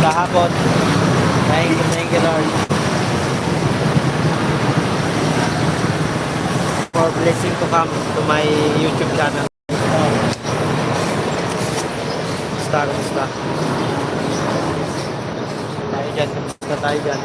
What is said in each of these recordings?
kahapon. Thank you, Lord. For blessing to come to my YouTube channel. Kamusta? Tayo dyan, kamusta tayo dyan?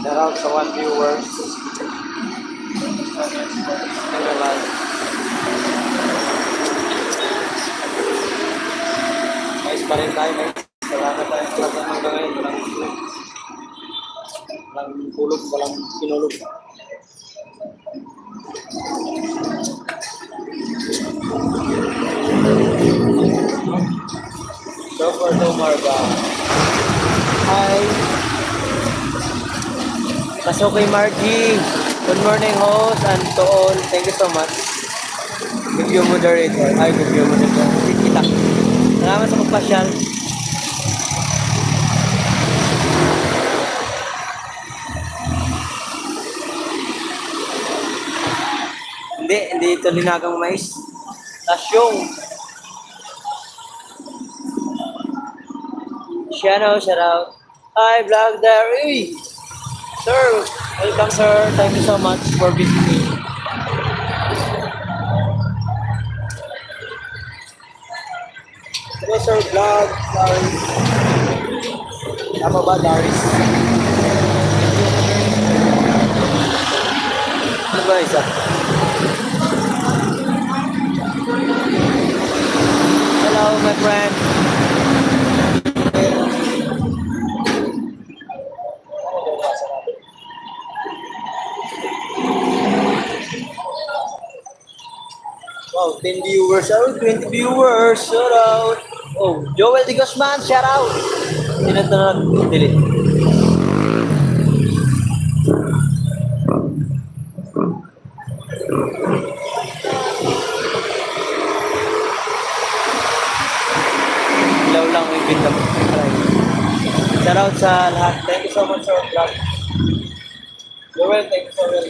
Around sa 1 viewers. Guys, pa rin tayo, guys. Salamat tayo sa lahat ng mga ngayon. Walang tulog, walang pinulog. Super Marga. Hi. Kasukoy Margie. Good morning, host, and to all. Thank you so much. Review moderator. Ay, review moderator. Kita. Salamat sa pagpasyal. Hindi ito linagang mais. Tasyong. Shout out. Hi, Vlog Diary. Sir, welcome sir. Thank you so much for visiting. Hello sir, Vlog Diary. Tama ba, Daris? Ano ba isa? Hello, my friend. Wow, 10 viewers. Oh, 20 viewers. Shout out. Oh, Joel Di Guzman, shout out. Tinatawag ko, delete. Ilaw lang yung bintang. Shout out sa lahat. Thank you so much for vlog. Joel, thank you so much.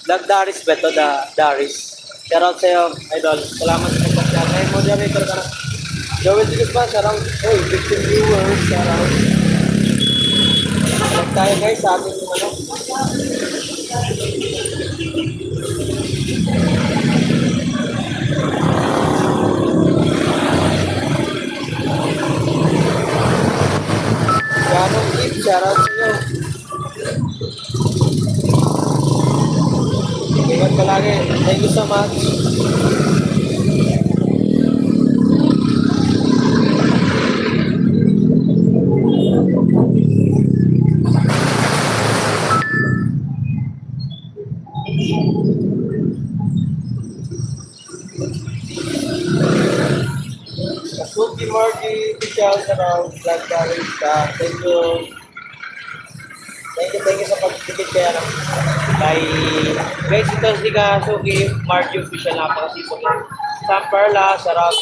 Vlog Daris ba ito? Daris. Shout out sa'yo, idol. Salamat sa pagpapyan. Ngayon mo dyan, ito ka na. Joel Digas ba? Shout out. Oh, 15 viewers. Shout out. Vlog tayo guys sa ating ano. Shannon Keep, shout out sa'yo. Ingat ka lagi. Thank you so much. Kasuki Margie, shout out, Vlog Diaries. Thank you. Thank you sa pagtitig kaya lang. Kay guys, ito si Kasuki Margie official, napakasipot lang. Sam Perla, sarap.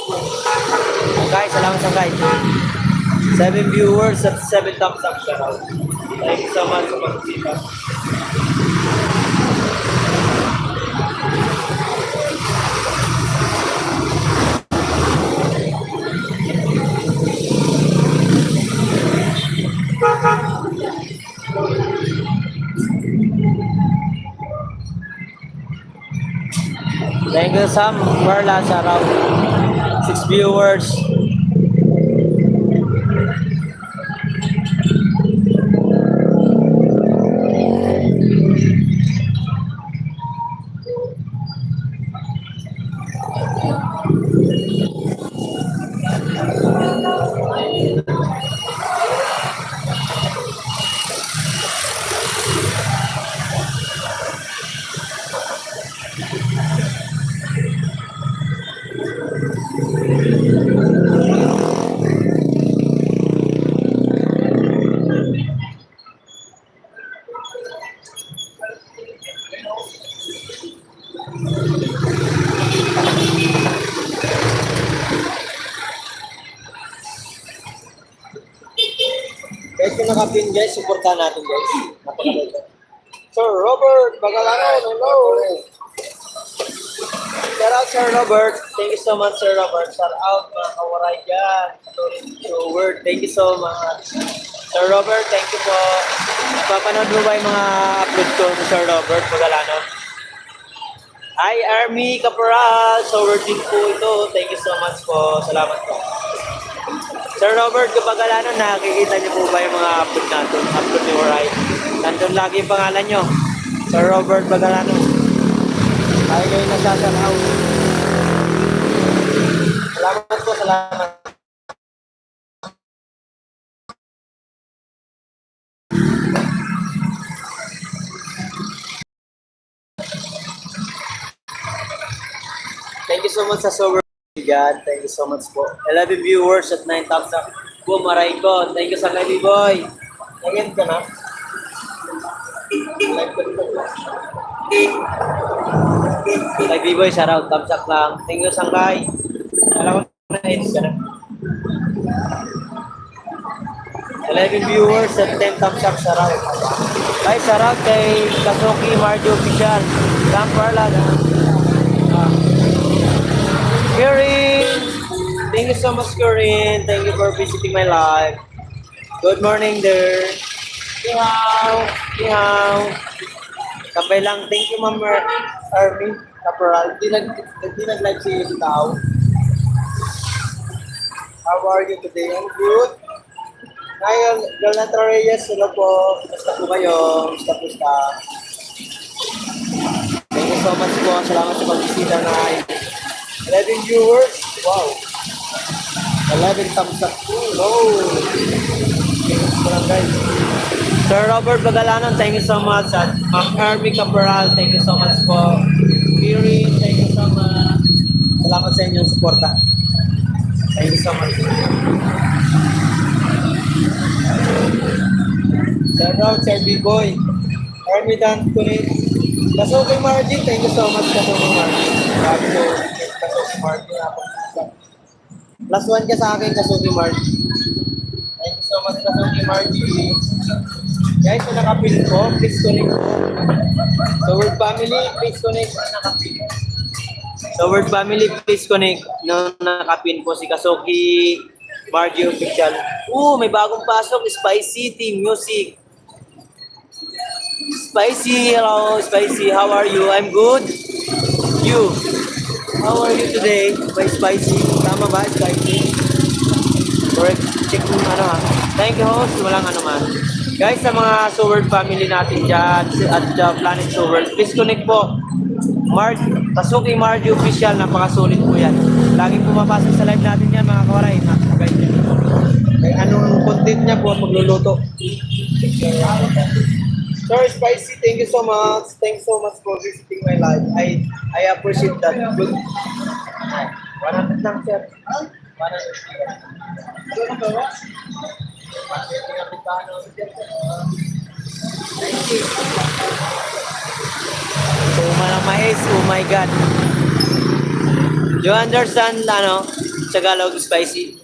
Guys, salamat sa guys. 7 viewers at 7 thumbs up, shout out. Thank you so much sa pagtitig. you, Sam Marla. Shout out. 6 viewers. Guys, kung nakapin guys, supportahan natin guys. Napakaganda. Sir Robert Bagalano, hello. Shout out Sir Robert. Thank you so much Sir Robert. Shout out mga kawaray dyan. Robert, thank you so much. Sir Robert, thank you po. Papanood mo ba yung mga upload ko ni Sir Robert Bagalano? Hi Army Caporal. So working po ito. Thank you so much po. Salamat po. Sir Robert Bagalano, nakikita niyo po ba yung mga upload natin? Upload ni Waray. Nandun lagi yung pangalan nyo. Sir Robert Bagalano. Tayo kayo nasasalaw. Salamat po, salamat. Thank you so much sa sober. God, thank you so much po. 11 viewers at 9 thumbs up. Boom, maray ko. Thank you sa Kali Boy. Nag-end ka na? Live ko dito. Kay B-Boy, shout out. Thumbs up lang. Thank you, Sangkay. Alam ko na-end ka na. 11 viewers at 10 thumbs up. Shout out. Bye, shout out kay Kasuki Marjo Official. Sam Parla. Karen! Thank you so much, Karen. Thank you for visiting my live. Good morning there. Ihaw! Ihaw! Sabay lang. Thank you, Ma'am Army Caporal. Di nag-live si Tao. How are you today? I'm good. Ngayon, Jonathan Reyes, hello po. Basta po kayo. Basta. Thank you so much po. Salamat sa pagbisita na 11 viewers. Wow. 11 thumbs up. Hello. Guys. Sir Robert Bagalano, thank you so much. At Ma'am Army Caporal, thank you so much po. Kiri, thank you so much. Salamat sa inyong suporta. Thank you so much. Shout out, Sir B-Boy. Army Dan Kulit. Kasuking Margie, thank you so much, Kasuking Margie. Sabi ko, Kasuking Margie. Plus one ka sa akin, Kasuking Margie. Thank you so much, Kasuking Margie. Guys, kung nakapil ko, please connect ko. So, Word Family, please connect na nakapil. So, Word Family, please connect na nakapin po si Kasuki Margie Official. May bagong pasok, Spicy Team Music. Spicy, hello, Spicy, how are you? I'm good. You? How are you today? By Spicy? Tama ba, Spicy? Correct. Check mo ano ha. Thank you, host. Walang ano man. Guys, sa mga Sword family natin dyan at Planet Sword, please connect po. Kasuki Margie Official, napakasulit po yan. Laging pumapasok sa live natin yan, mga kawaray. Napakabait yan. Kaya anong content niya po, magluluto. Sir Spicy, thank you so much. Thanks so much for visiting my live. I appreciate that. Good. 100 lang, sir. 100 lang. Ano na ba? Thank you. Malang mais, oh my God. Do you understand, Tagalog Spicy?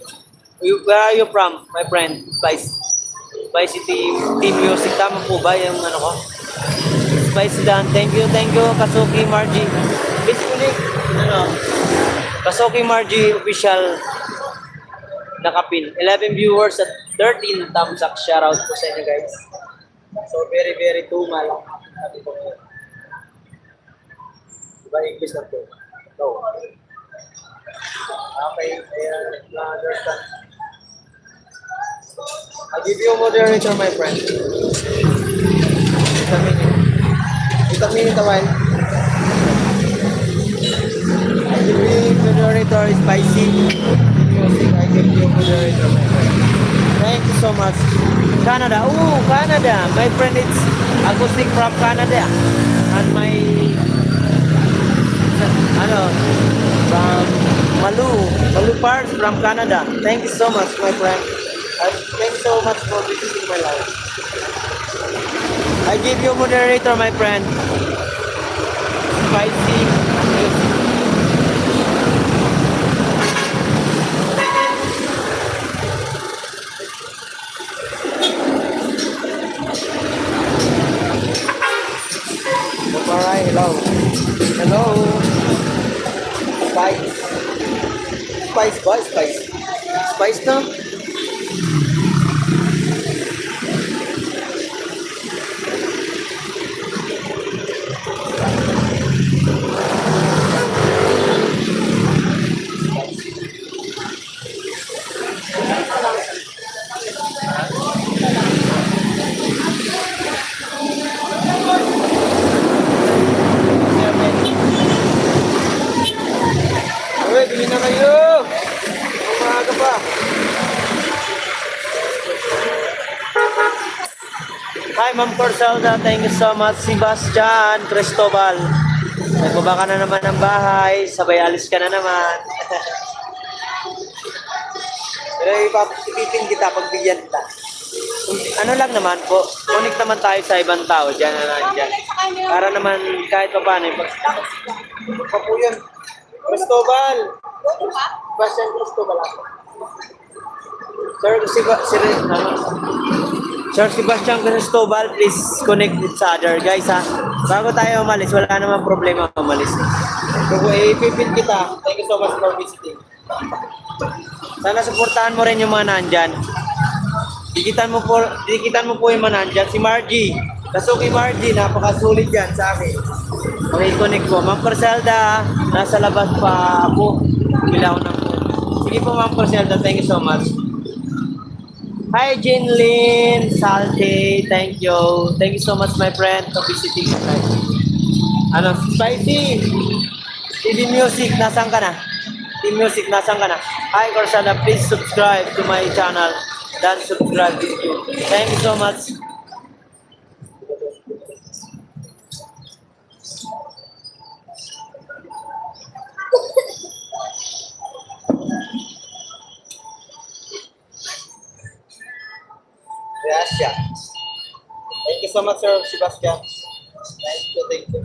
Where are you from, my friend? Spicy team music. Tama po ba yung ko? Spicy Dan. Thank you, Kasuki Margie. Basically, Kasuki Margie Official nakapin. 11 viewers at 13 thumbs up. Shoutout po sa inyo, guys. So, very tumal. Diba, English na po. No. Okay, ayan, na-understand. I'll give you a moderator, my friend. Wait a minute. Wait a minute a while. I give you moderator, spicy. Music, I give you moderator, my friend. Thank you so much. Canada. Oh, Canada. My friend, it's acoustic from Canada. And my, from Malu Parks from Canada. Thank you so much, my friend. Thank you so much for visiting my life. I give you moderator, my friend. Spicy music. Alright, hello. Hello. Spice. Spice ba? Spice. Spice na? Uy, bili na kayo! Umaga pa. Hi, Ma'am Corselda. Thank you so much. Sebastian Cristobal. Nagbaba ka na naman ng bahay. Sabay alis ka na naman. Pero ipapipitin kita, pagbigyan kita. Ano lang naman po, connect naman tayo sa ibang tao dyan na nandyan. Para naman kahit pa paano. Pa po yun. Cristobal. Sebastian Cristobal ako. Sir Sebastian Cristobal, please connect each other, guys, ha. Bago tayo umalis, wala namang problema umalis. Kung ipipin kita, thank you so much for visiting. Sana suportahan mo rin yung mga nandyan. Dikitan mo po yung mga nandyan. Si Margie, Kasuki Margie, napakasulit yan sa akin. Pakiconnect po. Ma'am Corselda, nasa labas pa ako. Bilaw na po. Sige po, Ma'am Corselda, thank you so much. Hi, Jinlin, Salte, thank you. Thank you so much, my friend, for visiting. Spicy! TV Music, nasaan ka na? TV Music, nasaan ka na? Hi, Corselda, please subscribe to my channel. Dan subscribe to you. Thank you so much. Gracias. Thank you so much, Sir Sebastian. Thank you.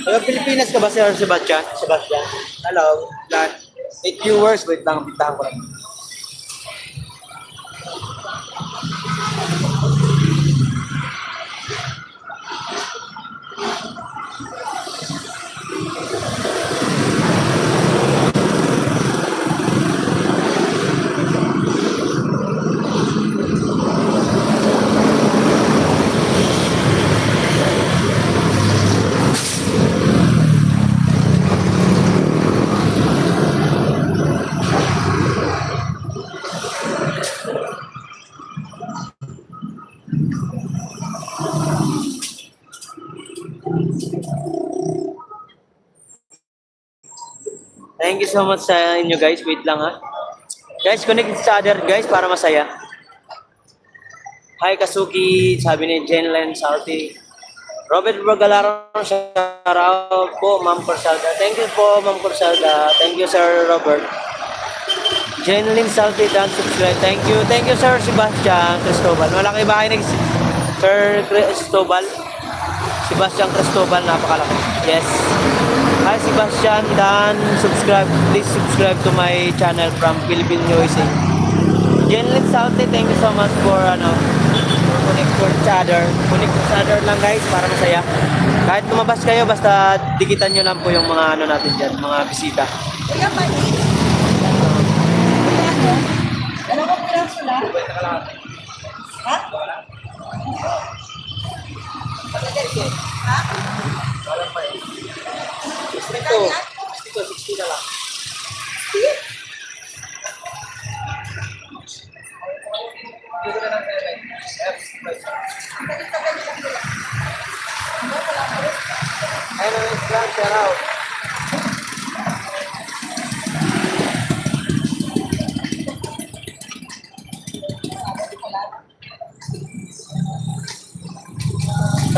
Taga Pilipinas ka ba, Sir Sebastian? Hello. 8 viewers. Wait lang, pintahan ko lang. Thank you so much sa inyo, guys. Wait lang, ha. Guys, connect each other, guys, para masaya. Hi, Kasuki. Sabi ni Jenlen Salty. Robert Bagalaron, shoutout po, Ma'am Corselda. Thank you po, Ma'am Corselda. Thank you, Sir Robert. Jenlen Salty, dan subscribe. Thank you, Sir Sebastian Cristobal. Malaki ba kayo Sir Cristobal? Sebastian Cristobal, napakalaki. Yes. Hi Sebastian, dan subscribe. Please subscribe to my channel from Philippine USA. Jenlit Salte, thank you so much for connect to each other. Connect to each other lang, guys, para masaya. Kahit lumabas kayo, basta dikitan nyo lang po yung mga natin dyan, mga bisita. Kuya, mali. Dalawang piraso lang. Ha? Ha?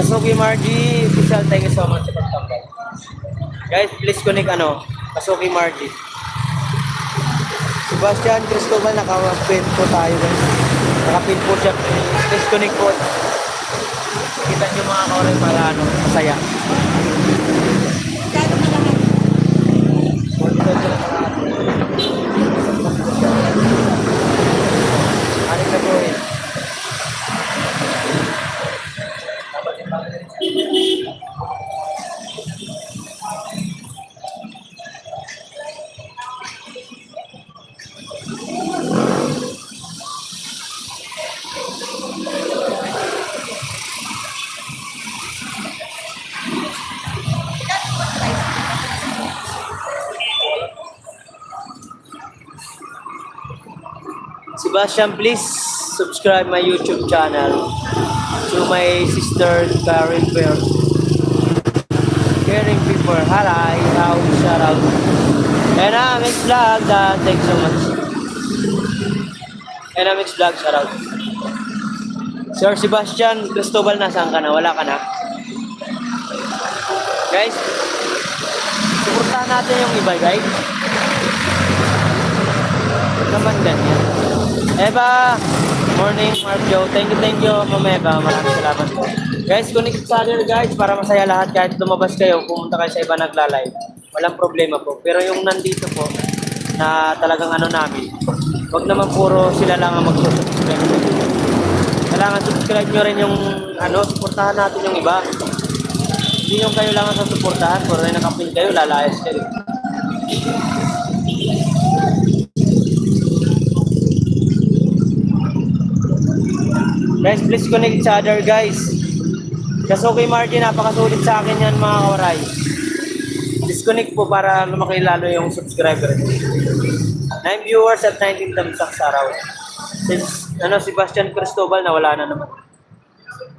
Kasuki Margie, official, thank you so much sa pagtambay. Guys, please connect Kasuki Margie. Sebastian Cristobal, naka-pin po tayo guys. Naka-pin po siya. Please connect po. Kita nyo mga kaoray para masaya. Kano ka lahat? Ano na po eh. Sebastian, please subscribe my YouTube channel to my sister Karen Fair. Caring people, hi, how shout out. And Mix Vlog, thanks so much. And Mix Vlog, shout out. Sir Sebastian Cristobal, nasaan ka na? Wala ka na? Guys, suportahan natin yung iba, guys. Huwag naman ganyan. Eva, morning, Marjo. Thank you, Ma'am Eva. Maraming salamat po. Guys, connect sa other guys para masaya lahat. Kahit lumabas kayo, pumunta kayo sa iba nagla-live. Walang problema po. Pero yung nandito po, na talagang namin, wag naman puro sila lang ang mag-subscribe. Kailangan subscribe nyo rin yung suportahan natin yung iba. Hindi yung kayo lang ang suportahan. Puro rin nakapin kayo, lalayas kayo. Guys, please connect each other, guys. Kasuki Margie, napakasulit sa akin yan, mga kawaray. Disconnect po para lumaki lalo yung subscriber. 9 viewers at 19 thumbs sa araw. Since, Sebastian Cristobal, nawala na naman.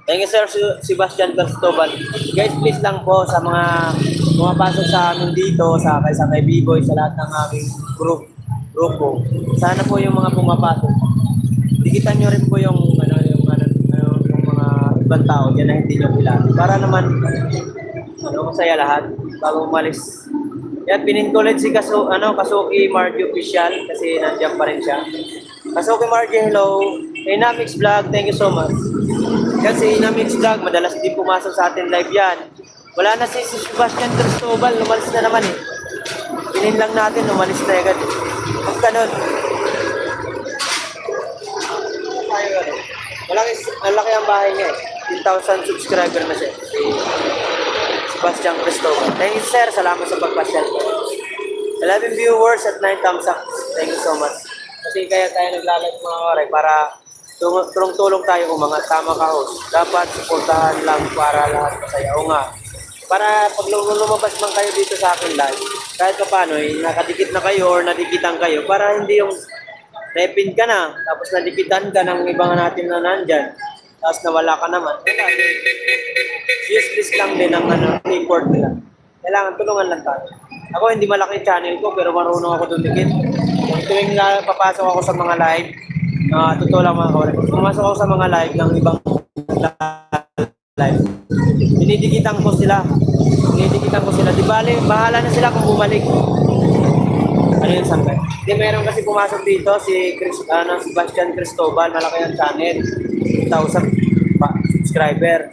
Thank you, Sir Sebastian Cristobal. Guys, please lang po sa mga pumapasok sa amin dito, sa kay B-Boy, sa lahat ng aming grupo. Sana po yung mga pumapasok. Dikitan nyo rin po yung mga ibang tao dyan na hindi nyo kilala. Para naman masaya lahat bago umalis. Yan, pinin ko ulit si Kasuki Margie official kasi nandiyan pa rin siya. Kasuki Margie, hello. Dynamics Vlog, thank you so much. Kasi Dynamics Vlog, madalas din pumasok sa atin live yan. Wala na si Sebastian Cristobal, lumalis na naman eh. Pinin lang natin, lumalis na agad. Pag ganun. Malaki ang bahay niya eh. 10,000 subscriber na siya. Si Sebastian Cristobal. Thank you, sir. Salamat sa pagpasyal. 11 viewers at 9 thumbs up. Thank you so much. Kasi kaya tayo naglalag mga oray para tulong-tulong tayo kung mga tama ka host. Dapat suportahan lang para lahat masaya. O nga. Para pag lumabas man kayo dito sa akin live, kahit pa paano, nakadikit na kayo or nadikitan kayo para hindi yung repin ka na, tapos nadikitan ka ng ibang natin na nandyan, tapos nawala ka naman. Useless lang din ang import nila. Kailangan tulungan lang tayo. Ako hindi malaki channel ko, pero marunong ako dumikit. Kung tuwing papasok ako sa mga live, totoo lang mga kawalan. Pumasok ako sa mga live ng ibang live. Dinidikitan ko sila. Di bale, bahala na sila kung bumalik. Ano yun, sangkay? Hindi, meron kasi pumasok dito si Sebastian Cristobal, malaki ang channel, 1,000 subscriber.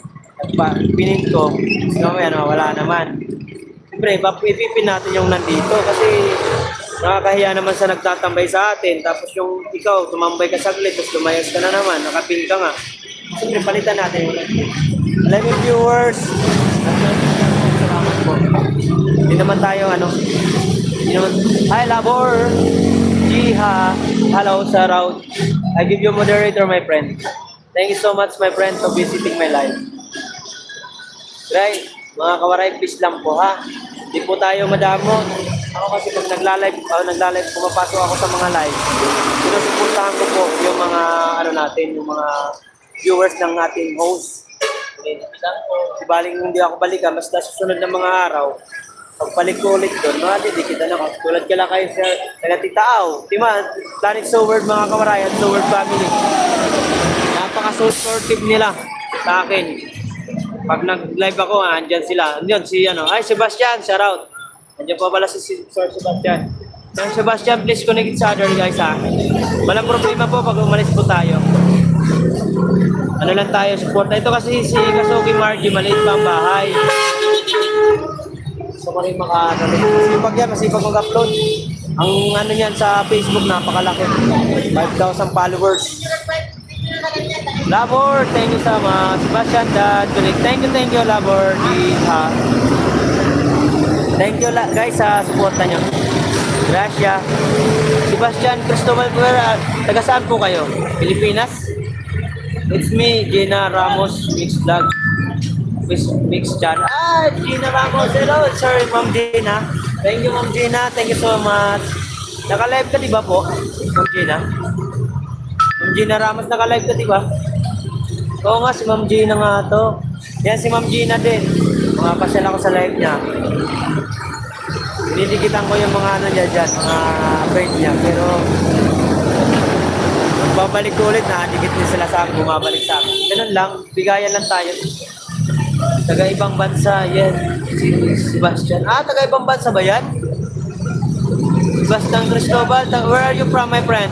Pinin ko, wala naman. Siyempre, ipipin natin yung nandito kasi nakakahiya naman sa nagtatambay sa atin. Tapos yung ikaw, tumambay ka saglit, tapos lumayas ka na naman, nakapin ka nga. Siyempre, palitan natin yung nandito. 11 viewers. Salamat po. Hindi naman tayo, Hi, Labor! Jiha! Hello, shout out. I give you moderator, my friend. Thank you so much, my friend, for visiting my live. Right, mga kawaray, please lang po, ha? Hindi po tayo madamot. Ako kasi pag nagla-live, pumapasok ako sa mga live. Sinusuportahan ko po yung mga, yung mga viewers ng ating host. Si baling hindi ako balikan, basta susunod ng mga araw. Pagpalik ko ulit doon, didikita na ako. Tulad ka lang kayo sa taga-Titaaw. Planet Soward, mga kamarayan, Soward family. Napaka-supportive nila sa akin. Pag nag-live ako, andyan sila. Andyan si Sebastian, shout out. Andyan pa pala si Sir Sebastian. Sir Sebastian, please connect each other guys ha. Walang problema po pag umalis po tayo. Ano lang tayo, support. Ito kasi si Kasuki Margie, maliit pa ang bahay. Gusto ko rin masipag yan, masipag mag-upload. Ang ano yan sa Facebook, napakalaki. 5,000 followers. Labor, thank you so much. Sebastian, Dad, thank you, Labor. Thank you guys sa suporta nyo. Gracias. Sebastian Cristobal, taga saan po kayo? Pilipinas? It's me, Gina Ramos, Mix Vlog. Mix Chan. Gina Ramos. Hello, sir, Ma'am Gina. Thank you, Ma'am Gina. Thank you so much. Naka-live ka, di ba po, Ma'am Gina? Ma'am Gina Ramos, naka-live ka, di ba? Oo nga, si Ma'am Gina nga to. Yan si Ma'am Gina din. Mga pasyal ako sa live niya. Niligitan ko yung mga ano niya dyan, mga friend niya. Pero, babalik ko ulit, nakadikit din sila sa akin, bumabalik sa akin. Ganun lang, bigayan lang tayo. Taga ibang bansa, yan. Si Sebastian. Taga ibang bansa ba yan? Sebastian Cristobal, where are you from, my friend?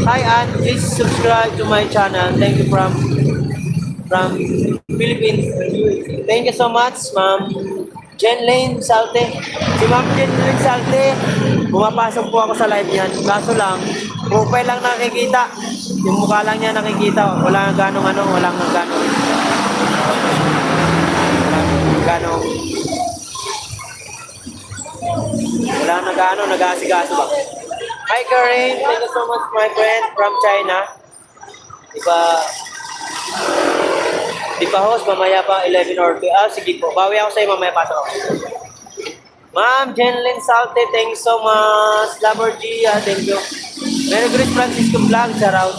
Hi, Ann. Please subscribe to my channel. Thank you from Philippines. Thank you so much, Ma'am Jen Lane Salte. Si Ma'am Jen Lane Salte, pumapasok po ako sa live niyan. Kaso lang, profile lang nakikita. Yung mukha lang niya nakikita. Wala ganong nag-aasigaso ba? Hi, Karen. Thank you so much, my friend from China. Di pa host, mamaya pa 11 or 2. Sige po. Bawi ako sa'yo, mamaya pasok ako. Ma'am Jenlyn Salte, thank you so much. Labor Gia, thank you. Mary Grace Francisco Vlog, shout out.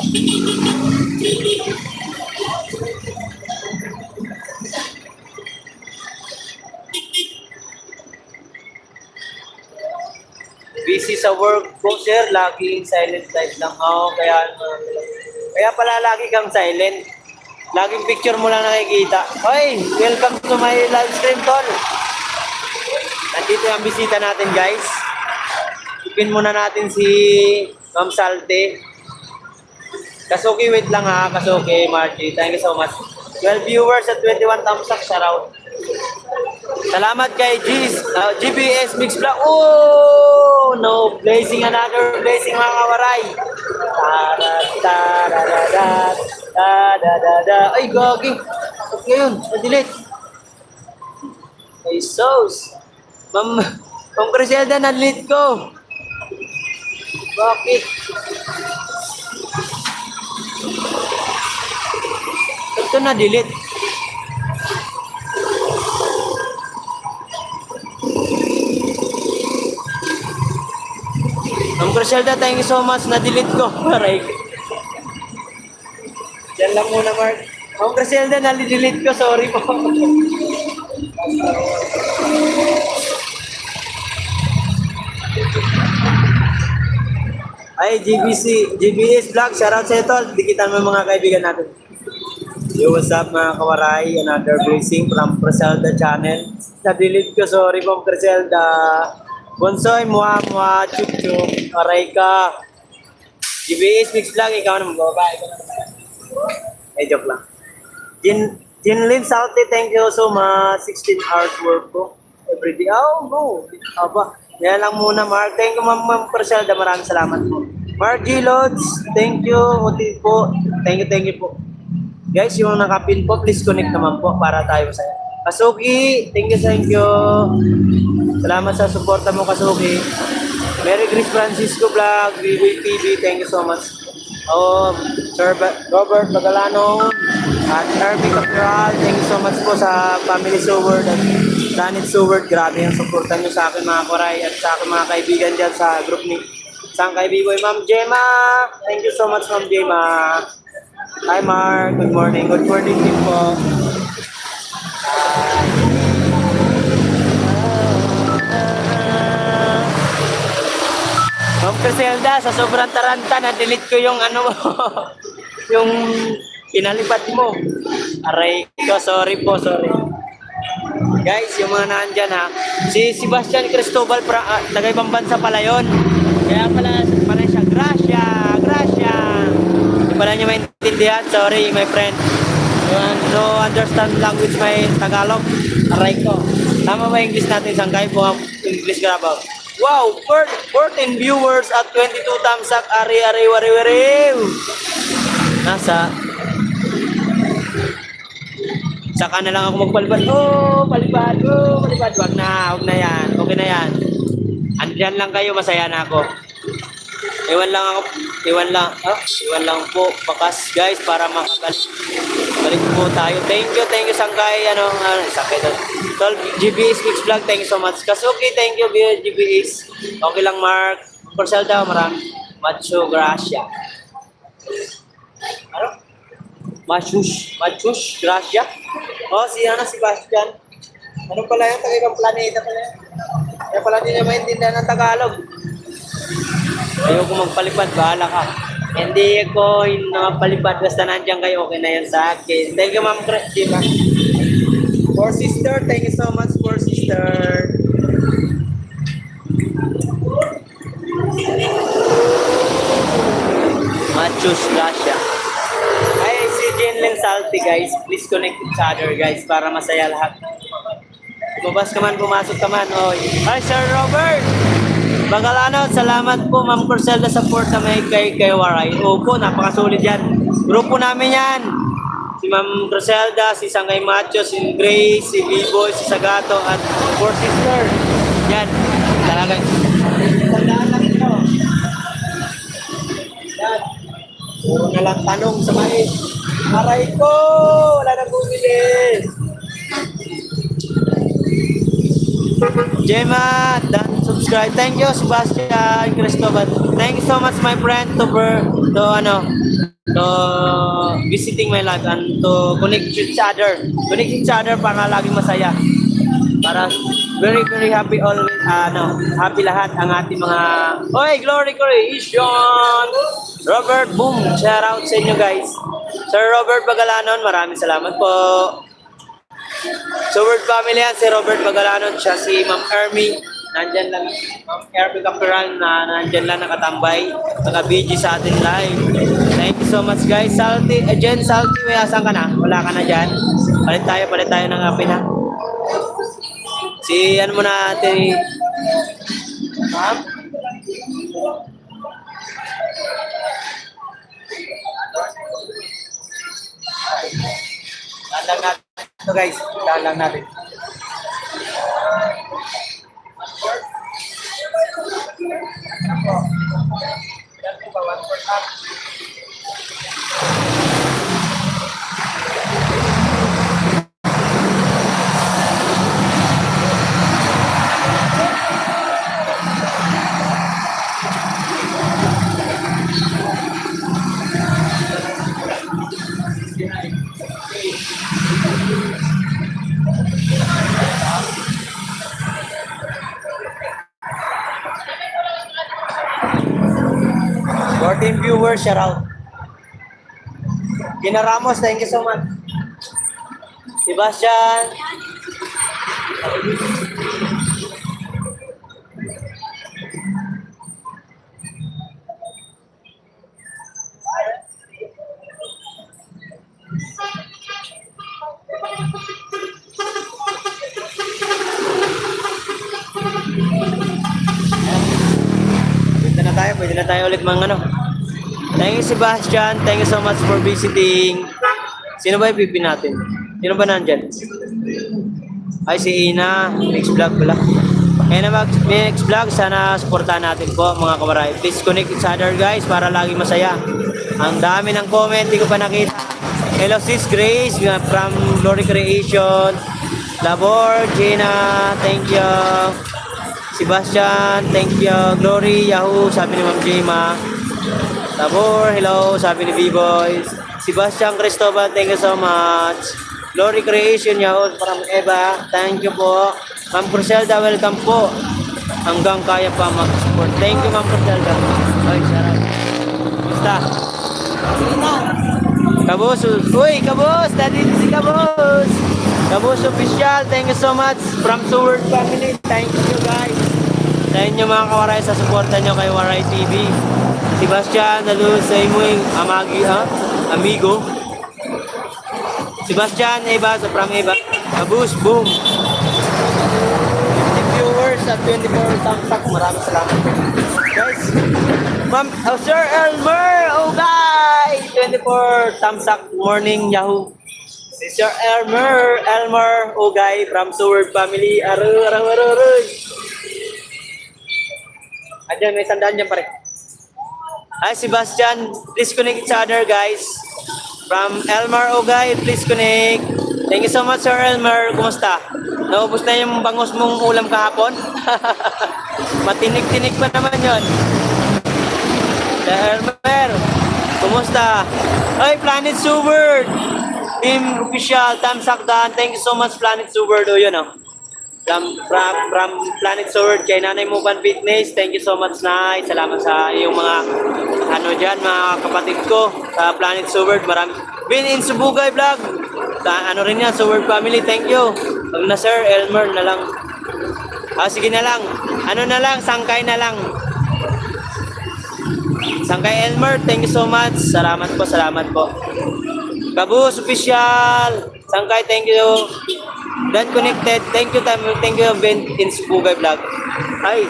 Busy sa work po, sir. Laging silent live lang ako. Kaya pala lagi kang silent. Laging picture mo lang nakikita. Hoy, welcome to my live stream, tol. Nandito ang bisita natin, guys. Ipin muna natin si Ma'am Salte. Kasuki, wait lang ha. Kasuki, Margie. Thank you so much. 12 viewers at 21 thumbs up. Shout out. Salamat kay GBS Mix Vlog. Oh, no. Blessing, another blessing, mga kawaray. Ay, gagi. Ba't ngayon? Delete. Ay, sauce. Ma'am Griselda, na-delete ko. Bakit? Ito na-delete. Ma'am Griselda, thank you so much. Na-delete ko. Aray. Diyan lang muna, Mark. Ma'am Griselda, na-delete ko. Sorry po. Ay, GBS Vlog. Shoutout sa ito. Dikitan mo yung mga kaibigan natin. Yo, what's up mga kawaray? Another blessing from Griselda channel. Na-delete ko. Sorry po, Griselda. Bonsoy, muha, chup, chup. Aray ka. GBS Mix Vlog, ikaw na mag-babae. Eh, joke lang. Jinlin Salte, thank you so much. 16 hours work ko. Everyday. Oh, no. Aba. Yan lang muna, Mark. Thank you, Ma'am Griselda. Maraming salamat po. Mark G. Lods, thank you. Uti po. Thank you po. Guys, yung nakapin po, please connect naman po para tayo sa Kasuki, thank you. Salamat sa suporta mo, Kasuki. Mary Grace Francisco Vlog, Vivoy TV, thank you so much. Sir Robert Bagalano at Herbie Capral, thank you so much po sa Family Seward at Planet Seward. Grabe yung suporta nyo sa akin mga koray at sa akin mga kaibigan dyan sa group ni Sangkay B-Boy. Ma'am Gemma, thank you so much, Ma'am Gemma. Hi Mark, good morning. Good morning din po. Ma'am Griselda, sa sobrang taranta, na-delete ko yung ano mo, yung Pinalipad mo. Aray ko, sorry po, sorry. Guys, yung mga nandyan ha. Si Sebastian Cristobal, taga ibang bansa pala yun. Kaya pala siya, Gracia, Gracia. Hindi pala niya maintindihan, sorry my friend. No understand language my Tagalog. Aray ko. Tama ba English natin? Sanggay po ang English grabaw. Wow, 14 viewers at 22 thumbs up. Ari, wari. Nasa saka na lang ako magpalipad. Palipad. Wag na yan. Okay na yan. Andyan lang kayo, masaya na ako. Iwan lang po bakas guys para balik po tayo. Thank you Sanggay, sakit. Tol GBS Mix Vlog, thank you so much. Kasuki, thank you GBS. Okay lang Mark. Porcel daw, marami. Macho Gracia. Ano? Machus, Gracia. Si Bastian. Ano pala yung taga-ibang planeta pala yan? Kaya pala hindi niya maintindihan ng Tagalog. Ayoko magpalipad, bahala ka. Hindi ko napalipad, basta nandiyan kayo, okay na yan sa akin. Thank you, Ma'am Christina. For sister, thank you so much for sister. Machus Gracia. Ay, si Jenlyn Salty, guys. Please connect each other, guys, para masaya lahat. Bubas ka man, pumasok ka man. Hi, Sir Robert! Bagalano, salamat po Ma'am Corselda sa support na may kay Waray. Opo, napakasulit yan. Grupo namin yan. Si Ma'am Corselda, si Sangay Macho, si Grace, si B-Boy, si Sagato, at Four Sister. Yan. Talaga. Tandaan lang ito. Yan. Puro na lang tanong sa mais. Aray ko! Wala nang bumili. Gemma, dan subscribe. Thank you, Sebastian Cristobal. Thank you so much, my friend, to visiting my life and to connect each other. Connect each other para laging masaya. Para very happy always. Happy lahat ang ating mga. Glory creation. Robert, boom. Shout out sa inyo, guys. Sir Robert Bagalanon, maraming salamat po. So word family yan, si Robert Bagalanon, siya si Ma'am Ermi, nandyan lang, Ma'am Ermi Caperan na nandyan lang nakatambay, naka-BG sa ating live. Thank you so much guys. Salty, Jen Salty, may asan ka na? Wala ka na dyan? Palit tayo ng api na. Si ano muna natin, Ma'am? Dalang natin ito guys, dalang natin. Viewers, shout out. Gina Ramos, thank you so much. Sebastian. Pwede na tayo ulit mga Thank you Sebastian, thank you so much for visiting. Sino ba yung natin? Sino ba nandyan? Ay si Ina, next vlog pala. Kaya na next vlog, sana supportahan natin po mga kamaray. Please connect each other guys para lagi masaya. Ang dami ng comment, di ko pa nakita. Hello sis Grace from Glory Creation. Labor, Gina, thank you. Sebastian, thank you. Glory, Yahoo, sabi ni Ma'am Jema. Tabor, hello, sabi ni B-Boys. Sebastian Cristobal, thank you so much. Glory Creation, Yahoo, from Eva, thank you po. Ma'am Corselda, welcome po. Hanggang kaya pa mag-support. Thank you, Ma'am Corselda. Ay, sarap. Basta. Sige na. Kabus, uy, Kabus, daddy si Kabus. Kabus official, thank you so much from Seward family. Thank you guys. Sa inyo mga kawaray sa suporta nyo kay Waray TV. Sebastian, hello sa imoy amigo. Sebastian, Eva, sa from Eva. Kabus, boom. 20 viewers at 24 thumbs up. Maraming salamat. Guys, Ma'am, Sir Elmer, oh guys, 24 thumbs up, morning Yahoo. Si Sir Elmer, oh guys, from Seward family, aru. Andiyan, may sandaan dyan pare. Hi Sebastian, please connect each other guys. From Elmer, oh guys, please connect. Thank you so much Sir Elmer, kumusta? Naubos na yung bangus mong ulam kahapon? Matinik-tinik pa naman yon. Elmer, kumusta? Ay, Planet Seward! Team official, thumbs up daan. Thank you so much, Planet Seward. O, yun, oh. From Planet Seward kay Nanay Muban Fitness. Thank you so much, Nay. Salamat sa iyong mga, dyan, mga kapatid ko sa Planet Seward. Marami. Bin in Subugay Vlog. Ano rin yan, Seward family. Thank you. Pag na, Sir Elmer na lang. Sige na lang. Ano na lang, sangkay na lang. Sangkay Elmer, thank you so much. Salamat po. Kabus official. Sangkay, thank you. Dan connected, thank you Ben in Subugay Vlog. Ay,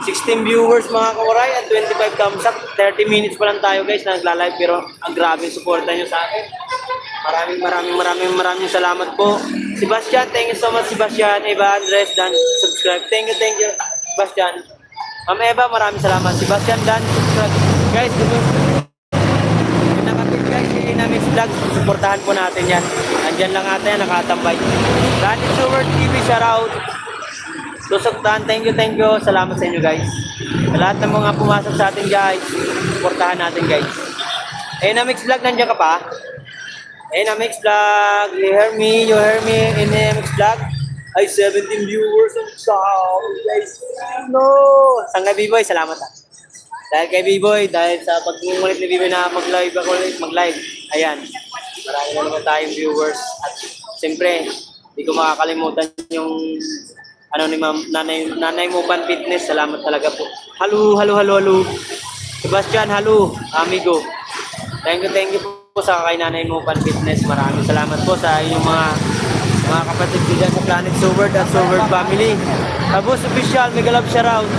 16 viewers mga kawaray at 25 thumbs up. 30 minutes pa lang tayo guys na nagla-live pero ang grabe yung suporta nyo sa akin. Maraming salamat po. Sebastian, thank you so much Sebastian. Eva Andres, Dan, subscribe. Thank you Sebastian. Ma'am Eva, maraming salamat. Sebastian, Dan, subscribe. Guys, nakapit guys, si Inamis Vlog, suportahan po natin yan. Andyan lang ata yan, nakatambay. Planet Seward TV, shout out. Tusoktan, thank you. Salamat sa inyo guys. Sa lahat ng mga pumasok sa atin guys, suportahan natin guys. Inamis Vlog, nandiyan ka pa? Inamis Vlog, you hear me, Inamis Vlog. Ay, 17 viewers ang sound guys. No! Sangkay B-Boy, salamat ha. Dahil kay B-Boy, dahil sa pagmumulit ni B-Boy na mag-live ako ulit, ayan, marami na naman tayong viewers. At siyempre, hindi ko makakalimutan yung ni Nanay Muban Fitness. Salamat talaga po. Hello. Sebastian, hello, amigo. Thank you po sa kay Nanay Muban Fitness. Maraming salamat po sa inyong mga kapatid ko dyan sa Planet Seward at Seward family. Kabus official, mega love shoutout.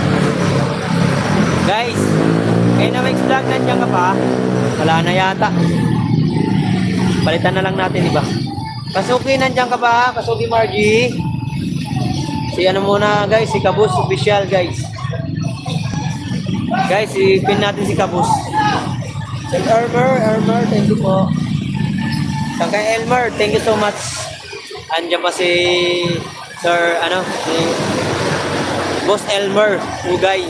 Guys, kay na Mix Vlog, nandiyan ka pa? Wala na yata. Palitan na lang natin, diba? Kasuki, nandiyan ka ba? Kasuki Margie. Si muna guys, si Kabus official guys. Guys, pin natin si Kabus. Si Elmer, thank you po. Kay Elmer, thank you so much. Andiyan pa si Sir, si Boss Elmer, Ugay.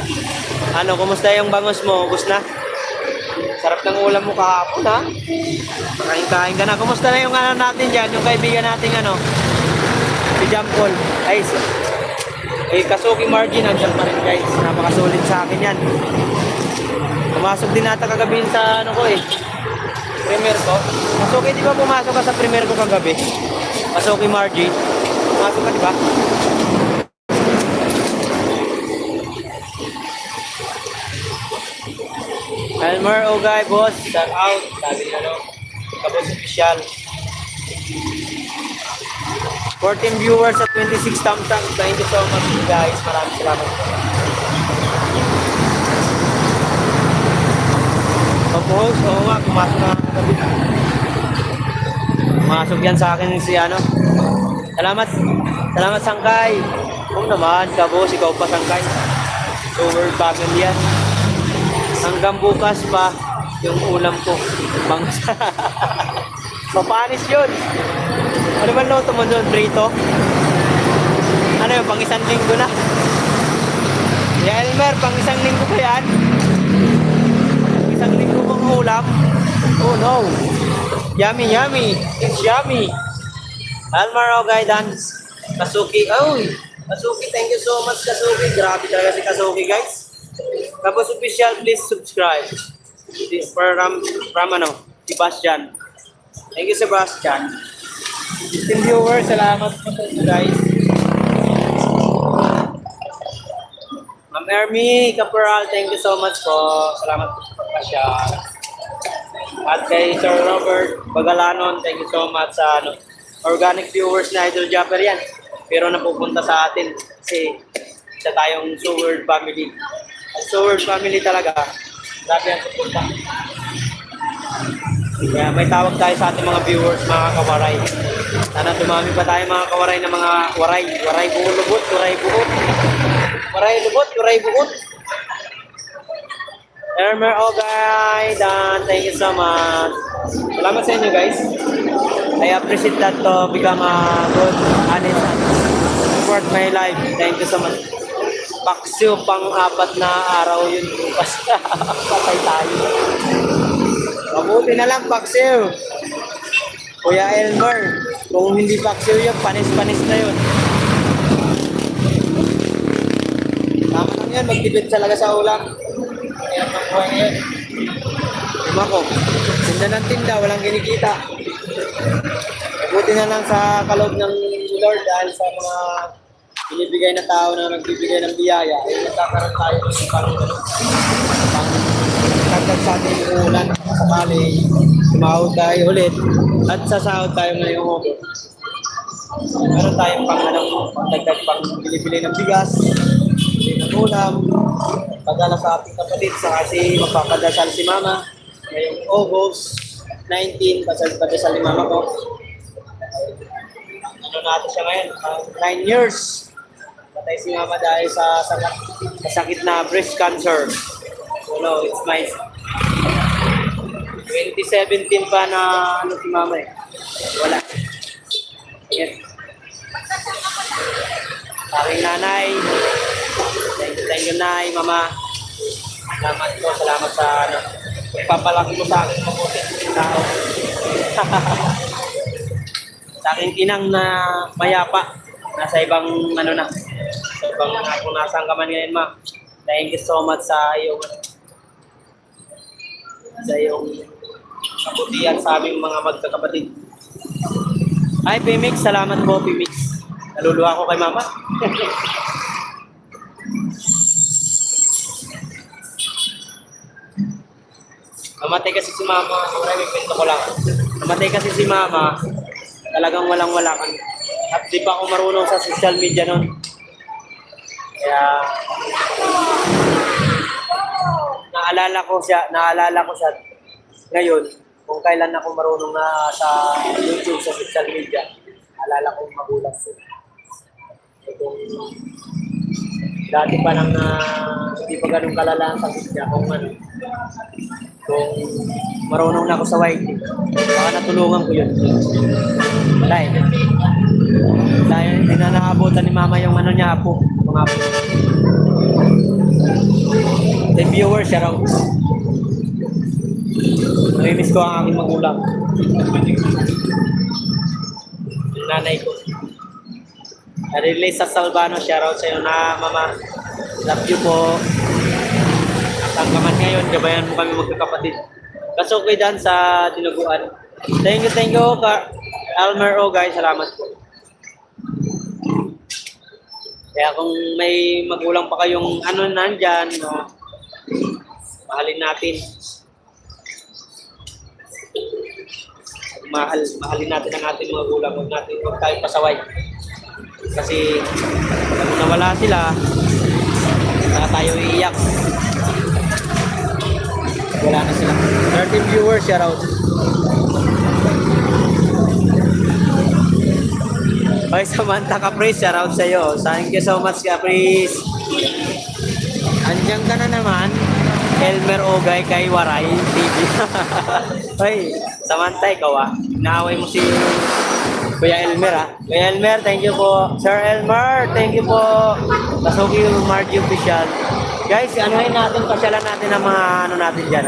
Kumusta yung bangus mo? Ubus na? Sarap ng ulam mo kahapon, ha? Kain ka na. Kumusta na yung natin dyan? Yung kaibigan natin, si Jampol. Kasuki Margin, andyan pa rin, guys. Napakasulit sa akin yan. Pumasok din nata kagabi sa, premier ko. Kasuki, di ba pumasok ka sa premier ko kagabi? Kasuki Margie. Pumasok ka, di ba? Elmer, Ogay, boss, shout out. Sabi Kabus official. 14 viewers at 26 thumbs up. Thank you so much guys. Maraming salamat po. Tapos, pumasok na kagabi. Pumasok yan sa akin si Salamat Sangkay. Kung naman, Kabus, ikaw pa Sangkay. Seward family yan. Hanggang bukas pa yung ulam ko. Bangus. Mapanis yun. Ano ba luto mo doon? Prito? Ano yun? Pang isang linggo na. Elmer, pang isang linggo pa yan? Pang isang linggo kong ulam? Oh no. Yummy. It's yummy. Elmer, okay, dance. Kasuki. Kasuki, thank you so much Kasuki. Grabe talaga si Kasuki guys. Kabus official, please subscribe. From Sebastian. Thank you, Sebastian. 15 viewers, salamat po sa inyo, guys. Ma'am Ermi Caporal, thank you so much po. Salamat po sa pagpasyal. At kay Sir Robert Bagalanon, thank you so much sa organic viewers na Idol Japper yan. Pero napupunta sa atin kasi isa tayong Seward family. Ang Seward family talaga, grabe ang suporta. Kaya may tawag tayo sa ating mga viewers, mga kawaray. Sana dumami pa tayo mga kawaray na mga waray. Waray buot, waray buot. Waray lubot, waray buot. Elmer Ogay, Dan, thank you so much. Salamat sa inyo guys. I appreciate that to become a good, honest, support my life. Thank you so much. Paksiw pang-4 na araw yun. Patay tayo. Mabuti na lang, Paksiw. Kuya Elmer, kung hindi Paksiw yun, panis-panis na yun. Tama lang yan, magtipid talaga sa ulam. Kaya ang buhay ngayon. Diba ko, tinda ng tinda, walang kinikita. Mabuti na lang sa kaloob ng Lord dahil sa mga binibigay na tao na nagbibigay ng biyaya, ay nagkakaroon tayo ng pang sa ating ulan. Sakali, sumahod tayo ulit at sasahod tayo ngayong August. Meron tayong pagdagdag pang bili-bili ng bigas, bili ng ulam, pagdala sa ating kapatid sa kasi magpapadasal si Mama ngayong August 19, padasal ni Mama ko. Ano natin siya ngayon? 9 years. Patay si Mama dahil sa sakit na breast cancer. So no, it's my 2017 pa na si Mama eh. Wala. Yes. Aking nanay. Thank you, Nay, Mama. Salamat sa pagpapalaki mo sa akin mabuting tao. Sa aking inang na mayapa. Nasa ibang sa ibang kung nasaan ka man ngayon, Ma. Thank you so much sa iyong kabutihan sa aming mga magkakapatid. Hi, Pimix. Salamat po, Pimix. Naluluha ko kay Mama. Namatay kasi si Mama. May kwento ko lang. Namatay kasi si Mama. Talagang walang-wala kan. At di pa ako marunong sa social media noon. Kaya naalala ko siya ngayon kung kailan ako marunong na sa YouTube, sa social media. Naalala ko magulang ko. Kung dati pa nang hindi pa ganun kalala ang sakit niya kung marunong na ako sa YT, baka natulungan ko yun. Dahil hindi na naabutan ni Mama yung niya, apo. Mga apo. The viewer, siya raw. Namimiss ko ang aking magulang. Yung nanay ko. Na-release sa Salvano, siya raw sa'yo na Mama. Love you po. At hanggaman ngayon, gabayan mo kami magkakapatid. Kaso okay dan sa dinuguan. Thank you, Elmer Ogay. Salamat po. Kaya kung may magulang pa kayong nandyan, mahalin natin. Mahalin natin ang ating mga magulang. Huwag tayo pasaway. Kasi kung nawala sila, na tayo iiyak. Wala na sila. 13 viewers, shout out. Okay, Samantha Caprice, shout out sa'yo. Thank you so much, Caprice. Andiyan ka na naman, Elmer Ogay kay Waray TV. Hoy, Samantha, ikaw naaway mo si Kuya Elmer Kuya Elmer, thank you po. Sir Elmer, thank you po. Kasuki Margie Official. Guys, anuhin natin, pasyalan natin ang mga natin dyan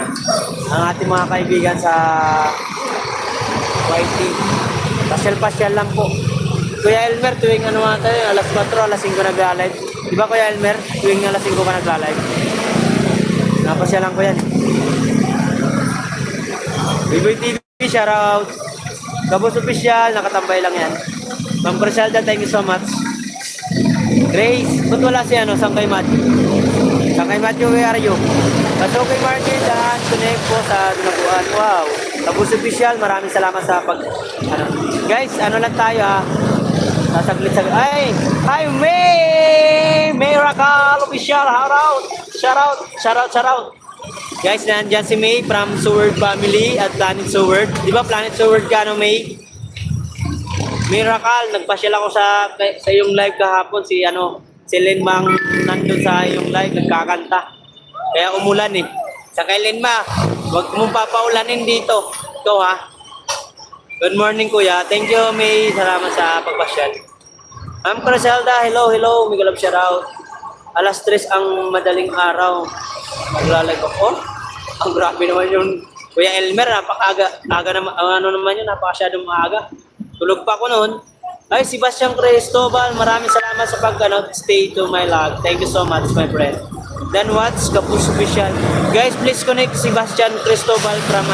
ang ating mga kaibigan sa YT. Pasyal-pasyal lang po. Kuya Elmer, tuwing alas 4, alas 5 nagla-live. Di ba Kuya Elmer, tuwing alas 5 ka nagla-live? Napasyalan ko yan. Biboy TV, shoutout. Kabos Official, nakatambay lang yan. Ma'am Criselda, thank you so much. Grace, ba't wala si ano, Sangkay Matthew? Sangkay Matthew, where are you? Kasokay Market, dan connect po sa Dunaguan. Wow. Kabos Official, maraming salamat sa ano. Guys, ano lang tayo ha. Sasaglit. Ay, hi May! Miracle Official, shout out. Guys, nandyan si May from Seward Family at Planet Seward. Di ba Planet Seward ka, no, May? Miracle, nagpasyal ako sa iyong live kahapon. Si Lenma nandun sa iyong live, nagkakanta. Kaya umulan eh. Sa kay Lenma, huwag mong papaulanin dito. Ito ha. Good morning kuya. Thank you May. Salamat sa pagpasyal. Ma'am Criselda, hello. May galap shout out. Alas 3 ang madaling araw. Maglalay ko. Oh, ang grabe naman yung Kuya Elmer. Napakaaga. Ano naman yun? Napakasyadong maaga. Tulog pa ko noon. Ay, Sebastian Cristobal. Maraming salamat sa stay to my log. Thank you so much, my friend. Then what's Kapus Official? Guys, please connect Sebastian Cristobal from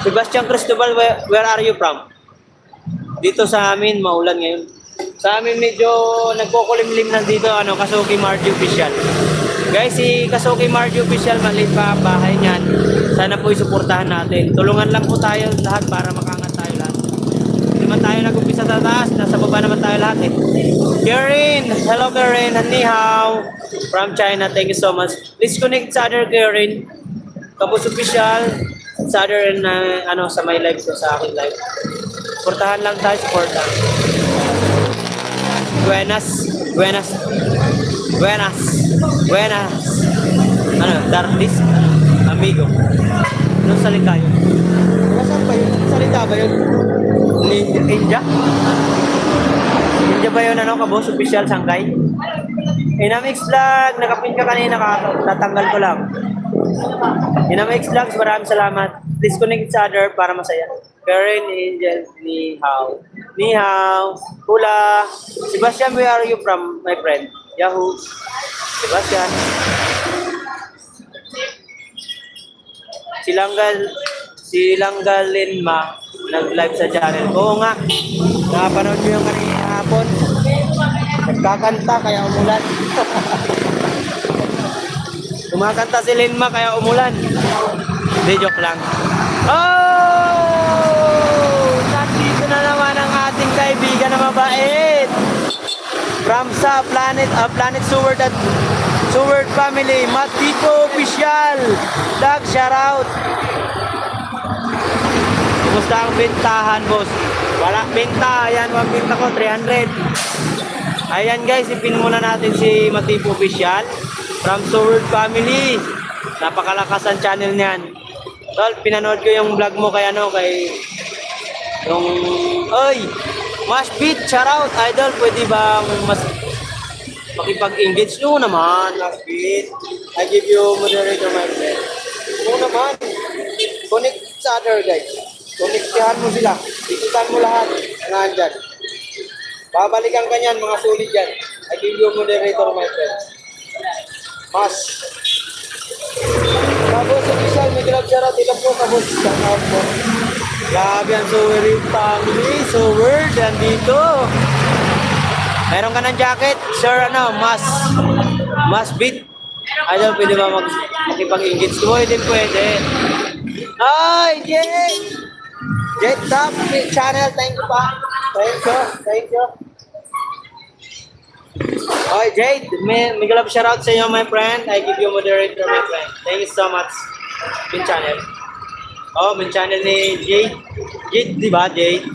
Sebastian Cristobal, where are you from? Dito sa amin, maulan ngayon. Sa amin medyo nagkukulimlim na dito, Kasuki Margie Official. Guys, si Kasuki Margie Official, maliit pa ang bahay niyan. Sana po isuportahan natin. Tulungan lang po tayo lahat para makangat tayo lahat. Hindi man tayo nag-umpisa sa taas, nasa baba naman tayo lahat eh. Karen, hello Karen, ni hao. From China, thank you so much. Please connect sa other Karen. Kapos Official, sa other sa my live ko, sa akin live. Suportahan lang tayo, suportahan. Buenas. Darlis? Amigo. Anong salita yun? Saan ba yun? Anong salita ba yun? India? India ba yun, Kabos Official, Sangkay? Inamix Vlog, nakapin ka kanina, natanggal ko lang. Inamix Vlogs, maraming salamat. Please connect sa other para masaya. Karen Angel, ni hao. Hula. Sebastian, where are you from, my friend? Yahoo. Sebastian. Silanggal Lenma, nag-live sa channel. Oo nga. Nakapanood ko yung kanina hapon. Nagkakanta kaya umulan. Kumakanta si Lenma kaya umulan. Hindi, joke lang. Oh! Nandito na naman ang ating kaibigan na mabait. From sa Planet Seward at Seward Family, Matito Official. Dag, shout out. Kumusta ang bentahan, boss? Wala benta. Ayan, ang benta ko, 300. Ayan guys, ipin muna natin si Matito Official from Seward Family. Napakalakas ang channel niyan. Tol, pinanood ko yung vlog mo kay Mash Beat, shout out, idol. Pwede bang makipag-engage? No naman, Mash Beat. I give you moderator, my friend. No naman. Connect sa other guys. Connectihan mo sila. Ikutan mo lahat. Nga dyan. Babalikan ka niyan, mga sulit yan. I give you moderator, my friend. Mas. Kabos Official, may glove shout out. Ilan po, Kabos? Shout out po. Grabe ang Seward Family. Seward, andito. Meron ka ng jacket? Sir, Mas Beat. Ano, pwede ba makipag-engage? Pwede. Ay, Jet Top channel, thank you pa. Thank you. Okay, Jade, may galap shout out sa inyo, my friend. I give you moderator, my friend. Thank you so much. Min channel. Oh, min channel ni Jade. Jade, di ba, Jade?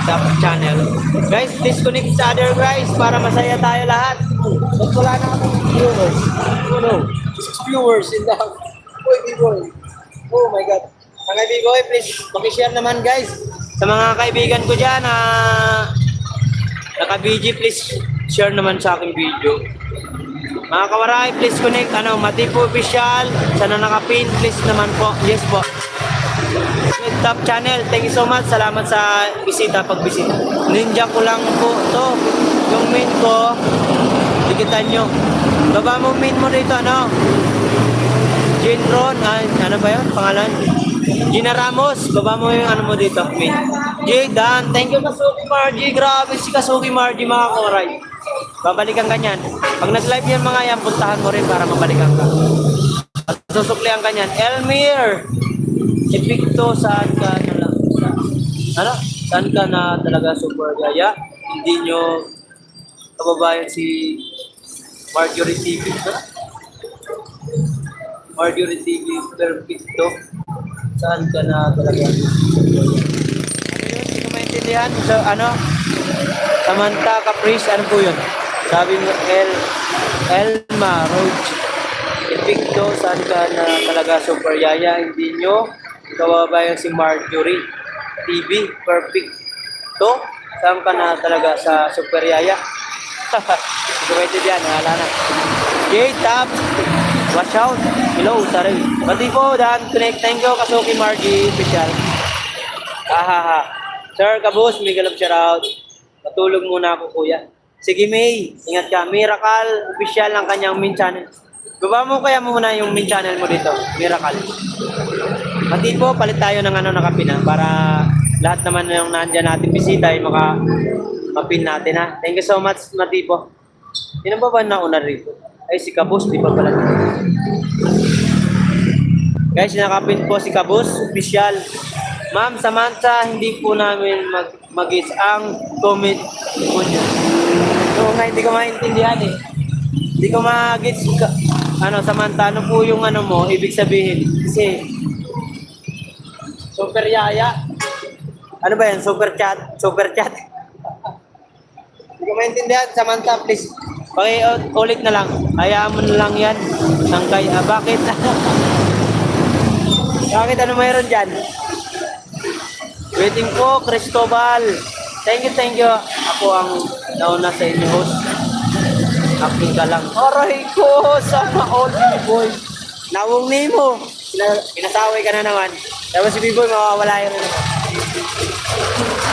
Sa channel. Guys, please connect sa other guys para masaya tayo lahat. Ba't wala na akong viewers? Oh no, 6 viewers in the Boy, B-Boy. Oh my God. Mga B-Boy, please, pakishare naman guys. Sa mga kaibigan ko dyan na naka-BG, please share naman sa aking video. Mga kawaray, please connect, Matipo Official. Sana naka-pin, please naman po. Yes po. Top channel, thank you so much. Salamat sa pagbisita. Ninja ko lang po to. Yung main ko, dikitan nyo. Baba mo main mo dito, Jinron, ano ba yun? Pangalan? Gina Ramos, baba mo yung ano mo dito. May. Jay Dan, thank you Kasuki Margie. Grabe si Kasuki Margie mga koray. Babalikan ka niyan. Pag nag-live yan mga yan, puntahan mo rin para mabalikan ka. At susuklihan ka niyan. Elmir! Epicto, saan ka na lang? Ano? Saan ka na talaga super gaya? Hindi nyo kababayan si Marjorie TV. Ano? Marjorie TV Perfecto. Saan ka na talaga? Ano yun? Hindi ko maintindihan. So, ano? Samantha Caprice, ano po yun? Sabi mo, Elma Roach. Epicto, saan ka na talaga super yaya? Hindi nyo kababayan si Marjorie TV Perfecto. Saan ka na talaga sa super yaya? Hindi ko maintindihan. Wala na. J-Tap. Watch out. Hello, sorry. Pati po, Dan. Connect. Thank you, Kasuki Margie. Official. Hahaha. Sir, kabus, may galap shout out. Matulog muna ako, kuya. Sige, May. Ingat ka. Miracle. Official ng kanyang main channel. Baba mo kaya muna yung main channel mo dito. Miracle. Pati po, palit tayo ng ano na kapina para lahat naman yung nandyan natin bisita ay mapin natin, ha. Thank you so much, Matipo. Sino ba nauna rito? Ay, si Kabus, di ba pala? Guys, nakapin po si Kabus, official. Ma'am Samantha, hindi po namin mag-gets ang comment po niyo. So, nga, hindi ko maintindihan eh. Hindi ko mag-gets, ano, Samantha, ano po yung ano mo, ibig sabihin. Kasi, super yaya. Ano ba yan? Super chat? Super chat? Hindi ko maintindihan, Samantha, please. Ulit na lang. Hayaan mo na lang yan. Nang kaya, bakit? Bakit ano mayroon dyan? Waiting po, Cristobal. Thank you. Ako ang nauna sa inyo, host. Acting ka lang. Aray ko, sana all B-boy. Nawong nimo. Pinasaway ka na naman. Tapos si B-boy, mawawala yun naman.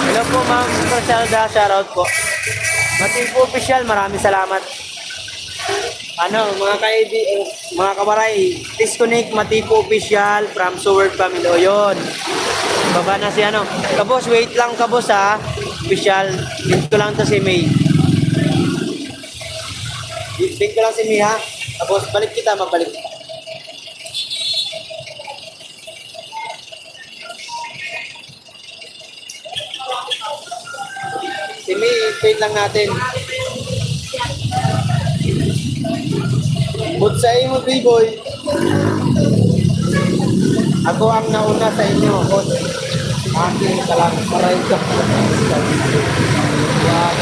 Hello po, ma'am. Supersalda, shoutout po. Matipo official, maraming salamat. Ano, mga kabaray, disconnect Matipo official from Sword Family. O yun. Baba na si ano. Kabos, wait lang kabos ha. Official. Link ko lang to si May. Link ko lang si May ha. Kabos, balik kita, mabalik. Si May, wait lang natin. Butsay mo, B-boy. Ako ang nauna sa inyo, boss. Aking salamat. Maray ka. Yan.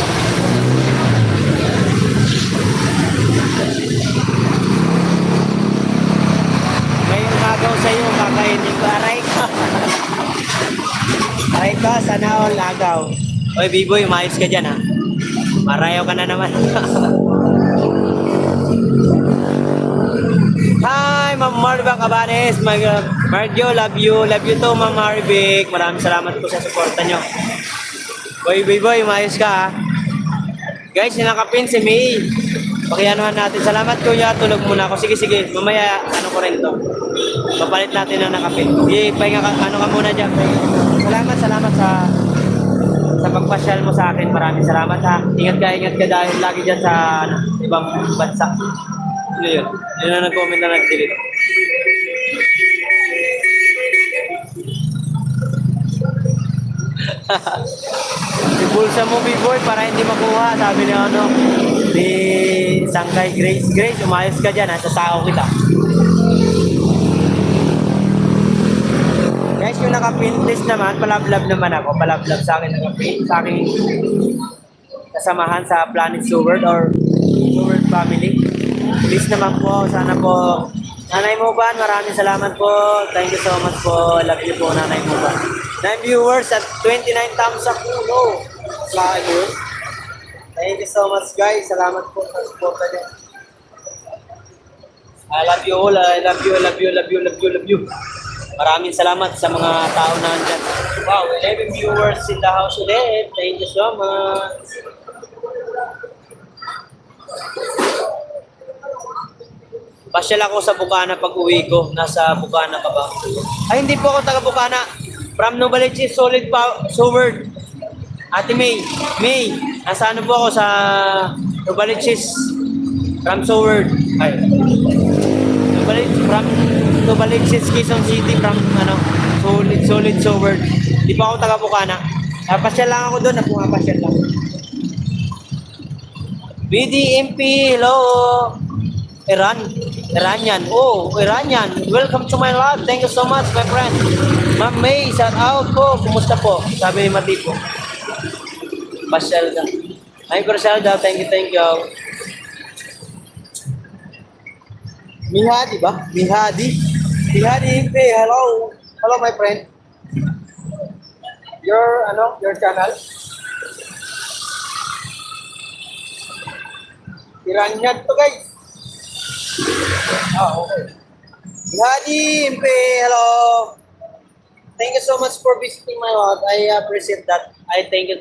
May umagaw sa iyo, kakainin ko. Aray ka. Aray ka, sana all agaw. Oy, B-boy, umayos ka dyan, ha? Marayaw ka na naman. Hi, Ma'am Marvic Cabanes. Margio, love you. Love you too, Ma'am Marvic. Maraming salamat po sa suporta nyo. Boy, umayos ka, ha? Guys, sinakapin si May. Pakianuhan natin. Salamat, kuya. Tulog muna ako. Sige. Mamaya, ano ko rin to. Papalit natin ang nakapin. Pahinga ka, ano ka muna dyan. Salamat sa pagpasyal mo sa akin. Maraming salamat, ha. Ingat ka dahil lagi dyan sa ibang bansa. Ano yun? Yun na nag-comment na nag-delete. Ibulsa mo, B-boy, para hindi makuha. Sabi ni ano, ni Sangkay Grace. Grace, umayos ka dyan, ha. Sasao kita. Guys, yung naka-pinlist naman, palablab naman ako. Palablab sa akin naka-pin. Sa aking kasamahan sa Planet Sword or Sword Family. Please naman po, sana po. Nanay Moban, maraming salamat po. Thank you so much po. Love you po, Nanay Moban. 9 viewers at 29 thumbs up po. No. Thank you so much, guys. Salamat po sa support niyo. I love you all. I love you. Maraming salamat sa mga tao na andyan. Wow, 11 viewers in the house ulit. Thank you so much. Pasyal ako sa Bukana pag uwi ko. Nasa Bukana ka ba? Ay, hindi po ako taga Bukana. From Novaliches, solid pa, Soward. Ate May, May, nasa ano po ako sa Novaliches. From Soward. Ay. From Novaliches, Quezon City. From ano, solid Soward. Di pa ako taga Bukana. Pasyal lang ako doon. Napumapasyal lang. BDMP, hello. Iranian. Oh, Iranian. Welcome to my live. Thank you so much, my friend. Ma'am May, shout out po. Kumusta po? Sabi ni Mati po. Pasyal ka. Ay, pasyal daw. Thank you. Mihadi ba? Mihadi, hello. Hello, my friend. Your channel? Iranian to, guys. Okay. Mihadi, hello. Thank you so much for visiting my lot. I appreciate that. I thank you.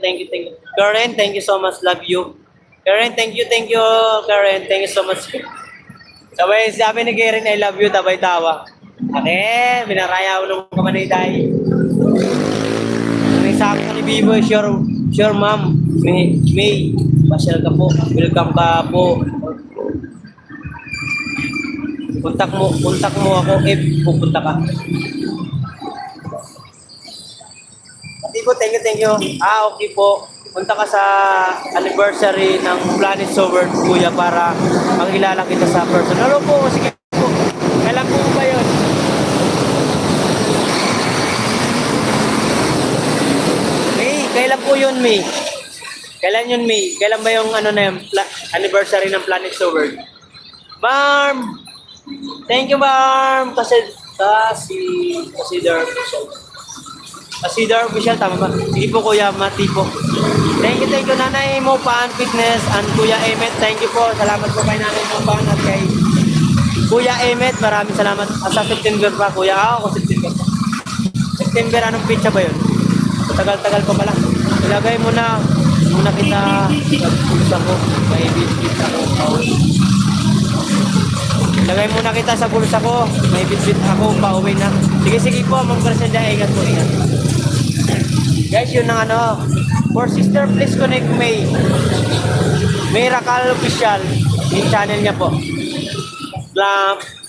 Karen, thank you so much. Love you. Karen, thank you. Karen, thank you so much. Sabay, sabi ni Karen, I love you, tabay tawa. Okay, binaraya ko nung kamaniday. Ang sabi ko ni Bibo, sure ma'am, May, pasyal ka po, welcome ka po. Kontak mo ako if pupunta ka. Pati po, thank you. Okay po. Punta ka sa anniversary ng Planet Soward, kuya, para makilala kita sa person. Ano po, sige po. Kailan po ba yun? May, kailan po yun, May? Kailan yun, May? Kailan ba yung anniversary ng Planet Soward? Barm! Thank you, Barm! Kasidar official, tama ba? Sige po, Kuya Mati po. Thank you, Nanay Mo Pan Fitness and Kuya Emet. Thank you po. Salamat po kay Nanay Mo Pan at kay Kuya Emet. Maraming salamat. Sa September pa, Kuya. Ako September pa. September, anong pizza ba yun? Tagal-tagal pa pala. Ilagay mo na kita sa bulsa ko. May bitbit ako. Ilagay muna kita sa bulsa ko. May bitbit ako. Pauwi na. Sige po. Ma'am Garcia, ingat po. Guys, yun ang For sister, please connect May. Miracle Official. Yung channel niya po.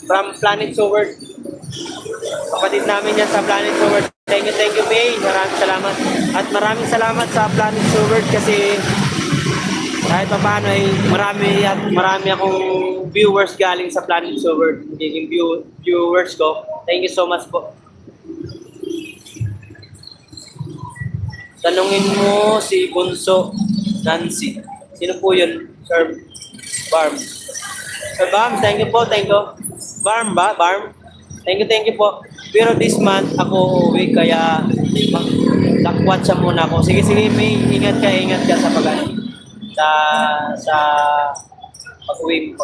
From Planet Soward. Kapatid namin yan sa Planet Soward. Thank you, May. Maraming salamat. At maraming salamat sa Planet Soward kasi kahit pa paano ay marami akong viewers galing sa Planet Soward. Magiging viewers ko. Thank you so much po. Tanungin mo si Bunso Nancy. Sino po yun? Sir Barm. Sir Barm, thank you po. Barm ba? Barm? Thank you po. Pero this month ako uwi kaya lakwat siya muna ako. Sige, May. Ingat ka sa sa pag-uwi mo.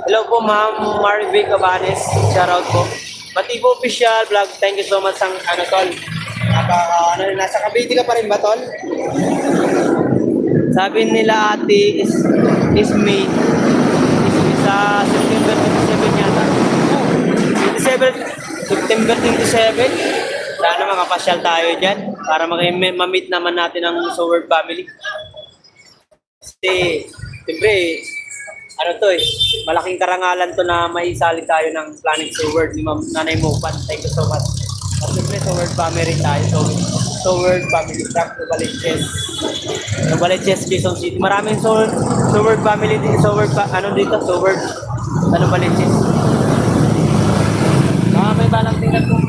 Hello po, Ma'am Marvic Cabanes. Shoutout po. Mati po Official Vlog. Thank you so much ang tol. Nasa Cavite ka pa rin ba, tol? Sabi nila ate is May. Sa September 27 yata. September 27. Sana makapasyal tayo dyan para ma-meet naman natin ang Soward family. Kasi, siyempre, malaking karangalan to na maisali tayo ng Planet Soward ni Nanay Mopan. Thank you so much. At siyempre, Soward family tayo. Soward family, Novaliches, Quezon City. Maraming Soward family dito. Soward, Novaliches. May balang tingnan po.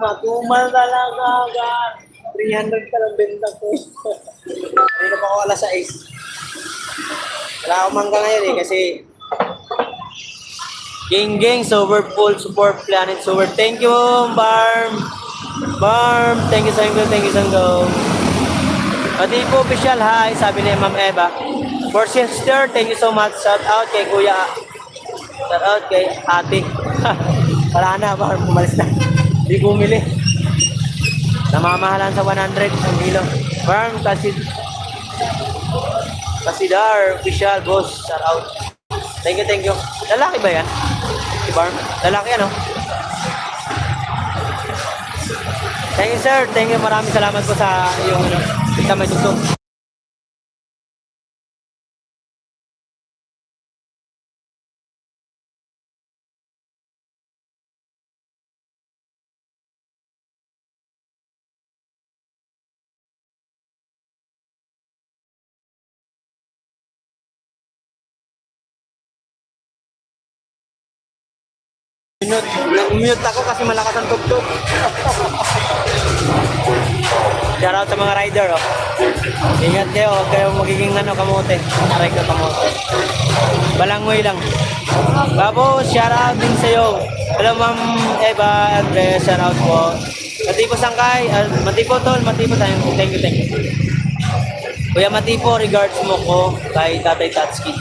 Matumal talaga, God. 300 ka lang benta ko. Hindi pa ako alas 6. Wala akong mangga ngayon kasi Gang, Soward full support Planet Soward. Thank you, Barm. Thank you, Sanggo. Pati po official, hi, sabi ni Ma'am Eva. For sister, thank you so much. Shout out kay Kuya. Shout out kay Ate. Wala na, baka pumalis na. Hindi bumili. Namamahalan sa 100 ang kilo. Farm, Kasidar, official, boss. Shout out. Thank you, thank you. Lalaki ba yan? Si Farm? Lalaki ano? Thank you, sir. Thank you. Maraming salamat po sa iyong kita may tugtog. Nag-mute ako kasi malakas ang tugtog. Shout out sa mga rider, oh. Ingat kayo, huwag kayong magiging kamote. Aray ka kamote. Balangoy lang. Babo, shout out din sa'yo. Hello, Ma'am Eva, Andres, shout out po. Matipo Sangkay, Matipo Tol, Matipo tayo. Thank you, thank you. Kuya Matipo, regards mo ko kay Tatay Tatsuki.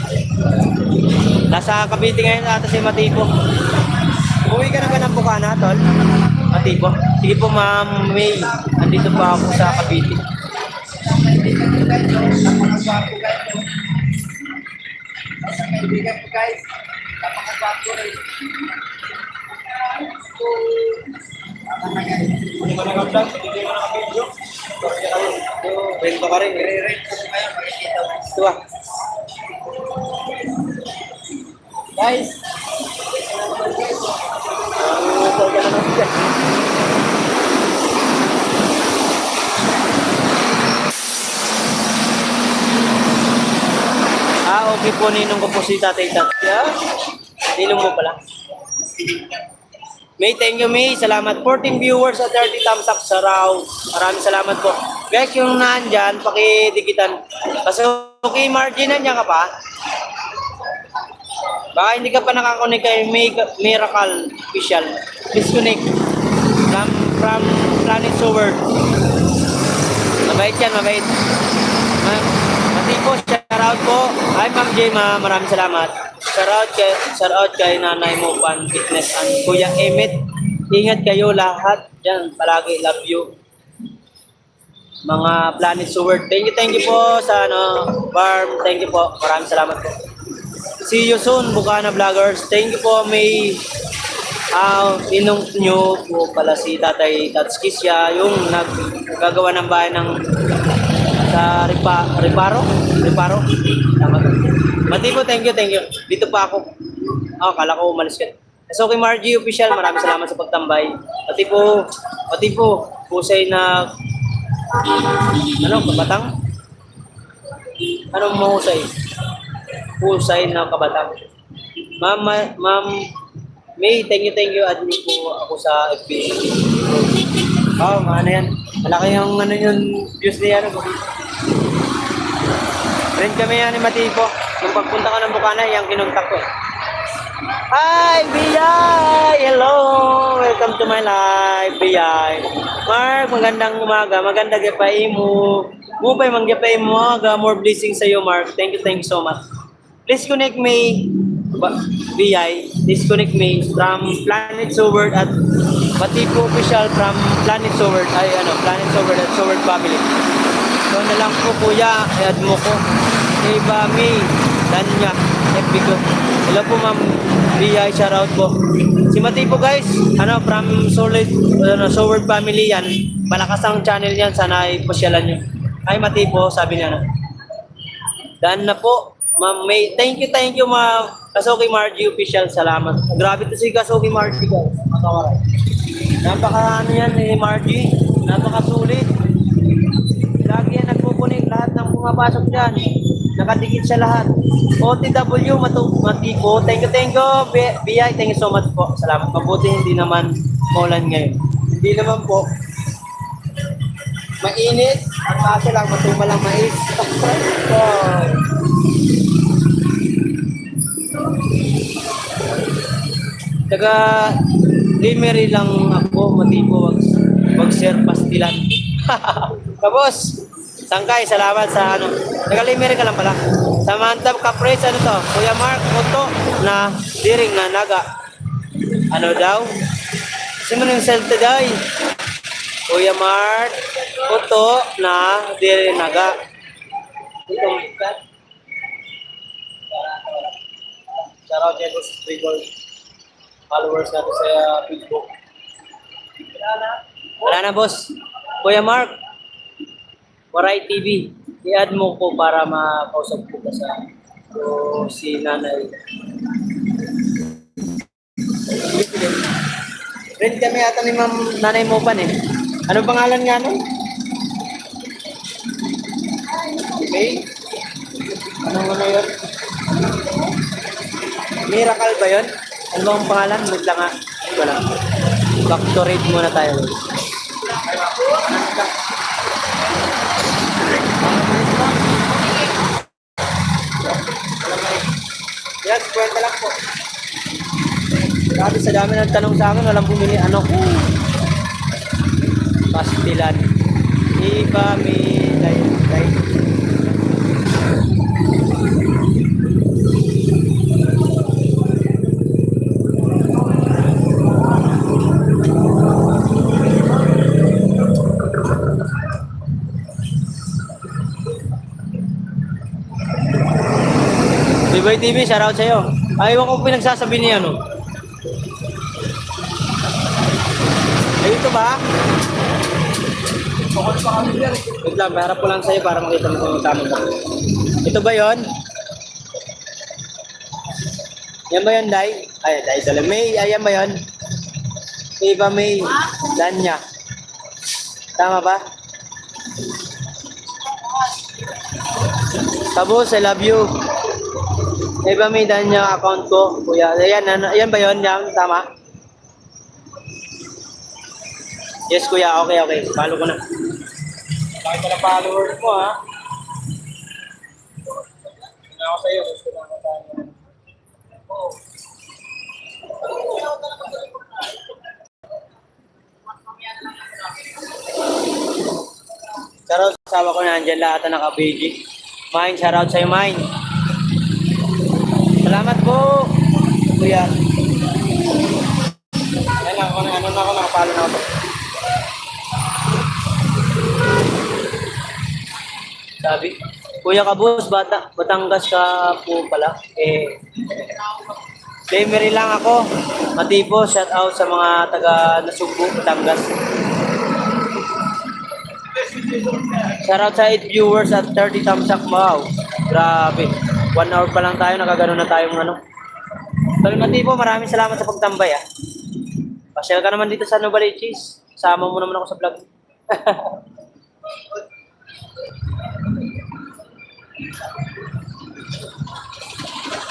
Nasa Cavite ngayon ata si Matipo. Uwi ka na ba ng Bukana, Tol? Matipo. Sige po, Ma'am May. Andito pa ako sa Cavite. Hindi mo nag-vlog? Hindi mo nag-video? Rento ka rin. Ito ah. Guys! Okay po, ninong ko po si Tatay Tatsuki. Ninong mo pala. May, thank you May. Salamat. 14 viewers at 30 thumbs up sa raw. Maraming salamat po. Guys, yung nandyan, pakidikitan. Kasi okay, Margie, nandyan ka pa? Baka hindi ka pa nakakonek kay Miracle Official. Disconnect from Planet Sower. Mabait yan, mabait. Matipo, shoutout po. Hi Ma'am Jema, maraming salamat. Shoutout kay Nanay mo, Pan Fitness and Kuya Emmet. Ingat kayo lahat dyan. Palagi, love you. Mga Planet Sower. Thank you po sa Farm. Thank you po. Maraming salamat po. See you soon, Bukana Vloggers. Thank you po, may inong nyo po pala si Tatay Tatsuki, siya yung naggagawa ng bahay ng sa Reparo. Tama. Matipo, thank you. Dito pa ako. Kala ko umalis ka. So kay Margie Official, maraming salamat sa pagtambay. Matipo, pusay na kabatang? Anong mahusay? Pusay na kabatang. Ma'am May, thank you. Admin po ako sa FB. Ano yan? Malaki yung views niya. Friend kami yan ni Matipo. Nung pagpunta ka ng Bukana, yung kinuntak ko. Hi, Biyay! Hello! Welcome to my life, Biyay. Mark, magandang umaga. Magandang gapay mo. Mupay, manggapay mo. More blessings sa iyo, Mark. Thank you so much. Please connect me, BI. Please connect me from Planet Sower at Matipo Official from Planet Sower. Planet Sower at Sower Family. So na lang po kuya, i-add mo ko. Eva May, Danya, FB ko. Hello po Ma'am BI, shoutout po. Si Matipo guys, from Sower Family yan. Malakas ang channel yan, sana ipasyalan nyo. Ay Matipo, sabi niya na. Dan na po. Ma'am May, thank you Ma'am Kasuki Margie Official, salamat. Grabe to si Kasuki Margie guys. Napaka yan Margie, napakasulit. Lagi yan nagpupunik, lahat ng pumapasok dyan. Nakadikit sa lahat. OTW, Matipo, thank you. BI, thank you so much po. Salamat. Mabuti hindi naman maulan ngayon. Hindi naman po. Mainit, ang kaso lang matumalang mais. Taga Limery lang ako, Matipo, wag share pastilan. Tapos, Sangkay, salamat sa Taga Limery ka lang pala. Samantha Caprice, ano to? Kuya Mark, Oto na diring na naga. Ano daw? Kasi mo yung selta day. Kuya Mark, Oto na diring naga. Shoutout dyan sa Strigol. Followers natin sa Facebook. Wala na, boss. Kuya Mark, Waray TV. I-add mo ko para makausap ko ka sa si nanay. Friend kami ata ni ma'am nanay mo pa eh. Ano pangalan nga nun? May? Anong ano yun? Miracle ba yun? Ano bang pangalan? Wait lang nga. Wala. Back to read muna tayo. Yan, kwenta lang po. Sabi sa dami ng tanong sa akin, walang bumili. Ano ko? Pastilan. Iba may day. Bibay TV, shoutout sa'yo. Ayaw ko pinagsasabi niya, no? Ay, ito ba? Wait lang, harap ko lang sa'yo para makita mo kung tama ba. Ito ba yon? Yan ba yun, Day? Ay, Day Sala. May, ayan ba yun? Eva May, Danya. Tama ba? Tabos, I love you. Eva May, Danya, account ko. Kuya, ayan, ayan ba yun? Yan, tama? Yes, kuya. Okay. Follow ko na. Bakit pala followers mo, ha? Tingnan ako sa'yo. Gusto lang ako tayo. Shoutout sa asawa ko na andyan lahat na naka-BG. Mine, shoutout sa'yo, Mine. Salamat po, kuya. Ayan lang, nakapalo na ako. Sabi, Kuya Kabus, Batangas ka po pala. Memory lang ako. Matipo, shout out sa mga taga Nasugbu, Batangas. Shout out sa 8 viewers at 30 thumbs up. Wow, grabe. 1 hour pa lang tayo, nakagano na tayong ano. Sabi Matipo, maraming salamat sa pagtambay ah. Pasyal ka naman dito sa Novaliches. Sama mo naman ako sa vlog.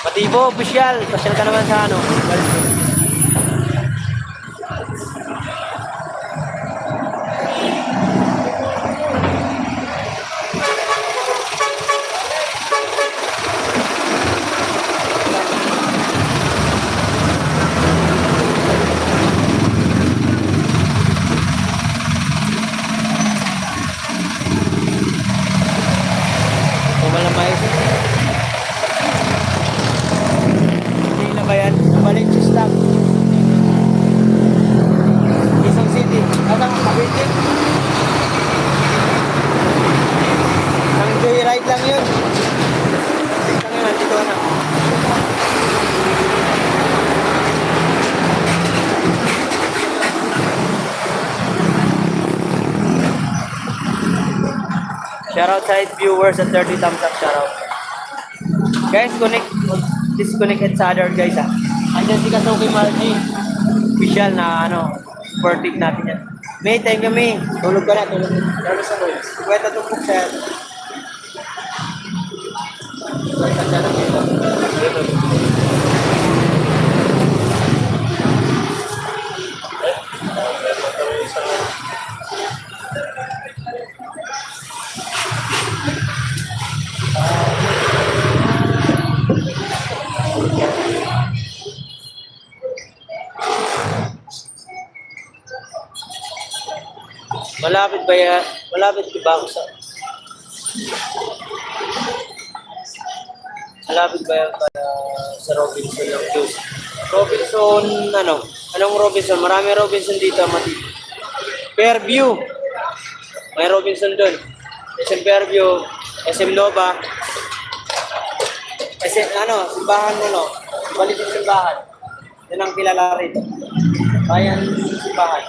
Matibo, official. Pasyal ka naman sa ano. Malamay. Hindi na ba yan? Novaliches lang. Isang city. Ang Cavite. Ang joyride lang yun. Dito nga, nandito na. Shoutout sa 8 viewers at 30 thumbs up. Shoutout. Guys, disconnect each other guys ah. Andyan si Kasuki Margie. Official na ano, sportive natin yan. May, thank you May. Tulog ka na, tulog. Lalo sa boys. Kwenta tupok siya. Kwenta siya na dito. Malapit ba yan? Malapit ba ako sa... Malapit ba yan sa Robinson ng Juice? Robinson, ano? Anong Robinson? Marami Robinson dito, Mati. Fairview. May Robinson doon. SM Fairview, SM Nova. SM, simbahan mo, no? Balik yung simbahan. Yan ang kilala rito. Bayan simbahan.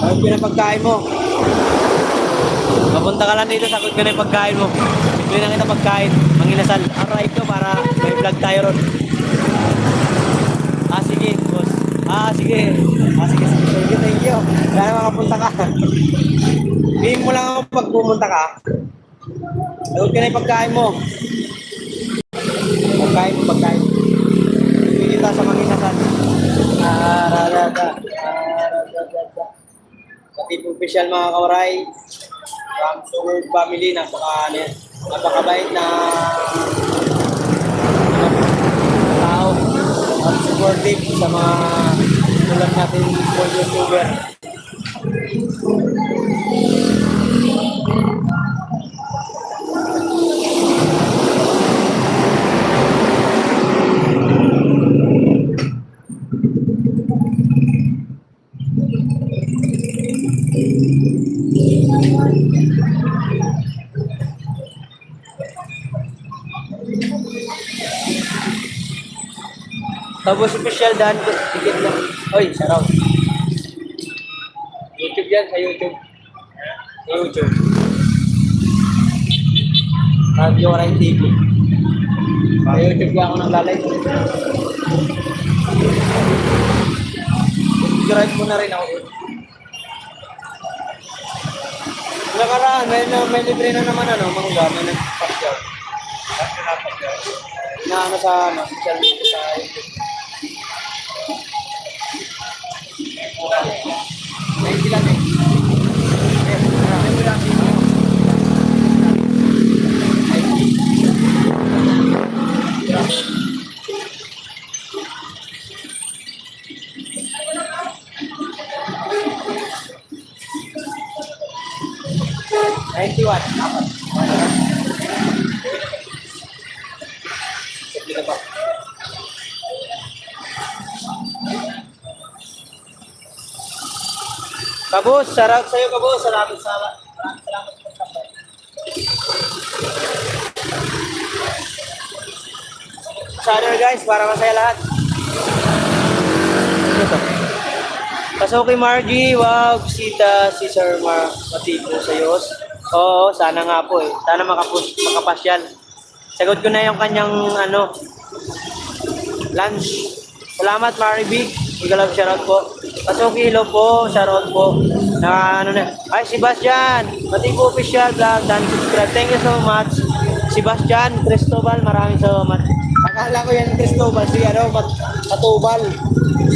Ano pinapagkain mo? Mapunta ka lang dito, sagot ko na yung pagkain mo. Ito na kita pagkain. Ang inasal. Alright ko para may vlog tayo ron. Sige, boss. Sige. Sige. Thank you. Kaya makapunta ka. Bihim mo lang ako pag pumunta ka. Sagot ko na yung pagkain mo. Pagkain. Hindi kita sa mga inasal. Pati official mga kauray, from Sugod family, napakabait na tao at supportive sa mga tulad natin small YouTuber. Tapos official dan ko dikit lang. Oy, sarap. YouTube yan sa YouTube. Sa YouTube. Radio Rai TV. Sa YouTube yan ako naglalay. Subscribe mo na rin ako. Nakaraan, may libre na naman mangga, may nagpapasyaw. Na sa social media sa YouTube. May sila na Kabus, sarap sa'yo kabus. Salamat sa pagkakabay. Channel guys, para masaya lahat. Pasuki Margie, wow, bisita si Sir Matipo sa Yos. Oo, sana nga po eh. Sana makapasyal. Sagot ko na yung kanyang lunch. Salamat Mary Big. Igalab shoutout po. Pasuki, hello po, shoutout po. Ay, Sebastian, Matipo Official Vlog, dan subscribe. Thank you so much. Sebastian Cristobal, maraming salamat. Akala ko yan Cristobal, si Katubal.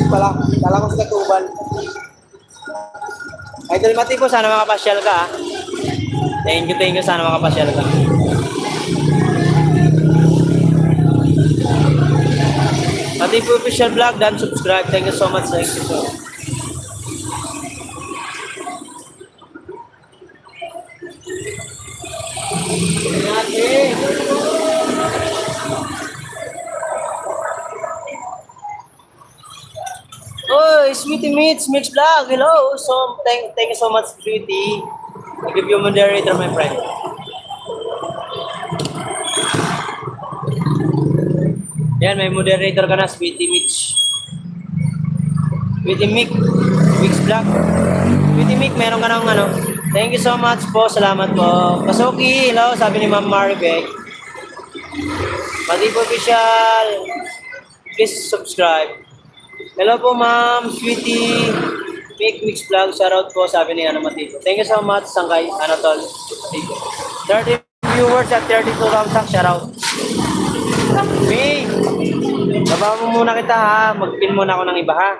Pala, kala ko si Katubal. Idol Matipo, sana makapasyal ka. Thank you, sana makapasyal ka. Matipo Official Vlog, dan subscribe. Thank you so much. Thank you so much. Oh, Sweetie Mix Vlog. Hello. So, thank you so much, Sweetie. I give you a moderator, my friend. Yan, may moderator ka na, Sweetie Mix. Sweetie Mix Vlog. Sweetie Mix, meron ka ng Thank you so much po. Salamat po. Pasuki, hello. Sabi ni Ma'am Maribek. Matipo Official. Please subscribe. Hello po Ma'am Sweetie Mix Vlog. Shoutout po, sabi ni Matipo. Thank you so much, Sangkay Anatol Matipo. 30 viewers at 32 thumbs up. Shoutout. May, baba mo muna kita ha. Mag-pin muna ako ng iba ha.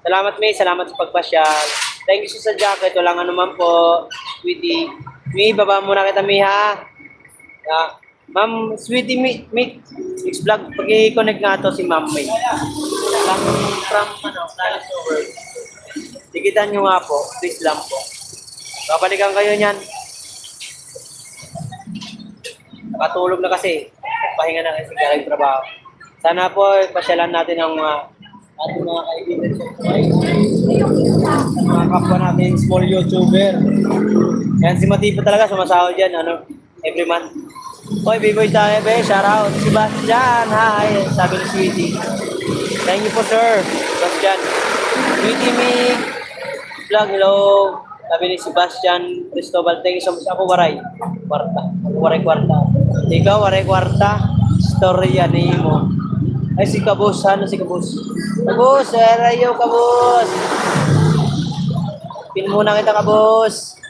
Salamat May, salamat sa pagpasyal. Thank you sa jacket. Walang anuman po, Sweetie. May, baba muna kita May ha. Ma'am, Sweetie Mix Vlog, pag-i-connect nga to si Ma'am May. From World. Tigitan nyo nga po, please lang po. Babalikan kayo niyan. Nakatulog na kasi. Pahinga na kasi galing trabaho. Sana po, pasyalan natin ang ating mga kaibigan sa mga kapwa natin, small YouTuber. Yan si Matipo talaga, sumasahod dyan, every month. Hoy, B-Boy tayo, be. Shout out. Sebastian, hi. Sabi ni Sweetie. Thank you po, sir. Sebastian. Sweetie Mig. Vlog, hello. Sabi ni Sebastian Cristobal. Thank you so much. Ako, waray. Kwarta. Ako, waray, kwarta. Ikaw, waray, kwarta. Storya ni mo. Ay, si Kabus. Ano si Kabus? Kabus, erayo, Kabus. Pin muna kita, Kabus.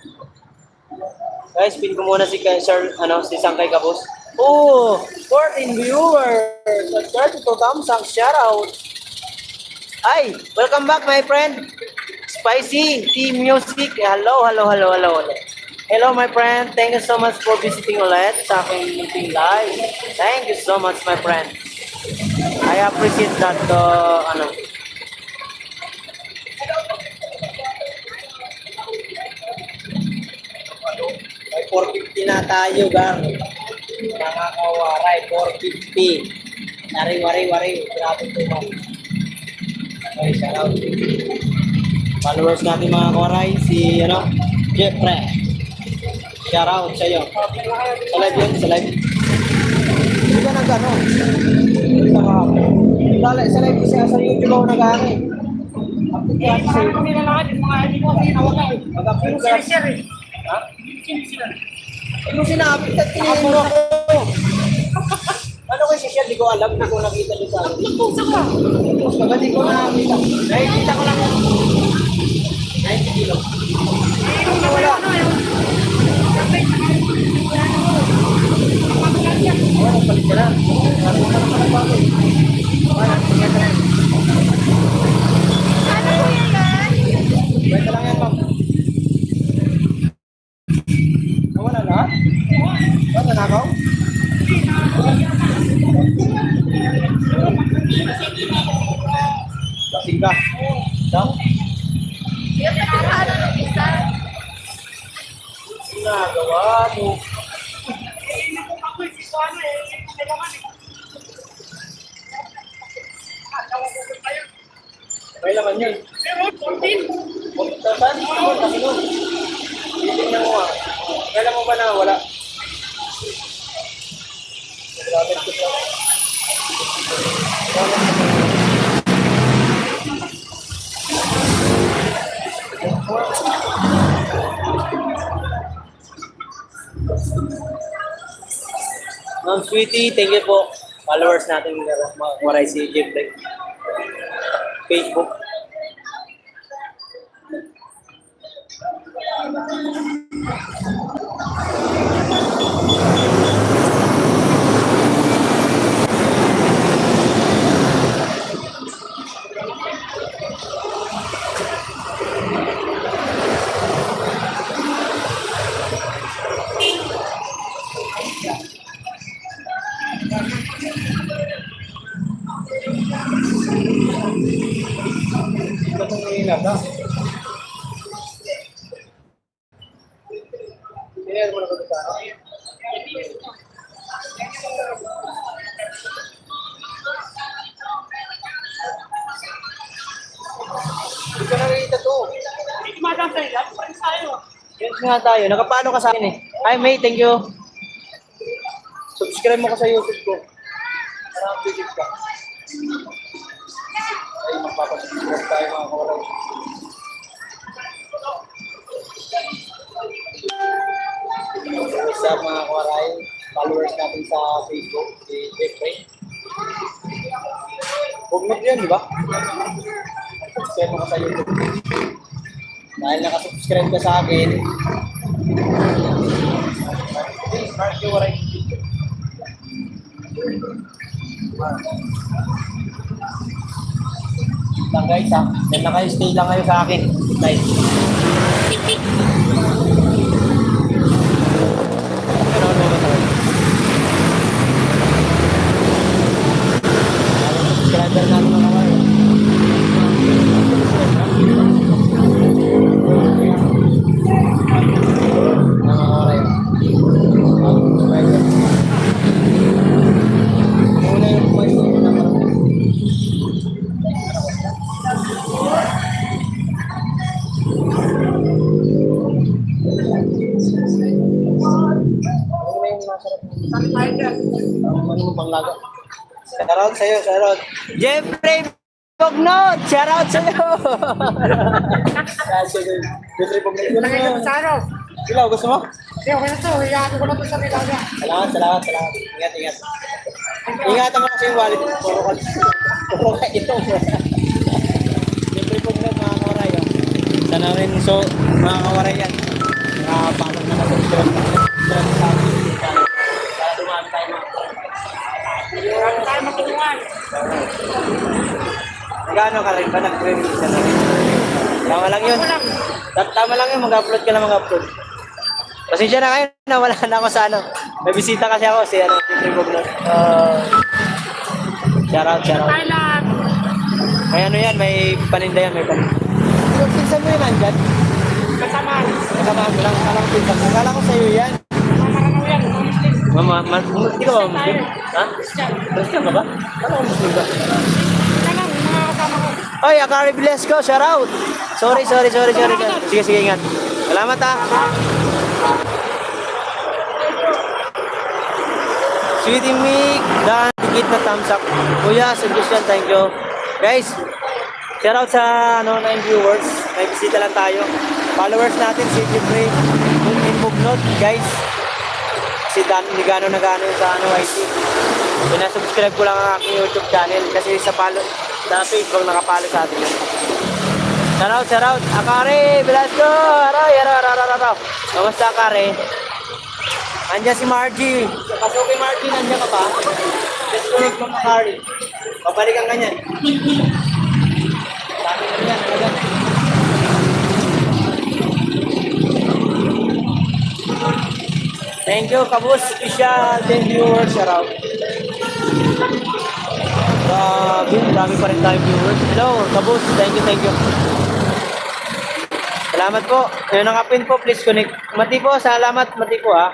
Guys, pin ko muna si Sir, si Sangkay Kabus. Oh, 14 viewers. 32 thumbs up. Shout out. Ay, welcome back, my friend. Spicy Team Music. Hello. Hello, my friend. Thank you so much for visiting ulit sa aking meeting live. Thank you so much, my friend. I appreciate that, May 450 na tayo, gang. Mga kawaray, 450. Wari. Grabe ito, man. Okay, shout out. Followers natin mga kawaray, si, Jeffrey. Shout out sa iyo. Sa live yun, sa live. Hindi ka nag-ano. Sa live siya, sa YouTube ako nag-ano eh. Update ka sa iyo. Mag-update ka. Ha? Yung sinapit at kinihin mo ako. Ano ko siya? Di ko alam. Di ko nakita dito sa akin. Nagpusa ka. Di ko nakita. Nakikita ko lang. 90 kilo. Wala. Wala, palit ka lang. Ano po yan, man? Benta lang yan, ma'am. Wala lahat? Ba, nanakaw? Lasing ka? Daw? Yung pinakaano ng isa. Ginagawa mo. May laman yun. 14,000? Kasi nun. Titignan mo ah. Kailan mo ba na wala? Grabe ko siya. Ma'am Sweetie, thank you po. Followers natin mga waray si Jeffrey. Facebook. Ito itong nangingab na. Sinayar mo na ba ito sa akin? Hindi ko nakikita to. Yes nga tayo. Nakapano ka sa akin eh. Hi May, thank you. Subscribe mo ka sa YouTube ko. Para updated ka. Ay, magpapasubscribe tayo mga kawalan. What's up mga kawaray? Followers natin sa Facebook, si Jeffrey. Huwag yun, di ba? Subscribe mo ka sa YouTube. Dahil nakasubscribe ka sa akin, please, mark your right. Lang guys ha, yan na kayo, stay lang kayo sa akin. Guys. Ano ba tayo? Ano mo pang laga? Shoutout sa'yo, shoutout. Jeffrey Pognot! Shoutout sa'yo! Jeffrey Pognot. Ikaw, gusto mo? Salamat, salamat, salamat. Ingat, ingat. Ingatan mo kasi yung wallet. Puro ka ito. Siyempre po mga kawaray. Sana rin so, mga kawaray yan. Nakapalong na mag-subscribe. Para dumami tayo mga Magkano ka rin ba? Nag-release ka na rin. Tama lang yun. Tama lang yun. Mag-upload ka lang mag-upload. Pasensya na kayo, nawala na ako sa ano. May bisita kasi ako, si ano, Jeffrey Pognot. Shoutout, shoutout. May ano yan, may paninda yan, may paninda. Yung pinsan mo yun nandyan? Kasamaan. Kasamaan ko lang, akala ko pinsan. Akala ko sa'yo yan. Hindi ka ba Muslim? Ha? Christian ka ba? Akala ko Muslim ba? Oy, Akari Bless ko, shoutout. Sorry. Sige, ingat. Salamat ha. Sweetie Mick, daan tikit na thumbs up. Kuya, suggestion, thank you. Guys, shoutout sa 9 viewers. May bisita lang tayo. Followers natin, si Jeffrey Pognot, guys. Si Dan, ni gano na gano sa IT. Pinasubscribe ko lang ang aking YouTube channel kasi sa Facebook nakapalo sa atin. Shoutout. Akare, Velasco. Aray. Kamusta, Akare? Andiyan si Margie. Pasukin Margie, nandiyan ka pa? Disconnect mo, Akare. Pabalik ang ganyan. Dami na yan, talaga. Thank you, Kabus. Official 10 viewers. Shoutout. Dami pa rin tayong viewers. Hello, Kabus. Thank you. Salamat po. Yung nakapin po, please connect. Mati po, salamat Mati po ha.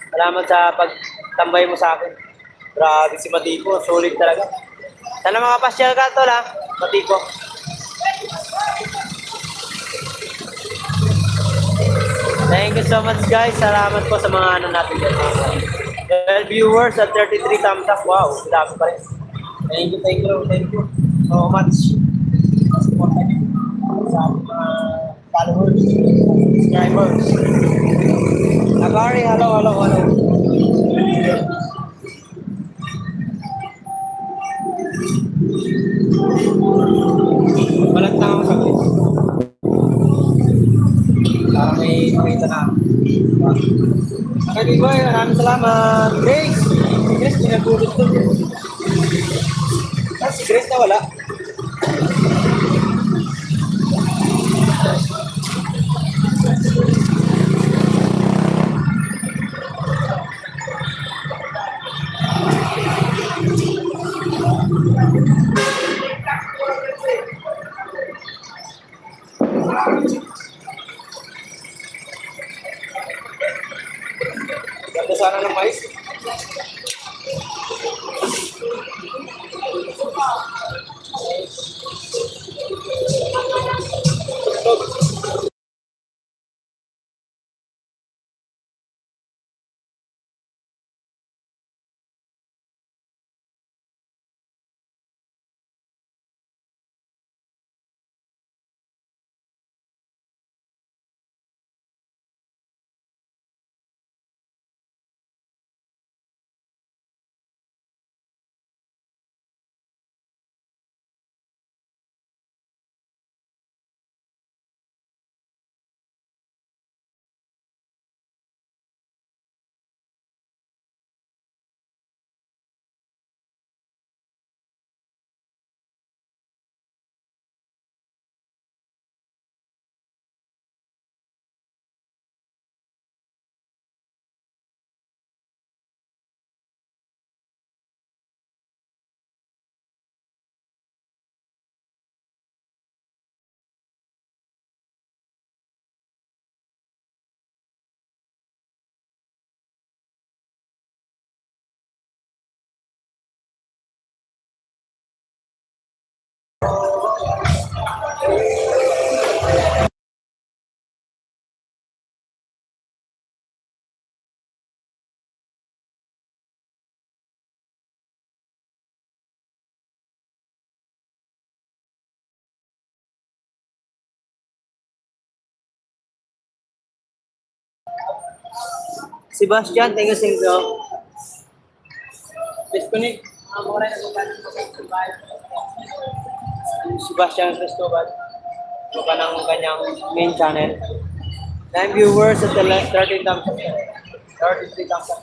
Salamat sa pagtambay mo sa akin. Grabe si Mati po, solid talaga. Sana mga pasyal ka to ha, Mati po. Thank you so much guys. Salamat po sa mga ano natin dyan. 12 viewers at 33 thumbs up. Wow, dami pa rin. Thank you so much. Support niyo sa mga followers, subscribers. Akari, hello. Balat na ako saglit. Para may makita na. Okay, boy, maraming salamat. Grace, pinagulot ko. Si Grace na wala. Ganda sana ng mais. Sebastian, thank you. Disconnect. Sebastian Cristobal. Ito pa ng kanyang main channel. 9 viewers at 30 thumbs up. 33 thumbs up.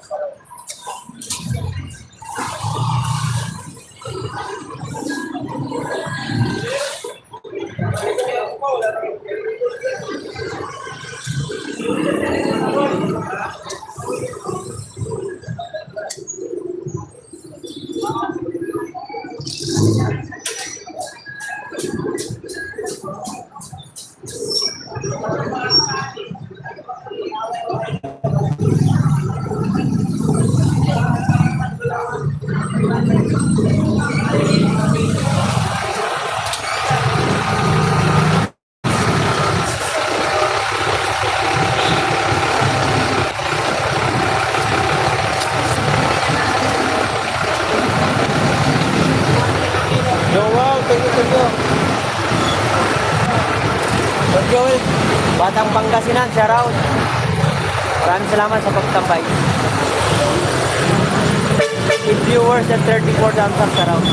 Yo, wow, thank you. Sir Joel, Batang Pangasinan, shout out. Maraming salamat sa pagtambay. 8 viewers at 34 thumbs up, shout out.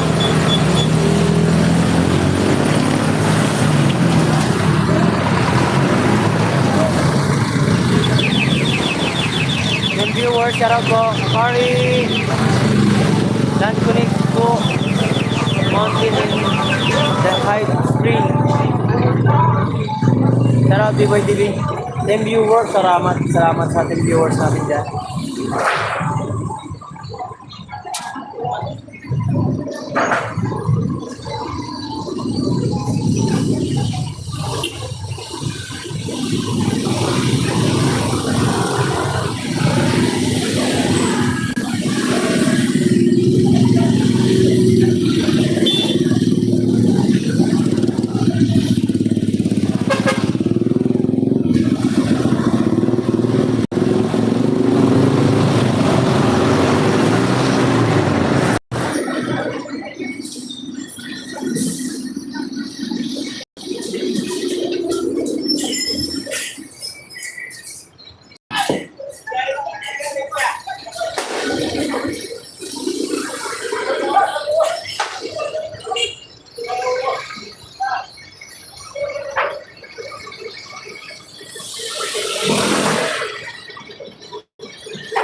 Yung viewers, shout out po. Mari, Land Connect po. Mountain in the high spring. Shout out B-Boy TV. 10 viewers, salamat sa ating viewers natin dyan.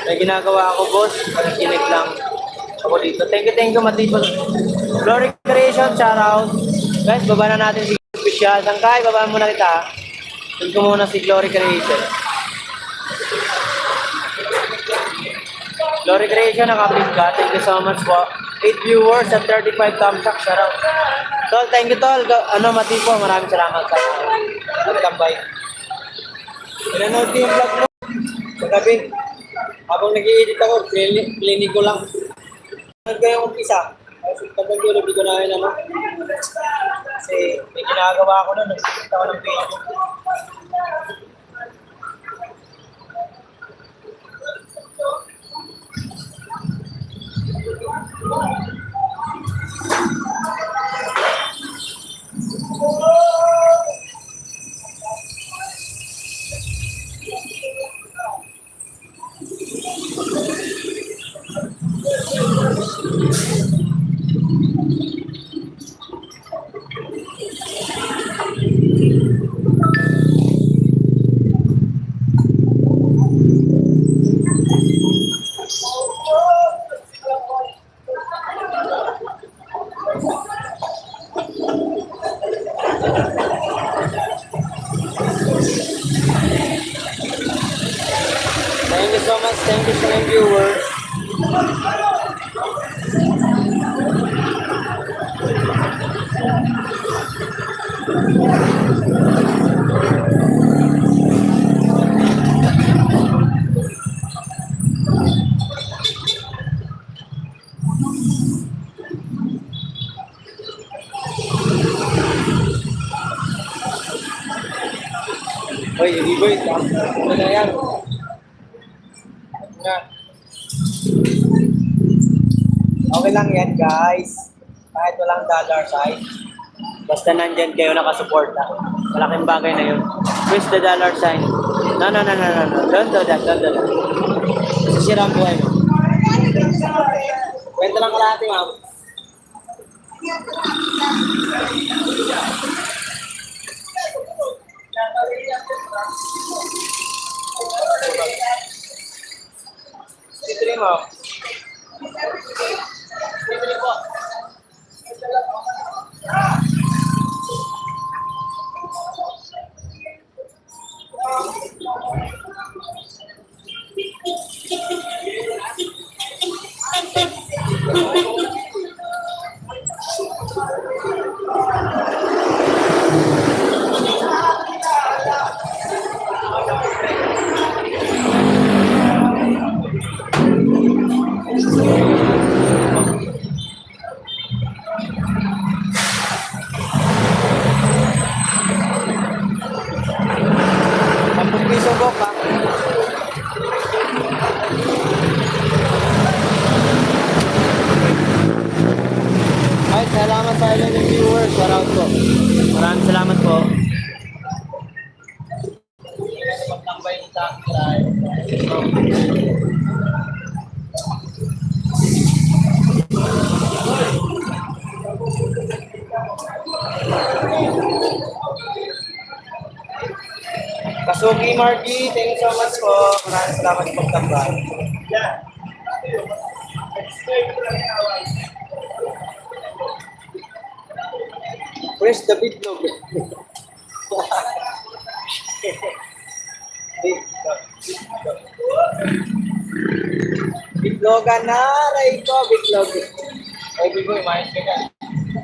May ginagawa ako, boss. Nakikinig lang ako dito. Thank you, Matipos. Glory Creation, shout out. Guys, baba na natin si Official. Sangkay, baba muna kita. Tignan ko muna si Glory Creation. Glory Creation, nakapit ka. Thank you so much po. 8 viewers at 35 thumbs up. Shout out. Tol, thank you, Tol. Matipo, maraming salamat sa pagtambay. Pinanood ko yung vlog mo. Paggabi. Habang nag-i-edit ako, clinic ko lang. Nag yung umpisa. Kasi pag nag-i-edit ko na yun, kasi may ginagawa ako nun, nag-edit ako ng video. Thank you so much. Thank you sa mga viewers. Hoy, Boy, ano na yan? Nga. Okay lang yan, guys. Kahit walang dollar sign. Basta nandyan kayo nakasuporta. Malaking bagay na yun. Press the dollar sign. No. Don't do that. Sisira ang buhay mo. Kwento lang kalahati, ma'am. Sitri mo. Sitri po. Piso po pa. Ay, salamat sa ilang viewers. Shout out po. Maraming salamat po. Pagtambay sa akin. Kasugi Marky, thank you so much po. Maraming salamat sa pagtambay. Press the bitlog. Bitlogan na, aray ko, bitlog. Ay, bitlog, maayos ka ka.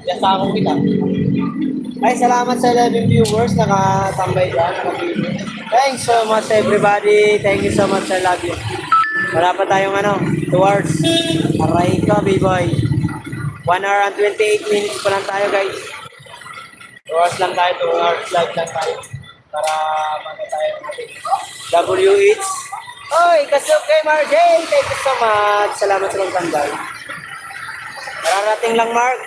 Yasa akong kita. Ay, salamat sa 11 viewers, nakatambay dyan, nakapili. Thanks so much everybody. Thank you so much, I love you. Wala pa tayong 2 hours. Aray ko, B-boy. 1 hour and 28 minutes pa lang tayo, guys. 2 hours lang tayo, 2 hours live lang tayo. Para tayo WH. Oy, kasok kay Marjay. Thank you so much. Salamat sa pagtambay. Mararating lang, Mark.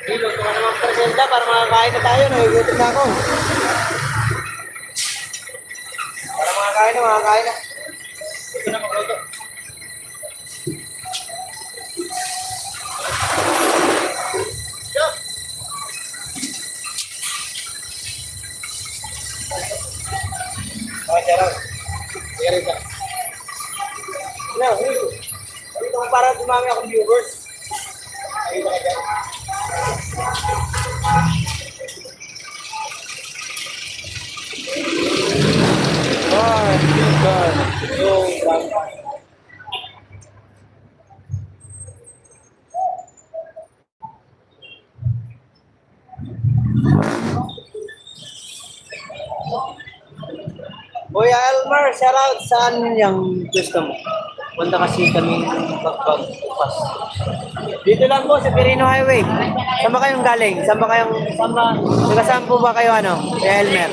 Hilog ko naman presenta para makakain na tayo. Nagugutom na ako. Para makakain na. Ito na magluto. Okay, Gerald. Sige rin ka. Dito ko para dumami akong viewers. Nakita ka dyan. Boy Almar, shoutout saan yung gusto mo? Punta kasi kami pagpagpas. Dito lang po sa Perino Highway. Saan ba kayong galing? Saan po ba kayo kay Elmer?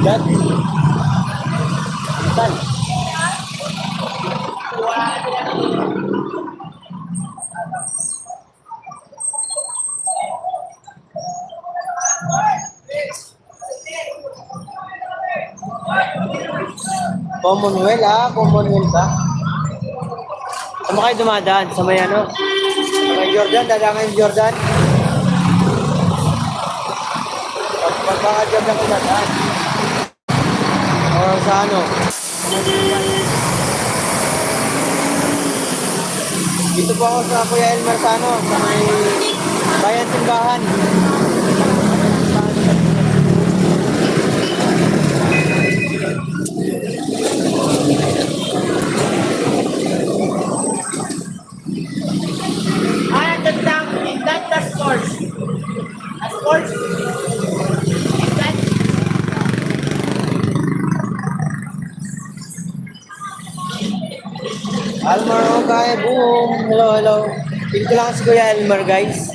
Dad? Saan? Commonwealth ba? Saan ba kayo dumadaan? Sa may Sa may Jordan? Dadaan kayo Jordan? Baka Jordan kayo dadaan? O sa Dito po ako sa Kuya Elmer sa may Bayan Simbahan. Sports. Almar, okay, boom. Hello. Dito lang si Kuya Elmer, guys.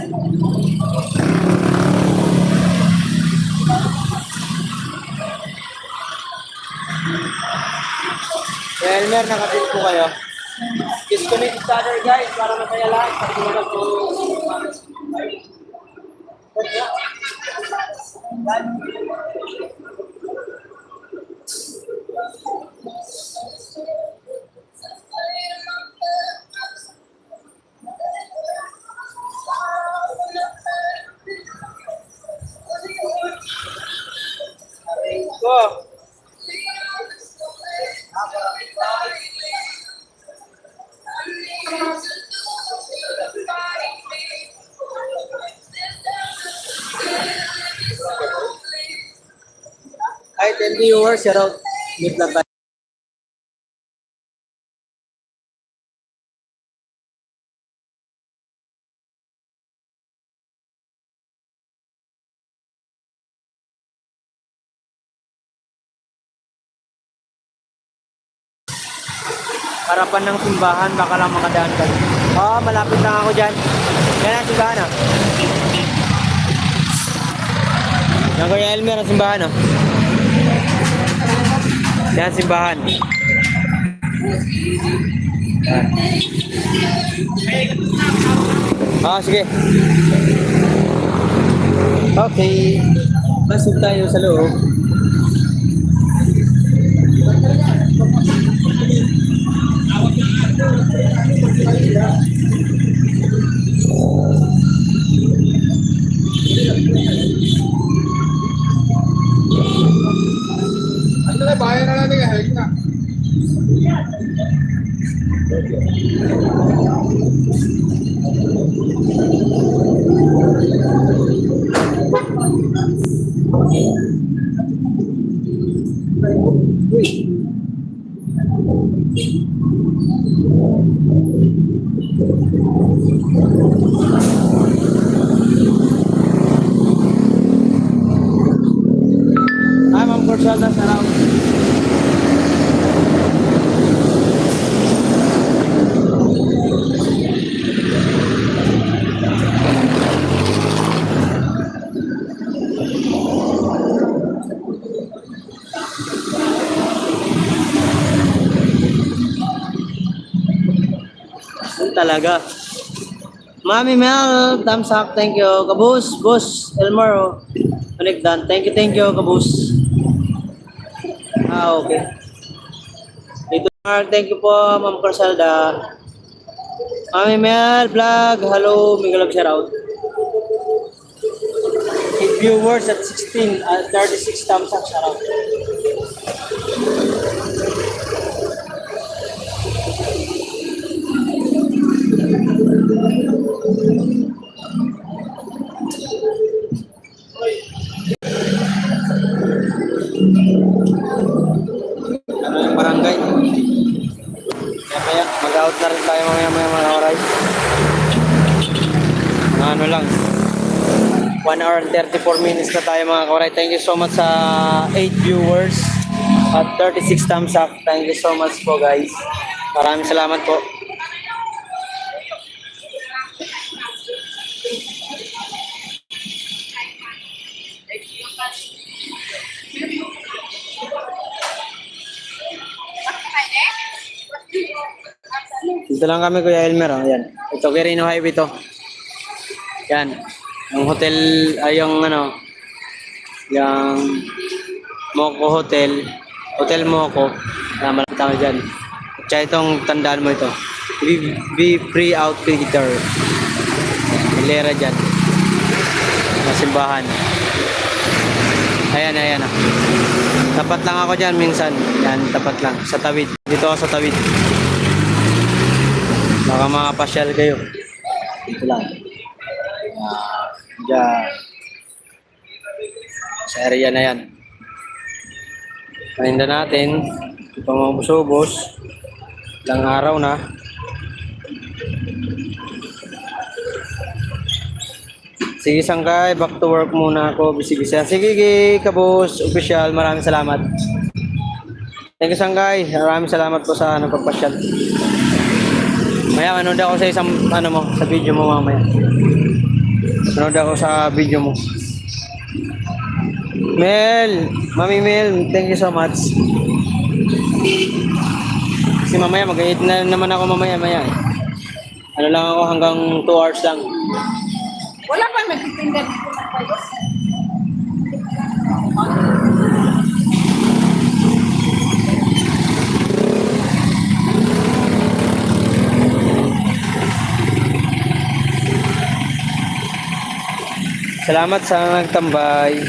Kuya Elmer, nakapit po kayo. Disconnect each other, guys, para masaya lahat. Pagkulang po. po. Hi, 10 viewers. Shout out. Meet lang tayo. Harapan ng simbahan, baka lang makadaan ka. Oo, malapit lang ako dyan. Yan ang simbahan ah. Yan Kuya Elmer ang simbahan ah. Yan ang simbahan. Yan. Sige. Okay. Masok tayo sa loob. Bayan na natin kahit na. Ma'am Corsada, sarap. Talaga. Mami Mel, thumbs up, thank you. Kabus, Boss Elmar, Connect thank you, Kabus. Okay. Ito Mark, thank you po, Ma'am Corsalda. Mami Mel, vlog, hello, Miguel shout out. 8 viewers at 16, 36 thumbs up, shout out. Ano yung barangay? Kaya mag-out na rin tayo mamaya mga oray. Ano lang. 1 hour and 34 minutes na tayo mga kauray. Thank you so much sa 8 viewers at 36 thumbs up. Thank you so much po guys. Maraming salamat po. Dito lang kami Kuya Elmer. Oh. Yan. Ito Quirino Highway to. Yan. Yung hotel, yung ano, yung Moco Hotel. Hotel Moco. Malapit kami dyan. Tsaka itong tandaan mo ito. Be free outfitter. Hilera dyan. Sa simbahan. Ayan, ayan. Oh. Tapat lang ako dyan minsan. Yan, tapat lang. Sa tawid. Dito ako sa tawid. Baka mga pasyal kayo. Dito lang. Diyan. Sa area na yan. Paninda natin. Ito mga busubos. Ilang araw na. Sige Sangkay, back to work muna ako. Bisig-bisa. Sige Kabus, official. Maraming salamat. Thank you Sangkay. Maraming salamat po sa pagpasyal. Maya, manood ako sa isang sa video mo mamaya. Manood ako sa video mo. Mel, Mami Mel, thank you so much. Kasi mamaya, mag-8 na naman ako mamaya. Ano lang ako hanggang 2 hours lang. Wala pa nagtitinda dito sa kayo. Salamat sa nagtambay.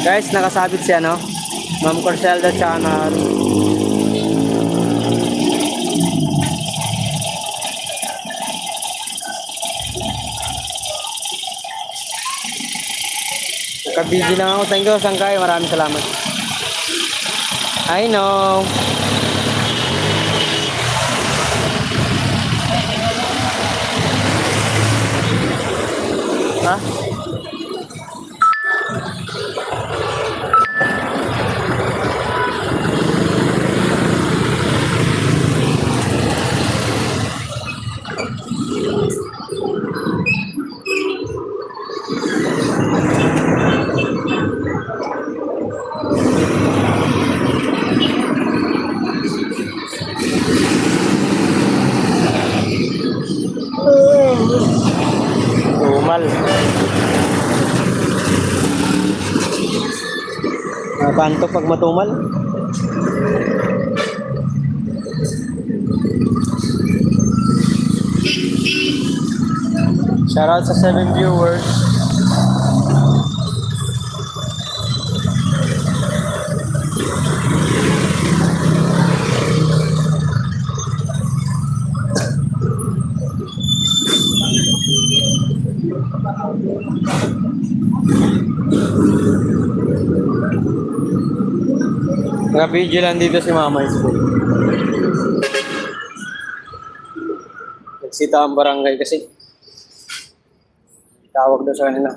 Guys, nakasabit si ano, Ma'am Corselda tsaka na Nakabidyo lang ako. Thank you, Sangkay. Maraming salamat. I know. Ha? Tumal. Nakantok pag matumal. Shoutout sa 7 viewers. Naka-video lang dito si Mama School. Nagsita ang barangay kasi. Tawag daw sa kanila.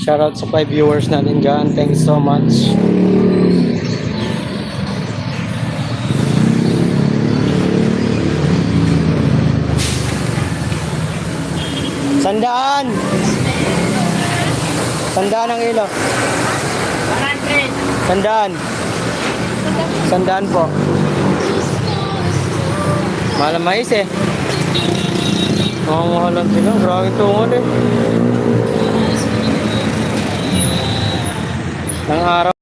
Shoutout sa 5 viewers natin dyan. Thanks so much. Sandaan! Sandaan ang ilo. 100. Sandaan. Sandaan po. Mahal ang mais eh. Mahal lang sila. Grabe tungod eh. Nang araw.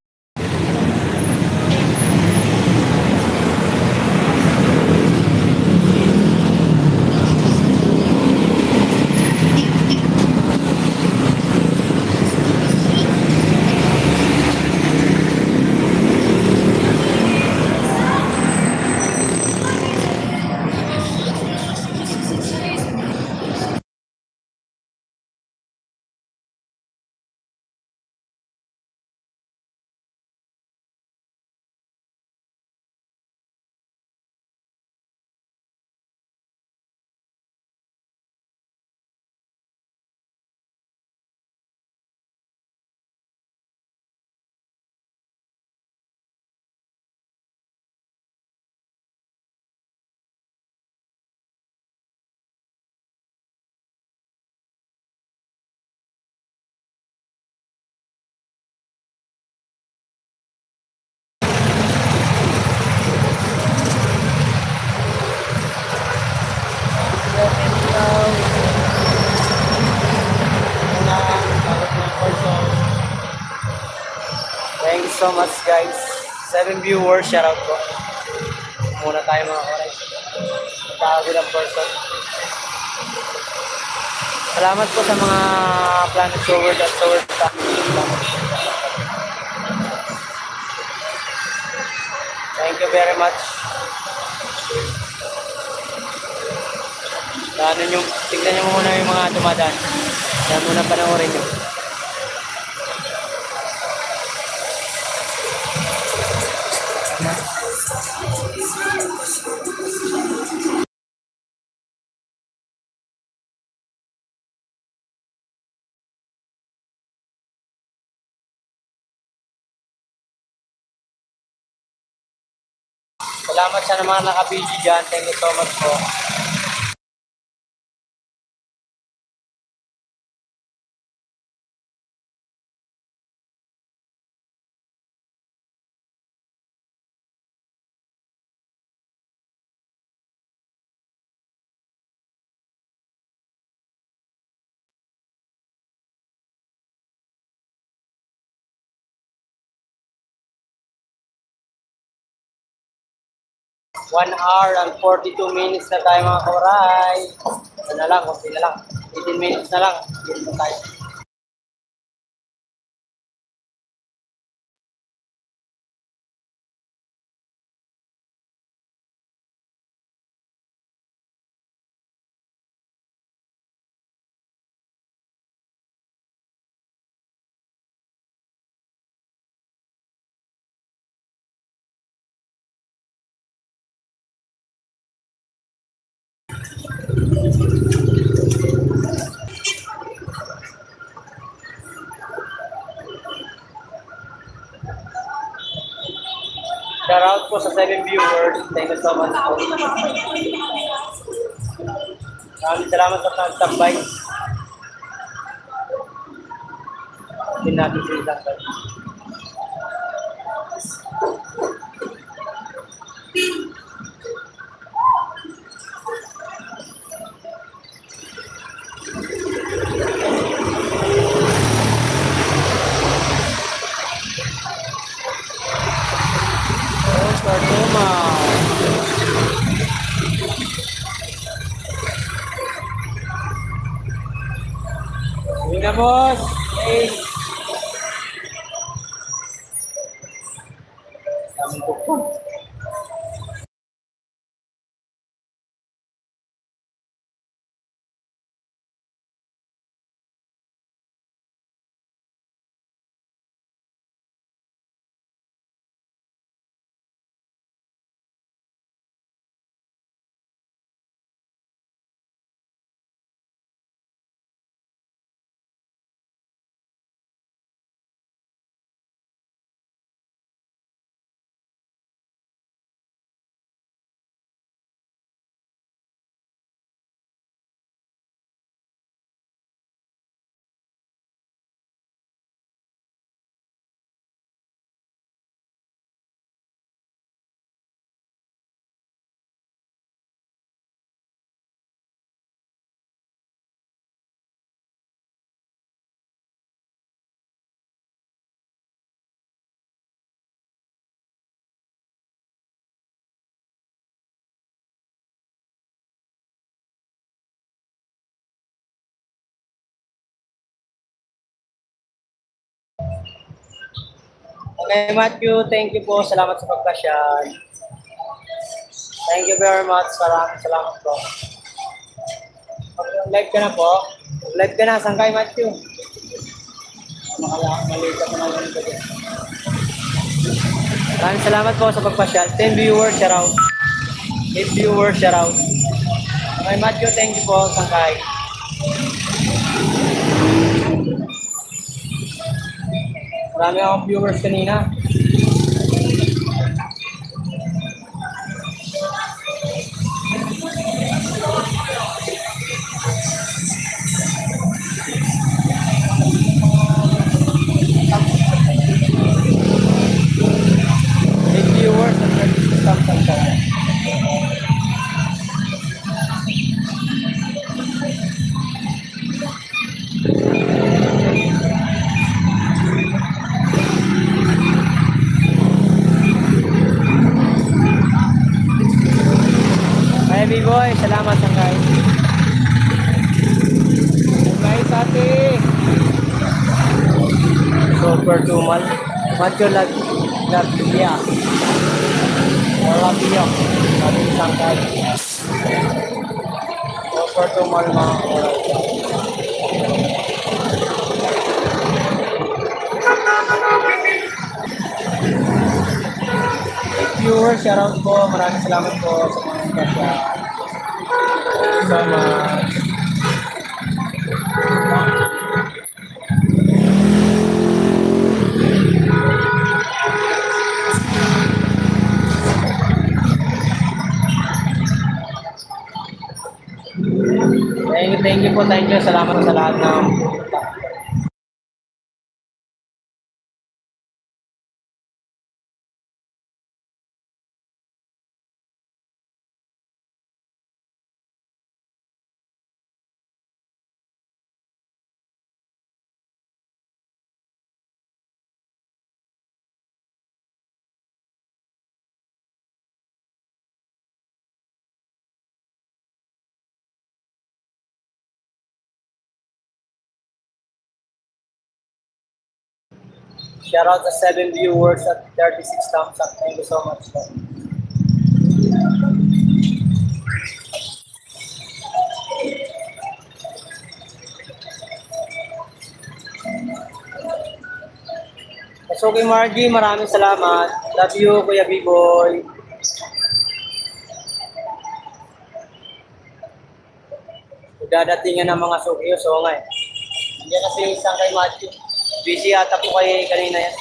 Thank you so much guys. 7 viewers, shoutout po. Muna tayo mga oras. Tawag ng person. Salamat po sa mga Planet Forward at Forward Thank you very much. Tignan nyo muna yung mga dumadaan. Yan muna panoorin nyo. Salamat sa mga nakabidyo dyan. Thank you so much po. 1 hour and 42 minutes na tayo mga kauray. Ano na lang, konti na lang. 18 minutes na lang. Dito na tayo. Shout out po sa 7 viewers. Thank you so much po. Maraming salamat sa pagtabay. Hindi natin sa isang tayo. Oh, Cardoma. Yun na, boss. Hey. Daming tukong. Okay, Matthew, thank you po. Salamat sa pagpasyal. Thank you very much. Salamat po. Live ka na po. Live ka na. Saan kayo, Matthew? Malita ko na lang ito. Maraming salamat po sa pagpasyal. 10 viewers, shout out. 8 viewers, shout out. Okay, Matthew, thank you po. Saan kayo? Marami akong viewers kanina. Viewers and something ka. Hey B-boy, salamat sa guys. Guys, ate. Super tumal. Macho Latvia. Latvia. Kami isang guys. Super tumal mga oras. Viewers, shout out po. Maraming salamat po sa mga kasya. So much. Thank you po, thank you. Salamat sa lahat ng Shout out sa 7 viewers at 36 thumbs up. Thank you so much. Kasuki Margie, maraming salamat. Love you, Kuya B-Boy. Dadatingan ng mga suki, so nga eh. Hindi kasi isang kay Matthew. Busy yata po kayo kanina yan.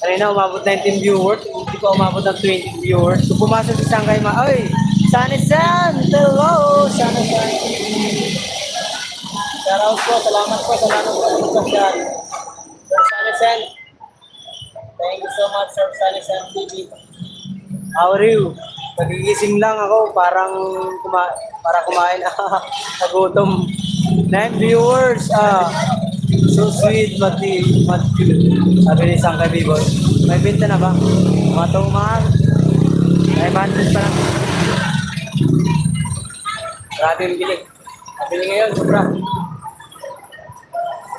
Kanina umabot 19 viewers, hindi pa umabot ng 20 viewers. So pumasok si Sangkay Ay! San! Hello! San! Shoutout po, salamat po sa lahat ng pagkakasyan. Sir San. Thank you so much, Sir San TV. How are you? Nagigising lang ako, para kumain. Nagutom. 9 viewers. So sweet, Matthew. Sabi ni Sangkay B-Boy. May binta na ba? Matong mahal. 500 pa lang. Grabe yung bili. Nabili ngayon, sobra.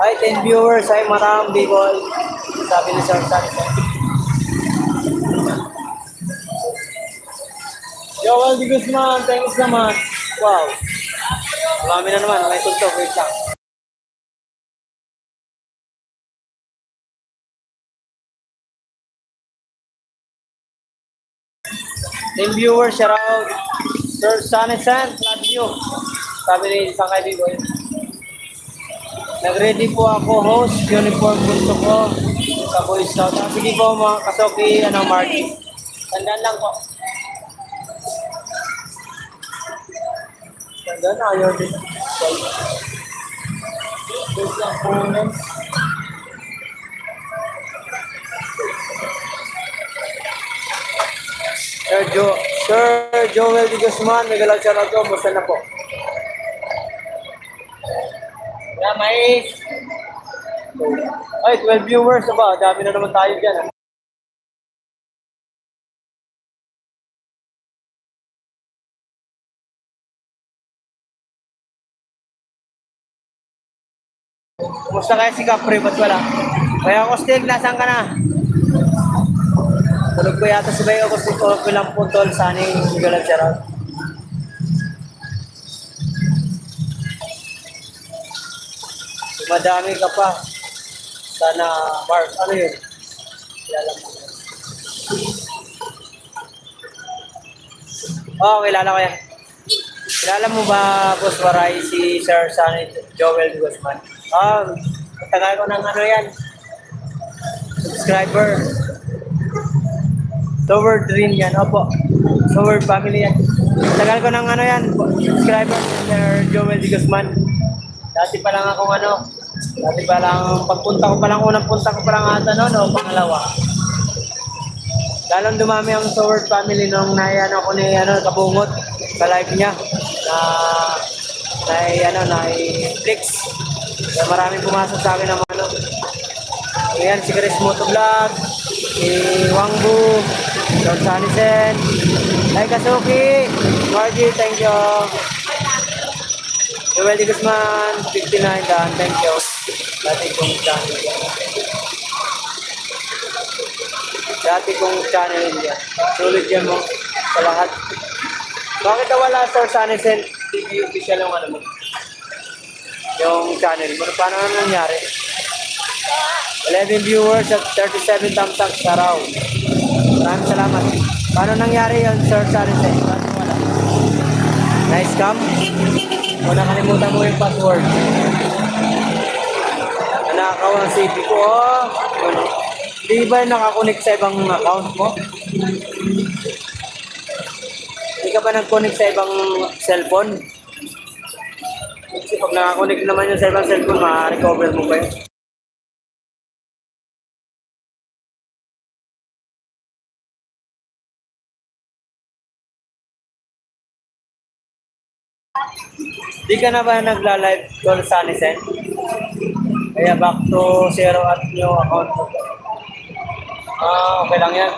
Ay, 10 viewers. Ay, maraming B-Boy. Sabi ni Sir Sunny. Joel Di Guzman, thanks naman. Wow. Marami na naman. May tuntok. Wait lang. Team viewers, shout out. Sir Sunny San, love you. Sabi ni Sangkay B-Boy. Nag-ready po ako, host. Uniform punto ko sa Boy Scout. Sige po mga kasoki, Marky. Tandaan lang po. Tandaan na, ayaw din. Wait lang po nun. Sir Joel Di Guzman, may galaw siya na to. Basta na po. Yeah, may... Ay, 12 viewers na ba? Dami na naman tayo dyan. Kumusta kaya si Capri? Ba't wala? Kaya ako, Stig, nasaan ka na? Tulog ko yata si Bayo kasi ko bilang putol sa aning galang charot. Madami ka pa. Sana, Mark, ano yun? Kilala mo. Oo, kilala ko yan. Kilala mo ba, Boss Waray, si Sir Sunny Joel Guzman? Tagal ko ng yan. Subscriber. Toward Dream yan, opo. Toward Family yan. Tagal ko ng yan, subscriber, Sir Joel Di Guzman. Dati pa lang unang punta ko pa lang ata noon, pangalawa. Lalong dumami ang Toward Family nung naiyan ako ni Kabungot sa live niya na i-flex. Kaya maraming pumasok sa akin ng ayan, si Chris Motovlog, si Wangbu, Don Sanisen, ay Kasuki, Margie, thank you. Joel Di Guzman, 59 dan, thank you. Dati kong channel yan. Sulit yan mo sa lahat. Bakit nawala, Sir Sanisen TV official yung mo? Yung channel mo, paano nangyari? 11 viewers at 37 thumbs up sa raw. Maraming salamat. Paano nangyari yun, Sir Sanisen? Paano wala? Nice cam? O nakalimutan mo yung password. Nanakaw ang CP ko. Di ba nakakonect sa ibang account mo? Hindi ka ba nag-connect sa ibang cellphone? Kasi pag nakakonect naman yung sa ibang cellphone, ma-recover mo ba yun? Di ka na ba nagla-live call sa Sanisen? Kaya back to zero at new account mo. Okay lang yan.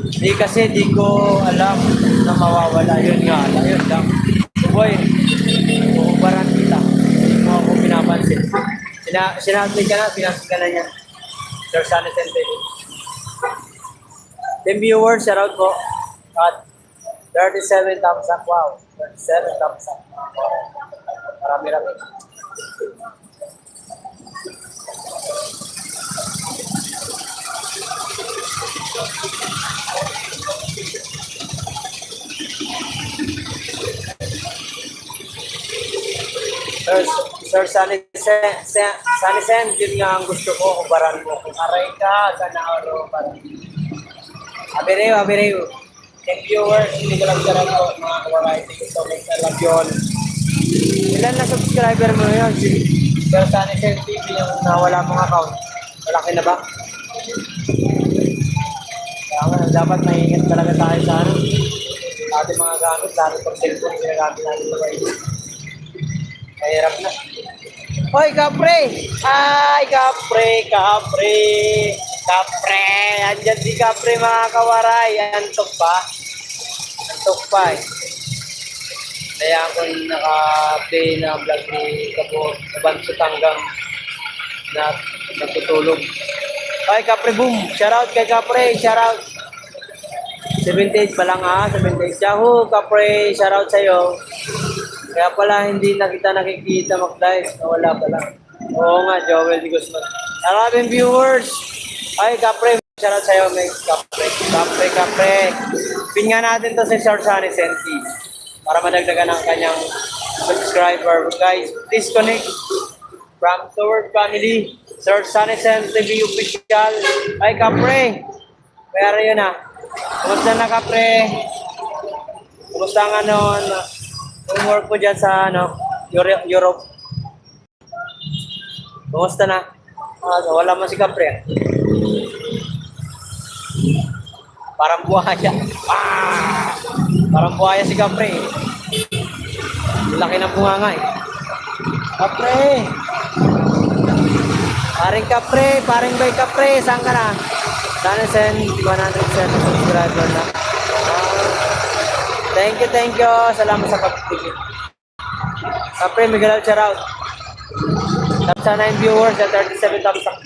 Di kasi di ko alam na mawawala. Yun nga, yun lang. Boy, uubaran kita. Hindi mo ako pinapansin. Sinasli ka na, pinasli ka na niya. Sir Sunny TV. 10 viewers, shoutout po. At 37 thumbs up. Wow, 37 thumbs up. Marami-rami. Sir Sunny Sen, yun nga ang gusto ko, kubaran mo. Kung aray ka, sana ano, parang. Abireo. Thank viewers, hindi ko lang sarap po, mga kawaray. Thank you so much, I love you all. Ilan na subscriber mo yun? Si Sir Sunny Sen TV, yung nawala mong account. Malaki na ba? Kaya nga, dapat maingat talaga tayo sa ano. Sa ating mga gamit, lalo pag cellphone, ginagamit natin sa bahay. Mahirap na. Hoy, kapre! Ay, kapre! Andyan si kapre, mga kawaray. Antok pa eh. Kaya ako naka-play na vlog ni Kabansot hanggang na natutulog. Hoy, kapre, boom! Shoutout kay kapre, shoutout. 78 pa lang ha, 78. Yahoo, kapre, shoutout sa'yo. Kaya pala hindi na kita nakikita mag-live. Nawala pala. Oo nga, Joel Di Guzman. Maraming viewers. Ay, kapre. Shoutout sa'yo, may kapre. Pin nga natin to sa Sir Sunny Sen TV para madagdagan ang kanyang subscriber. Guys, please connect from Sword Family. Sir Sunny Sen TV official. Ay, kapre. Kaya yun na. Kumusta na, kapre? Kumusta ang ano? Work ko dyan sa Europe. Kumusta na? Wala man si kapre. Parang buhaya. Parang buhaya si kapre. Laki ng bunganga eh. Kapre! Paring bay kapre. Saan ka na? Sana send 100% subscriber na. Thank you. Salamat sa pag-tigil. Kapre, Miguel shoutout. Tapos sa 9 viewers at 37 thumbs up.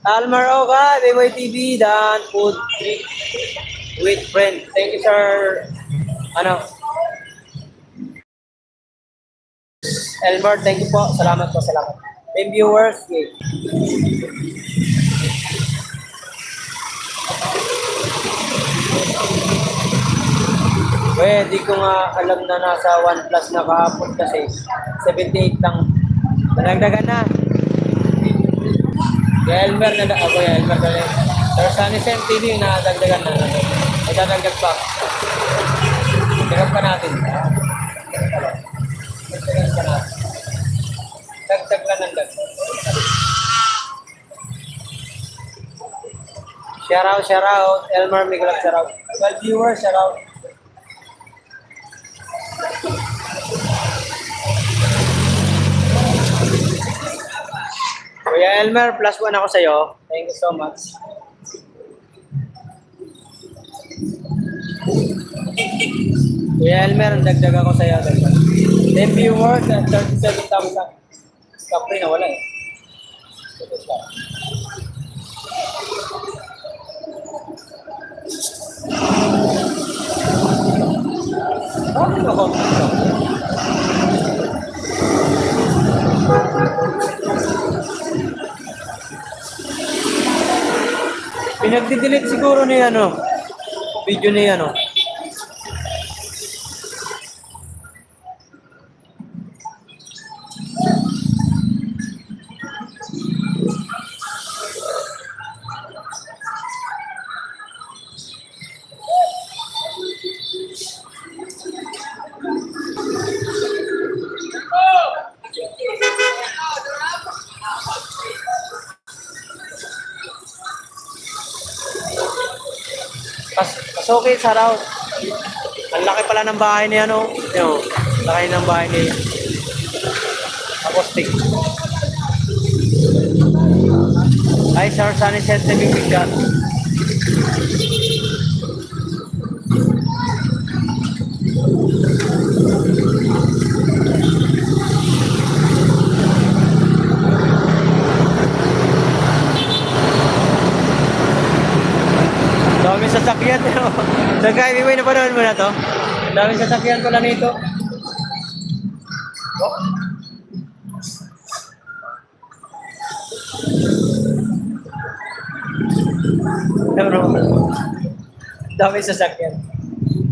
Almar Oka, BY TV, Dan Food Treat with friend. Thank you, sir. Elmer, thank you po. Salamat. 10 viewers. Okay. Di ko nga alam na nasa 1 plus na kahapon kasi 78 lang. Nalagdagan na. Elmer na ako Elmer na rin. Sir Sunny Sen TV na dagdagan na. Madadagdag pa. Dagdag pa natin. Dagdag lang ng dagdag. Shoutout. Elmer Miguel, shoutout. 12 viewers, shoutout. Kuya Elmer, +1 ako sa'yo. Thank you so much. Kuya Elmer, dagdag ako sa'yo. 10 viewers at 37 thumbs up. Kapre na wala eh. Bakit ako? Pinagdi-delete siguro ni video ni Pasokit, saraw. Ang laki pala ng bahay ni ano. Yo, laki ng bahay ni Agustin. Ay, Sir Sunny Set na bibigyan. Daming sasakyan. Saan ka, Ibiboy, napanood mo na to? Daming sasakyan pala nito. Oh. Daming sasakyan.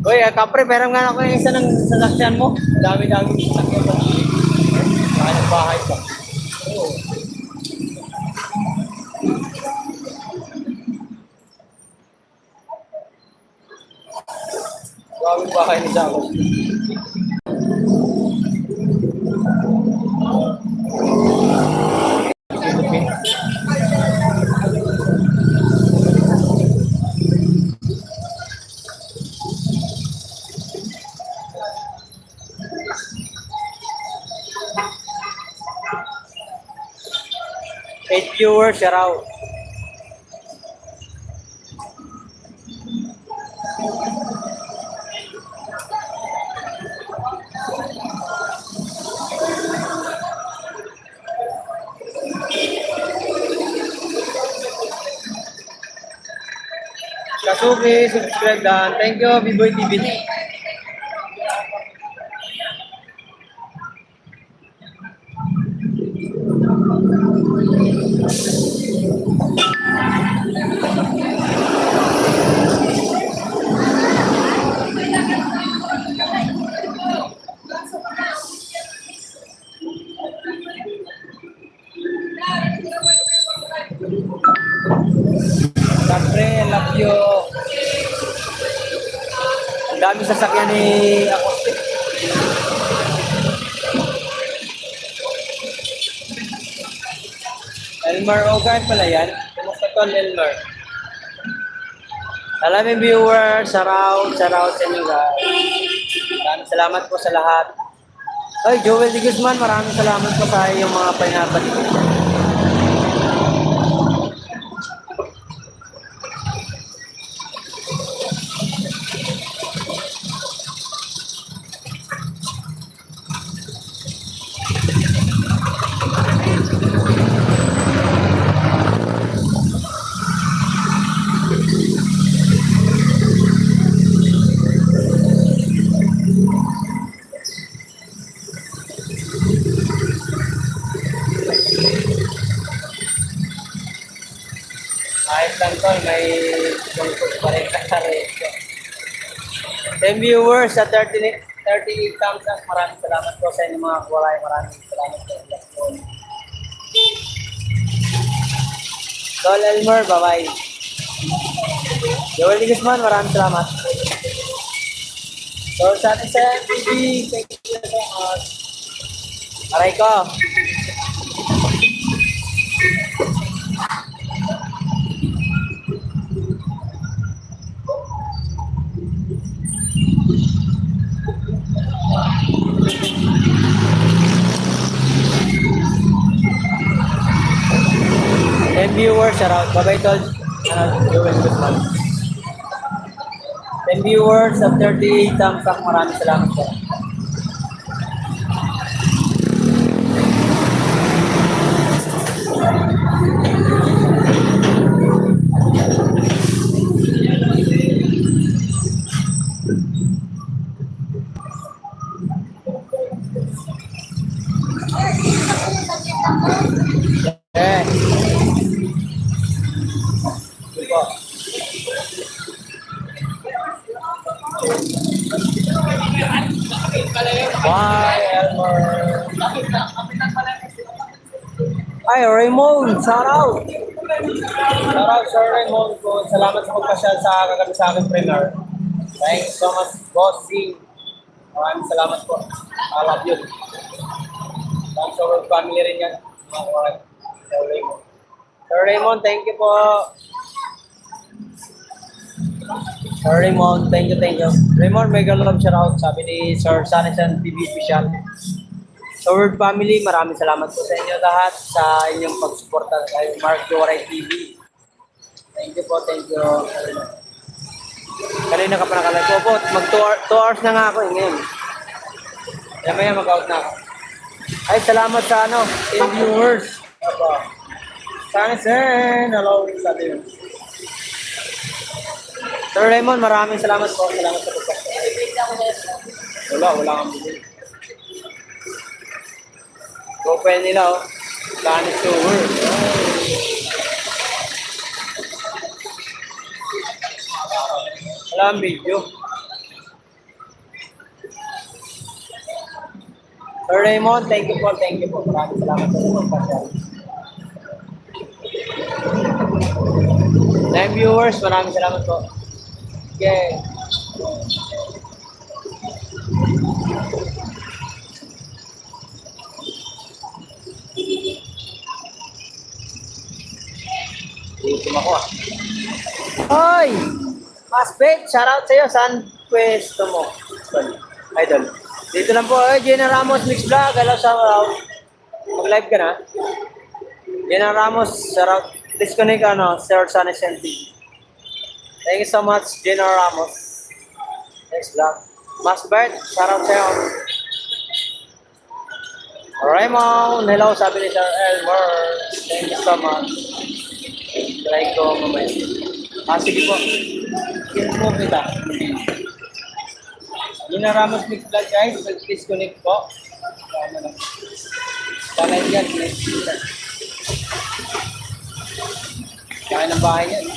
Uy, kapre, meron nga ako yung isa ng sasakyan mo. Dami-dami sasakyan pa. Saka ng bahay pa. Oh. Daming bahay ni Jacob. Eight viewers, shout out. Kasuki, subscribe dan. Thank you, Biboy TV. Siyempre, love you. Ang dami sasakyan ni Agustin. Elmer Ogay pala yan. Kumusta tol, Elmer? Alam yung viewers, shoutout sa inyo guys. Maraming salamat po sa lahat. Ay, Joel de Guzman, maraming salamat po sa iyong mga pinapalik. Ayos lang tol, may lungkot pa rin kakari. 10 viewers sa 38 thumbs up. Maraming salamat po sa inyo mga kuwalay. Maraming salamat po. Tol Elmer, bye-bye. Joel de Guzman, maraming salamat. So, sa atin sa TV, thank you so much. Aray ko. And viewers, shout out. Bye-bye, tol. Joel de Guzman. 10 viewers at 38 thumbs up. Maraming salamat po. Eh. Ito. Bye, Elmer. Ay, Raymond, shout out. Shout out, Sir Raymond. Salamat sa pagpasyal sa kagabi sa aking premiere. Thanks so much, bossing. Maraming salamat po. I love you. Thanks sa so family rin yan. Sir Raymond, thank you po. Sir Raymond, thank you, thank you. Raymond, mega love shout out, sabi ni Sir Sanisan TV Official. Sa Word Family, maraming salamat po sa inyo lahat sa inyong pagsuporta kay Mark Joray TV. Thank you po, thank you. Kanina ka pa nakalagay ko po, mag 2 hours na nga ako ngayon. Kaya maya mag-out na ako. Ay, salamat sa ano, 10 viewers. Apo. Sanisan, hello, sabi yun. Sir Raymond, maraming salamat po. Salamat sa pagkakas. Wala kang bigay. Profile nila, oh. Planet Tower. Wala ang video. Sir Raymond, thank you po, thank you po. Maraming salamat sa pagkakas. 9 viewers, maraming salamat po. Okay. Dito ako ah. Hoy! Aspect, shoutout sa'yo. Saan pwesto mo? Idol. Dito lang po. Jenna Ramos Mix Vlog. Hello, shoutout. Mag-live ka na. Jenna Ramos, shoutout. Disconnect Sir Sanisan TV. Thank you so much, Jenna Ramos. Next vlog. Mas Bert, shoutout sa'yo. Raymond, hello, sabi ni Sir Elmer. Thank you so much. Try ko mamaya. Sige po. Kiss mo kita. Jenna Ramos Mix Vlog, guys. Please connect po. Balay yan. Kaya ng bahay yan.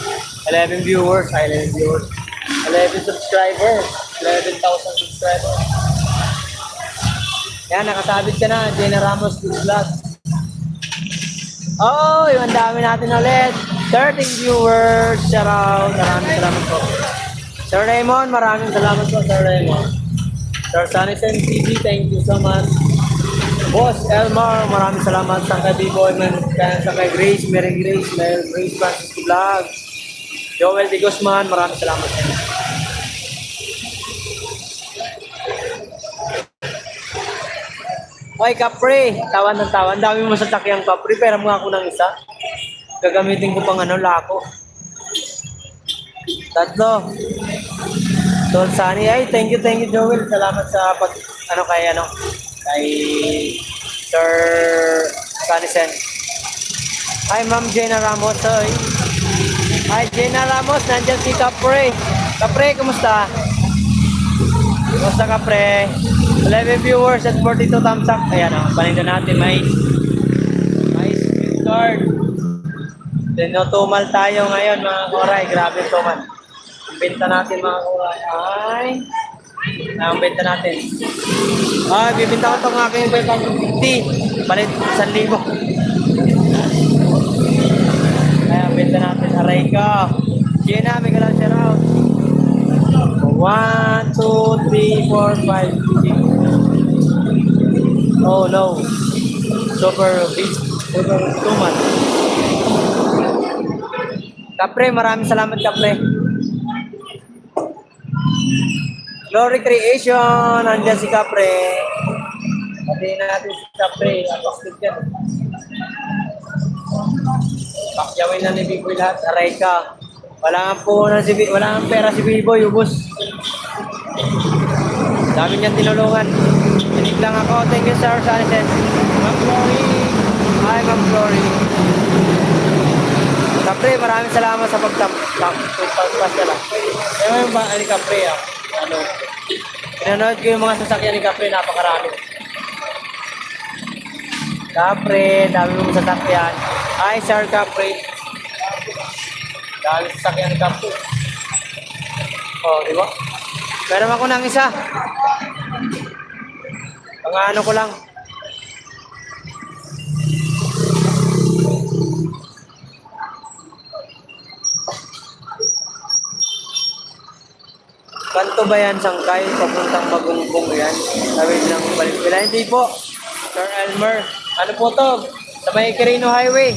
11 viewers. 11 viewers. 11 subscribers. 11,000 subscribers. Yan, nakasabit ka na. Jenna Ramos Vlog. Oh, yung dami natin ulit. 13 viewers. Shout out. Maraming salamat po. Sir Raymond, maraming salamat po, Sir Raymond. Sir Sanisan TV, thank you so much. Boss Elmar, maraming salamat sa kay B-Boy, sa kay Grace, Mary Grace, Grace Francis Vlog. Joel D. Guzman, maraming salamat sa inyo. Hoy, Capri, tawan ng tawan. Dami mo sa takyang Capri, pero mo ako ng isa. Gagamitin ko pang lako. Tatlo. Tol Sunny, ay, thank you, Joel. Salamat sa kay Sir Sanisan. Hi, Ma'am Jenna Ramos. Hi, Jenna Ramos. Nandiyan si Capre. Capre, kumusta? Kumusta, Capre? 11 viewers at 42 thumbs up. Ayan, paninda natin. Mais gift card. Tinutumal tayo ngayon, mga koray. Grabe tumal. Ang benta natin, mga koray, ay... Ang benta natin. Bibinta ko itong aking 550. Palit 1,000. Kaya benta natin. Aray ka. Gina, may galang shout out. 1, 2, 3, 4, 5, 6. Oh no. Super big. Super tuman. Kapre, maraming salamat, Kapre. Glory Creation, nandiyan si Capre. Pati natin si Capre, apakit yan. Pakyawin na ni Biboy lahat, aray ka. Wala nga pera si Biboy, ubos. Dami niyang tinulungan. Tinig lang ako, thank you sir, Sanisan. Ma'am Glory. Hi, Ma'am Glory. Capre, maraming salamat sa pagpasya lang. Kaya yung ba, ni Capre pinanood ko yung mga sasakyan ni Capre, napakarami. Capre, dami mong sasakyan. Hi, Sir Capre. Dami sasakyan ni Capre. Oh, di ba? Meron ako ng isa. Pang-ano ko lang. Kanto ba yan, Sangkay? Papuntang Magungbong yan. Tawid ng Balipila. Hindi po. Sir Elmer. Ano po to? Sa may Quirino Highway.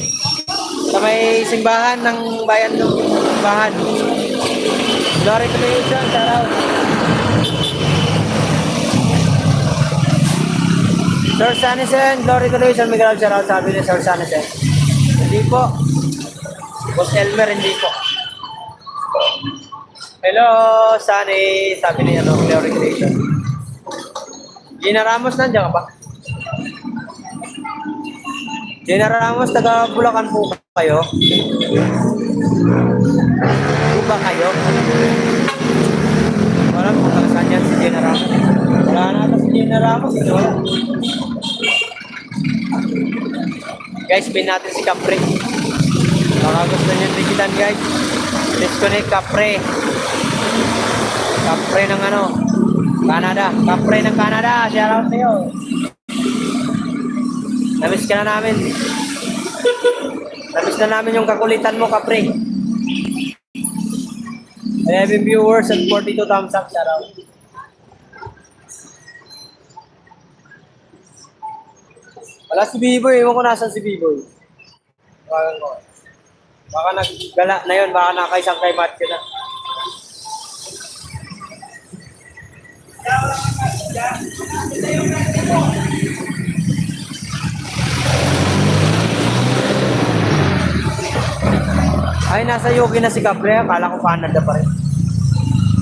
Sa may simbahan ng bayan ng simbahan. Glory to the Nation, shout out. Sir Sanisen, Glory to the Nation, may shout out, sabi ni Sir Sanisen. Hindi po. Boss Elmer, hindi po. Hello, Sunny, sabi ni Glory to the Nation. Gina Ramos, nandiyan ka ba? Gina Ramos, taga Bulacan po kayo? Po ba kayo? Wala po kung saan yan si Gina Ramos. Wala na ata si Gina Ramos. Ito. Guys, pin natin si Capre. Baka gusto niyo digitan guys. Disconnect Capre. Capre ng Canada. Capre ng Canada. Shout out sa'yo. Namiss ka na namin. Namiss na namin yung kakulitan mo, Capre. 11 viewers at 42 thumbs up. Shout out. Wala si Biboy. Ewan ko nasan si Biboy. Baka naggala na yun. Baka nakaisang kay Matthew na. Ay, nasa Yogi na si Capre. Akala ko Canada pa rin.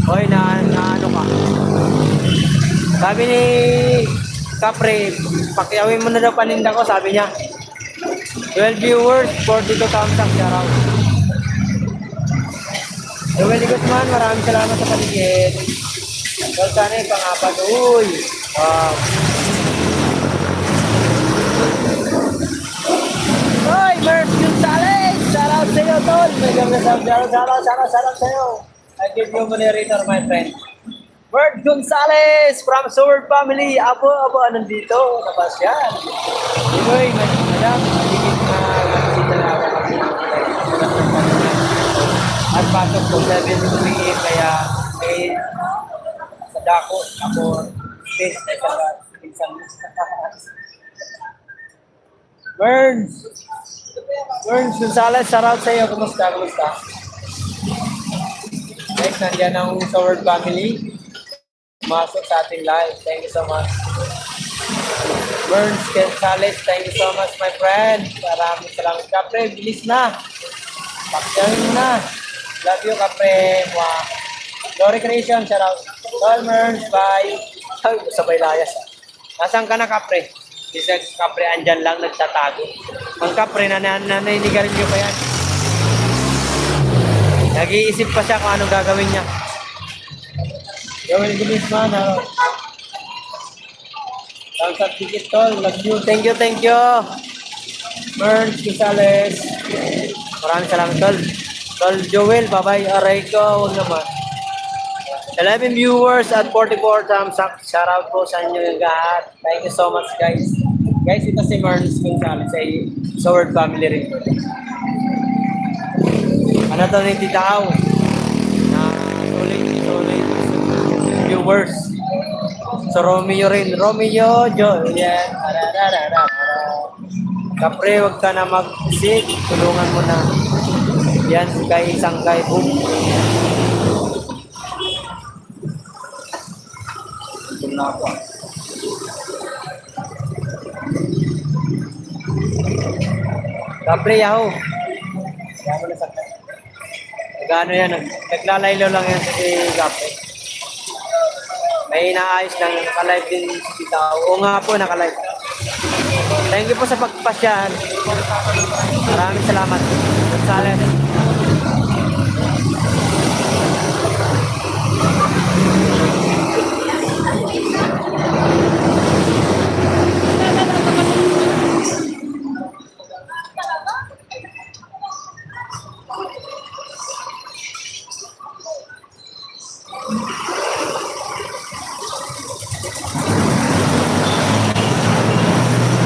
Hoy, na ano ka? Sabi ni Capre, pakiawin mo na daw paninda ko. Sabi niya, 12 viewers, 42 thumbs up. Shout out. Joel Guzman, maraming salamat sa paligid. Well, sana yung pang-apat. Uy! Wow! Hoy, Merv Gonzalez! Shout out sa iyo, tol! Shout out sa iyo! I give you moderator, my friend. Merv Gonzalez from Sword Family. Abo, nandito. Nabas yan. Uy, madam, maligid na magsita na ako. At pasok ko 7 p.m. kaya sa dako ako space sa isang Burns Gonzalez, shout out sa iyo. Kumusta? Guys, nandiyan ang Sword Family. Masok sa ating live. Thank you so much. Burns Gonzalez, thank you so much, my friend. Maraming salamat. Kapre, bilis na. Pakyawin mo na. Love you, Kapre. Wow. Glory Creation, shout out. Tolmers, bye. Ay, sabay layas. Nasaan ka na, Kapre? Isa Kapre, andyan lang, nagtatago. Ang Kapre, naninigarin nyo pa yan. Nag-iisip pa siya kung anong gagawin niya. Gawin bilis man, ha? Thumbs up, ticket, tol. Love you. Thank you. Burns Gonzalez. Maraming salamat, tol. Tol Joel, bye-bye. Aray ko, huwag naman. 11 viewers at 44 thumbs up. Shout out po sa inyo yung lahat. Thank you so much, guys. Guys, ito si Burns Gonzalez sa Sword Family rin. Ano to ni Titao? Na solid viewers. So Romeo rin. Romeo, Yan. Kapre, wag ka na mag-isip. Tulungan mo na. Yan, kay isang kay boom. Ito na ako. Kapre, yaho. Kaya mo na sakit. Nagano yan, naglalaylo lang yan si Kapre. May inaayos lang, nakalive din si Titao. Oo nga po, nakalive. Thank you po sa pagpasyan. Maraming salamat. Gonzales.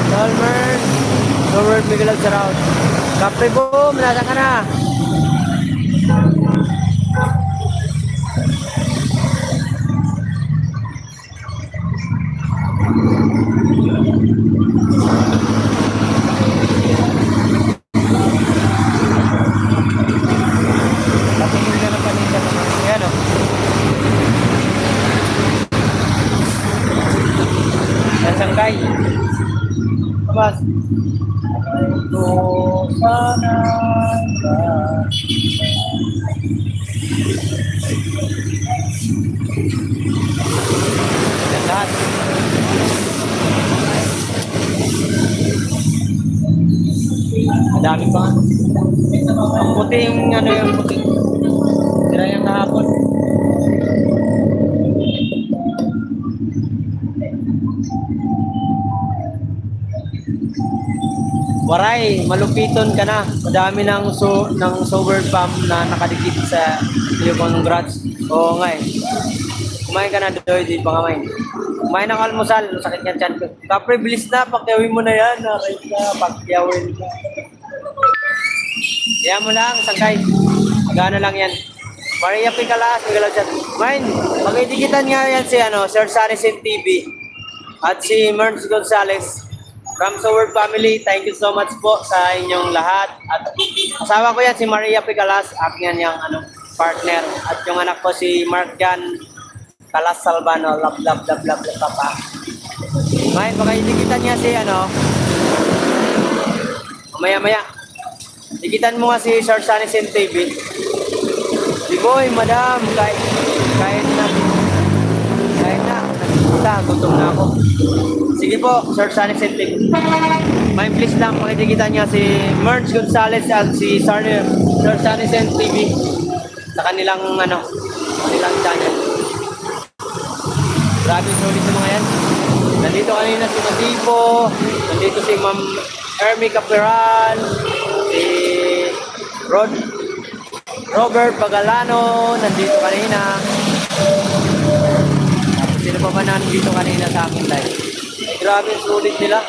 Dolmers, Robert Miguel Alcaraut. Kapre boom, nasa ka na. Patingin ka na paninda naman. Yan o. lumabas. Ito sana ka. Yan lahat. Madami pa. Ang puti yung ano yung puti. Tira yung kahapon. Waray, malupiton ka na. Madami ng sober pump na nakadikit sa iyo. Congrats. Oo nga eh. Kumain ka na doy, di pa kamay. Kumain ng almusal, sakit nga tiyan ko. Kapre, bilis na, pakyawin mo na yan. Naray ka, pakyawin ka. Kaya mo lang, sangkay. Magana lang yan. Maria Picalas, magalaw siya. Main, mag-idikitan nga yan si Sir Sanisin TV at si Merns Gonzales. From Sower Family, thank you so much po sa inyong lahat. At asawa ko yan, si Maria Picalas, aking yan yung partner. At yung anak ko si Mark Jan Calas Salvano, love, love, love, love, love, papa. May, baka idikitan niya si maya-maya. Dikitan mo nga si Sir Sanisen TV. Di boy, madam, kahit na. Gutom na ako. Sige po, Sir Sanisen TV. May please lang, makidikitan niya si Merns Gonzales at si Sir Sanisen TV sa kanilang channel. Grabe solid sa mga yan. Nandito kanina si Masipo, nandito si Ma'am Ermi Caperan, si Robert Pagalano, nandito kanina. Tapos sino pa ba nandito kanina sa akin live? Ay, grabe sulit nila.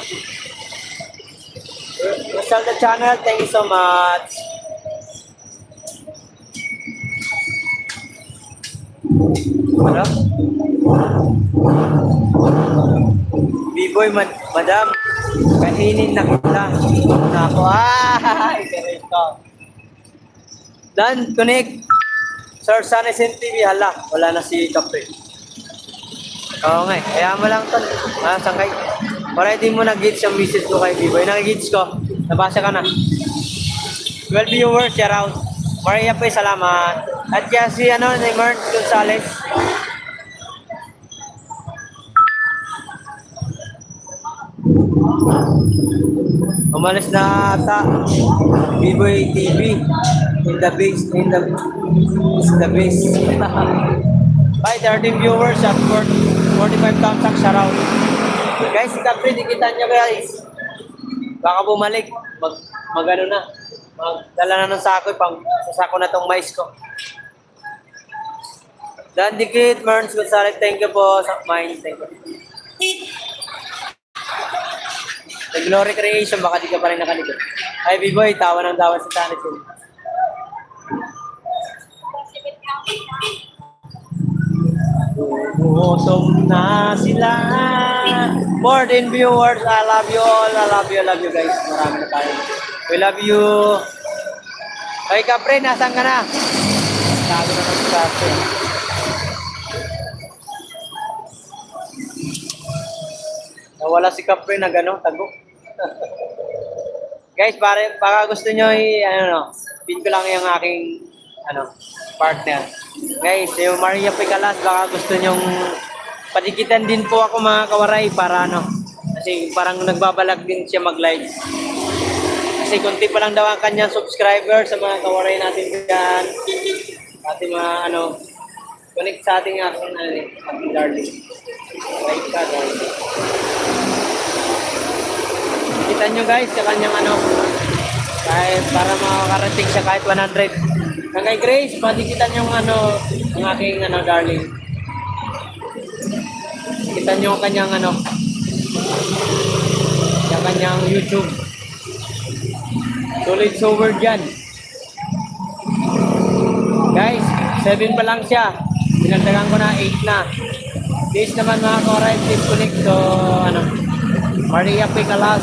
Rosalda Channel, thank you so much. Ano? B-boy, madam, kainin na kita. Ako, ganito. Dan, connect. Sir Sanisen TV, hala, wala na si Kapre. Oo nga, kaya mo lang to. Sangkay. Para hindi mo nag-gits yung message ko kay B-boy. Nag-gits ko, nabasa ka na. 12 viewers, shout out. Maria po, salamat. At kaya si ni Merns Gonzales. Umalis na ata B-boy TV in the base Hi, 13 viewers at 45 thumbs up, shout out. Guys, kapre, dikitan nyo guys. Baka bumalik, magano na. Magdala na ng sako, sasako na tong mais ko. Dan dikit, Merns Gonzales, thank you po sa mine, thank you. The Glory Creation, baka di ka pa rin nakalikot. Ay, B-boy, tawa ng tawa sa tanit yun. Umuusong na sila. More than viewers, I love you all. I love you guys. Marami na tayo. We love you. Ay, kapre, nasan ka na? Tago na ng kapre. Nawala si Kapre na gano'ng tago. Guys, baka gusto nyo pin ko lang yung aking partner. Guys, yung Maria Picalas, baka gusto nyong padikitan din po ako mga kawaray para kasi parang nagbabalag din siya mag-live. Kasi kunti pa lang daw ang kanyang subscriber sa mga kawaray natin dyan. Ating mga connect sa ating ating darling. Right ka, darling. Kita nyo guys sa kanyang kahit para makakarating siya kahit 100. Kay Grace, patikitan yung yung aking darling. Kita nyo ang kanyang yung kanyang YouTube. Solid sober dyan. Guys, 7 pa lang siya. Pinagdagan ko na 8 na. This naman mga koray, please connect to Maria Picalas.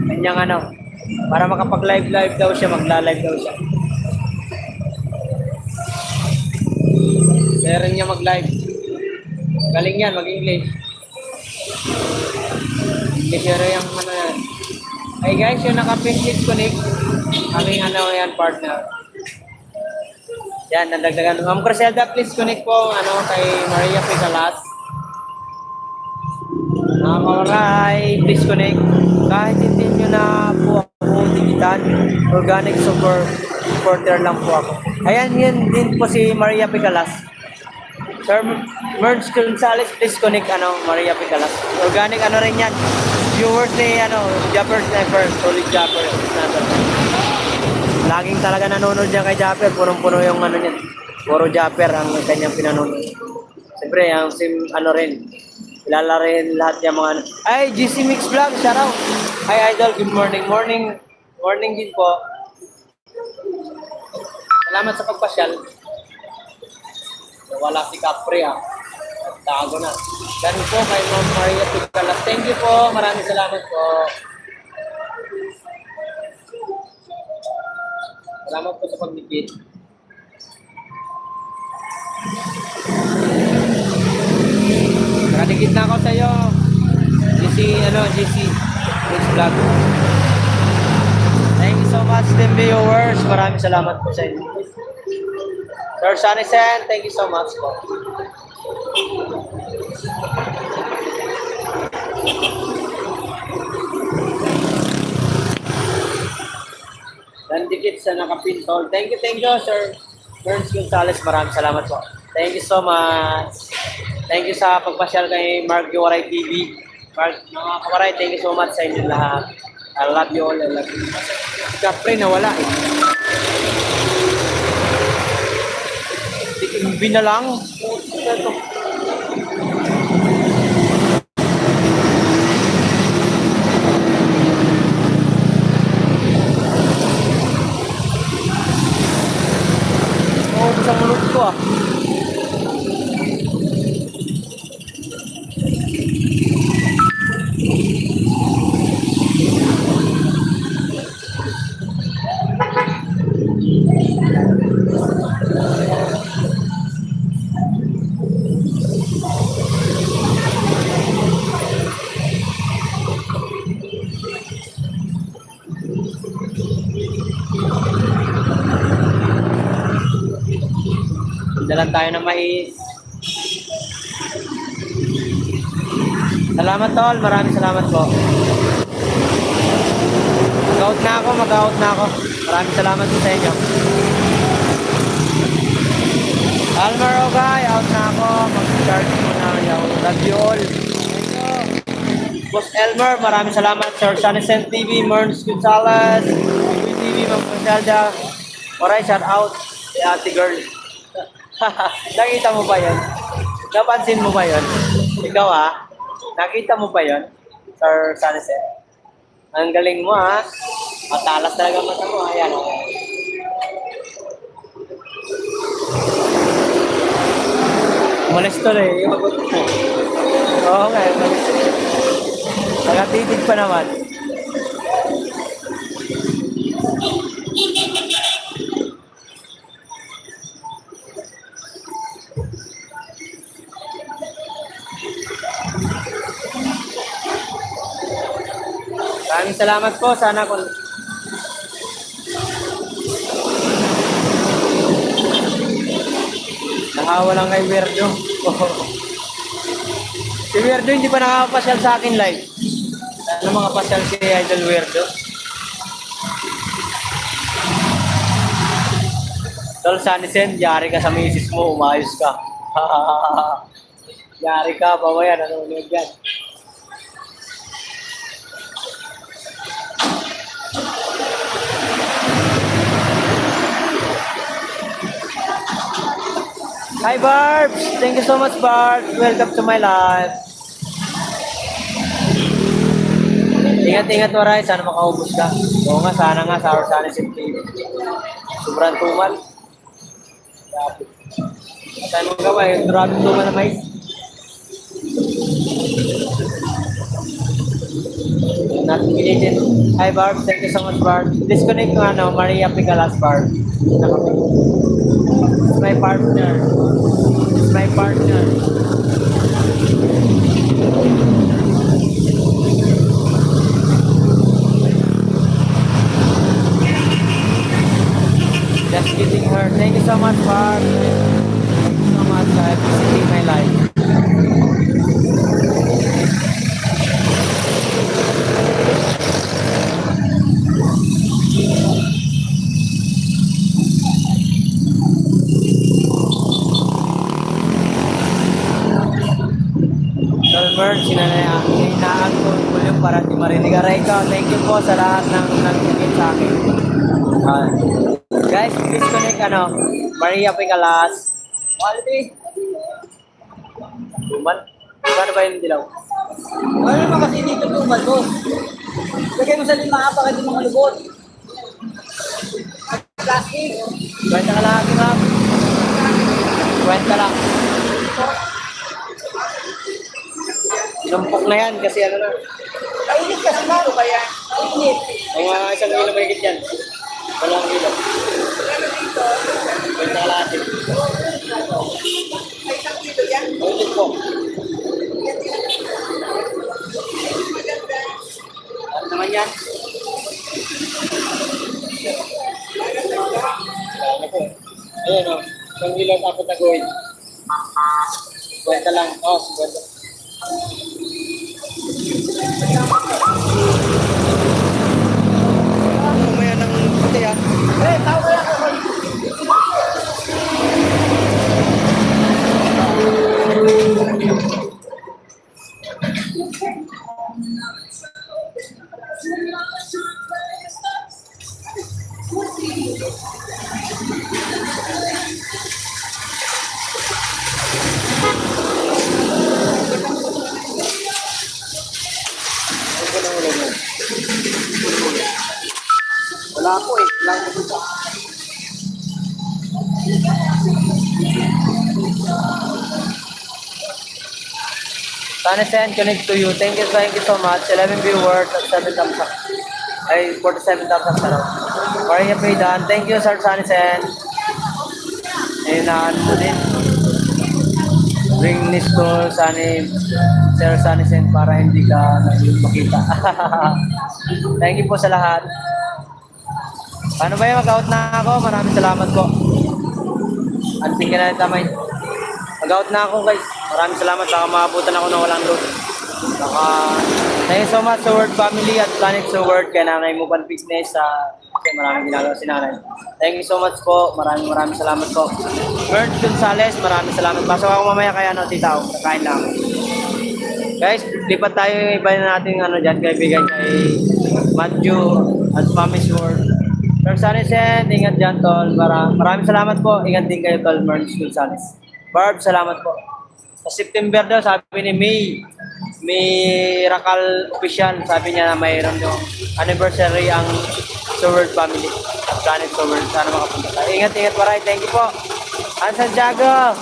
Kanyang para makapag-live daw siya, magla-live daw siya. Meron niya mag-live. Galing yan, mag-English. Kasi yung ano yan. Hey guys, yung naka-pin disconnect, aming ano yan, partner. Yan, nadagdagan. Ma'am Criselda, please connect po ano, kay Maria Picalas. Alright, please connect. Kahit hindi nyo na po ako digital, organic supporter lang po ako. Ayan, yun din po si Maria Picalas. Sir Merge Gonzales, please connect ano, Maria Picalas. Organic ano rin yan. Viewers ni ano, Japper Sniper, solid Japper Sniper. Laging talaga nanonood niya kay Japper, punong-puno yung ano niya. Puro Japper ang kanyang pinanonood. Siyempre, ang sim ano rin, kilala rin lahat yung mga ano. Ay, GC Mix Vlog, shout out. Hi Idol, good morning. Morning din po. Salamat sa pagpasyal. Wala si Capri ah. Tago na. Ganun po kay Ma'am Maria Picalas. Thank you po. Maraming salamat po. Salamat po sa pagdikit. Nakadikit na ako sa iyo. GC Mix Vlog. Thank you so much, team viewers. Maraming salamat po sa inyo. Sir Sanisen, thank you so much po. Nandikit sa nakapintol. Thank you, Sir Burns Gonzales. Maraming salamat po. Thank you so much. Thank you sa pagpasyal kay Mark Waray TV. Mark, mga kawaray, thank you so much sa inyo lahat. I love you all. I love you. Kapre, nawala eh. Dikin na lang. Ito. Oh, bisa mulut ko ah. Dalan tayo ng mais. Salamat tol, maraming salamat po. Mag-out na ako. Maraming salamat po sa inyo. Almar okay, out na ako. Mag-charge mo na yung love you all. Thank you. Boss Elmer, maraming salamat. Sir Sanisen TV, Merns Gonzales, TV, Ma'am Criselda. Alright, shout out si ate girl. Nakita mo ba yun? Napansin mo ba yun? Ikaw ha? Nakita mo ba yun? Sir Sanisen? Ang galing mo ha? Matalas talaga mata mo. Ayan o. Umalis to eh. Oo nga. Nakatitig pa naman. Maraming salamat po. Sana kung nakawa lang kay Weirdo. Si Weirdo hindi pa nakakapasyal sa akin live. Sana makapasyal si Idol Weirdo. Tol Sanisen, yari ka sa misis mo. Umayos ka. Yari ka. Bawa yan. Nanonood yan. Hi Barbs! Thank you so much Barbs! Welcome to my life. Ingat-ingat Waray, sana makaubos ka. Oo nga, sana nga, sana simple. Sobrang tumal. Saan mo gawa eh, maraming tumal na mais. Not related. Hi Barbs, thank you so much Barbs. Disconnect ko ano, Maria Picalas Barbs. It's my partner. It's my partner. Just kidding her. Thank you so much, Barb. Thank you so much for visiting my life. Tolbert, sinanayaan ko yung para di marinig. Aray ko, thank you po sa lahat ng nag-comment sa akin. Guys, please connect Maria Picalas. Quality. Tumal? Ano ba yung dilaw? Ano naman kasi dito tumal ko? Lagay mo sa lima para di mga lubot. Plastic. Kwenta ka lang, ma'am. Kwenta lang. Lumpok na yan kasi ano na. Mainit kasi lalo kaya. Mainit. Ang mga isang kilo may higit yan. 2 kilo. Kwenta ka lang. May isang kilo yan. Ulit po. Ano naman yan? Ano po? Ayan o. 1 kilo tapos taguin. Kwenta lang. Kwenta. Mamaya ng puti ah. Tao kaya ako. Wala ako eh. Wala ako dito. Tanesen, connect to you. Thank you so much. 11 viewers at 7 thumbs up. Ay, 47 thumbs up na lang. Maria Paydan. Thank you, Sir Tanesen. Ayun na, ano din. Bring this to Sir Tanesen para hindi ka makita. Thank you po sa lahat. Paano ba yung mag-out na ako? Maraming salamat po. Anting ka na tamay. Mag-out na ako guys. Maraming salamat. Baka maabutan ako ng walang load. Thank you so much sa Word Family at Planet sa Word. Kaya nanay mo pan business. Kasi maraming ginagawa si nanay. Thank you so much po. Maraming salamat po. Bert Gonzales, maraming salamat. Pasok ako mamaya kaya tita. Kakain lang. Guys, lipat tayo. Iba na natin dyan kaibigan kay Matthew at Mami's Word. Sir Sanisen, ingat dyan, tol. Maraming salamat po. Ingat din kayo, tol. Merge Gonzales. Barb, salamat po. Sa September daw, sabi ni May Rakal Official, sabi niya na mayroon yung anniversary ang Sword Family at Planet Sword. Sana makapunta tayo. Ingat, maray. Thank you po. An Santiago.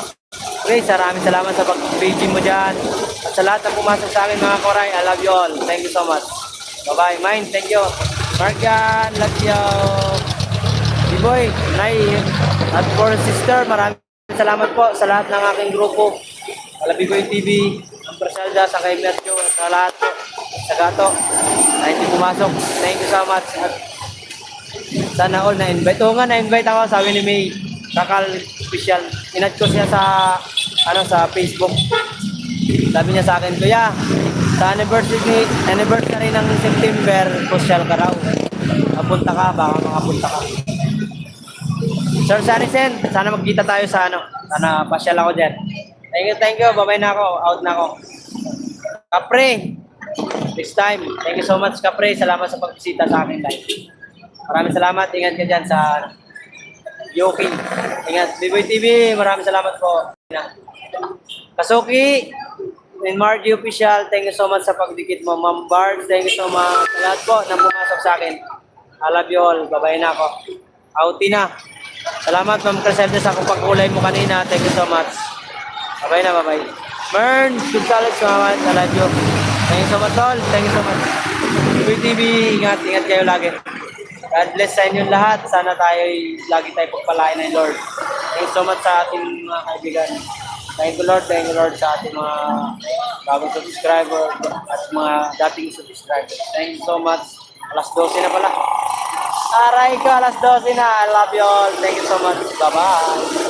Grace, maraming salamat sa pag-paging mo dyan. At sa lahat na pumasok sa akin, mga koray, I love you all. Thank you so much. Bye-bye. Mine, thank you. Margan, love you. D-Boy, Nay, at for sister, maraming salamat po sa lahat ng aking grupo. Alabigoy TV, ang Prasalda, sa kay Matthew, sa lahat po, sa gato, na hindi pumasok. Thank you so much. At sana all na-invite. Oo nga, na-invite ako, sabi ni May Rakal Official. Inad ko siya sa Facebook. Sabi niya sa akin, Kuya, sa anniversary ng September, social ka raw. Mapunta ka, baka makapunta ka. Sir Sanisen, sana magkita tayo sa sana pasyal ako dyan. Thank you, babay na ako, out na ako. Kapre, next time. Thank you so much, Kapre. Salamat sa pagbisita sa akin live. Maraming salamat, ingat ka dyan sa Yoki. Ingat, Biboy TV, maraming salamat po. Kasuki, and Margie Official, thank you so much sa pagdikit mo. Ma'am Bart, thank you so much sa lahat po na pumasok sa akin. I love you all. Babay na ako. Outi na. Salamat, Ma'am Crescente, sa pagkulay mo kanina. Thank you so much. Babay na, babay. Mern, good salad, salamat. I love you. Thank you so much, all. Thank you so much. TV, ingat kayo lagi. God bless sa inyong lahat. Sana lagi tayo pagpalain ng Lord. Thank you so much sa ating mga kaibigan. Thank you Lord sa ating mga bagong subscriber at mga dating subscribers. Thank you so much. Alas 12 na pala. Aray ko, alas 12 na. I love you all. Thank you so much. Bye-bye.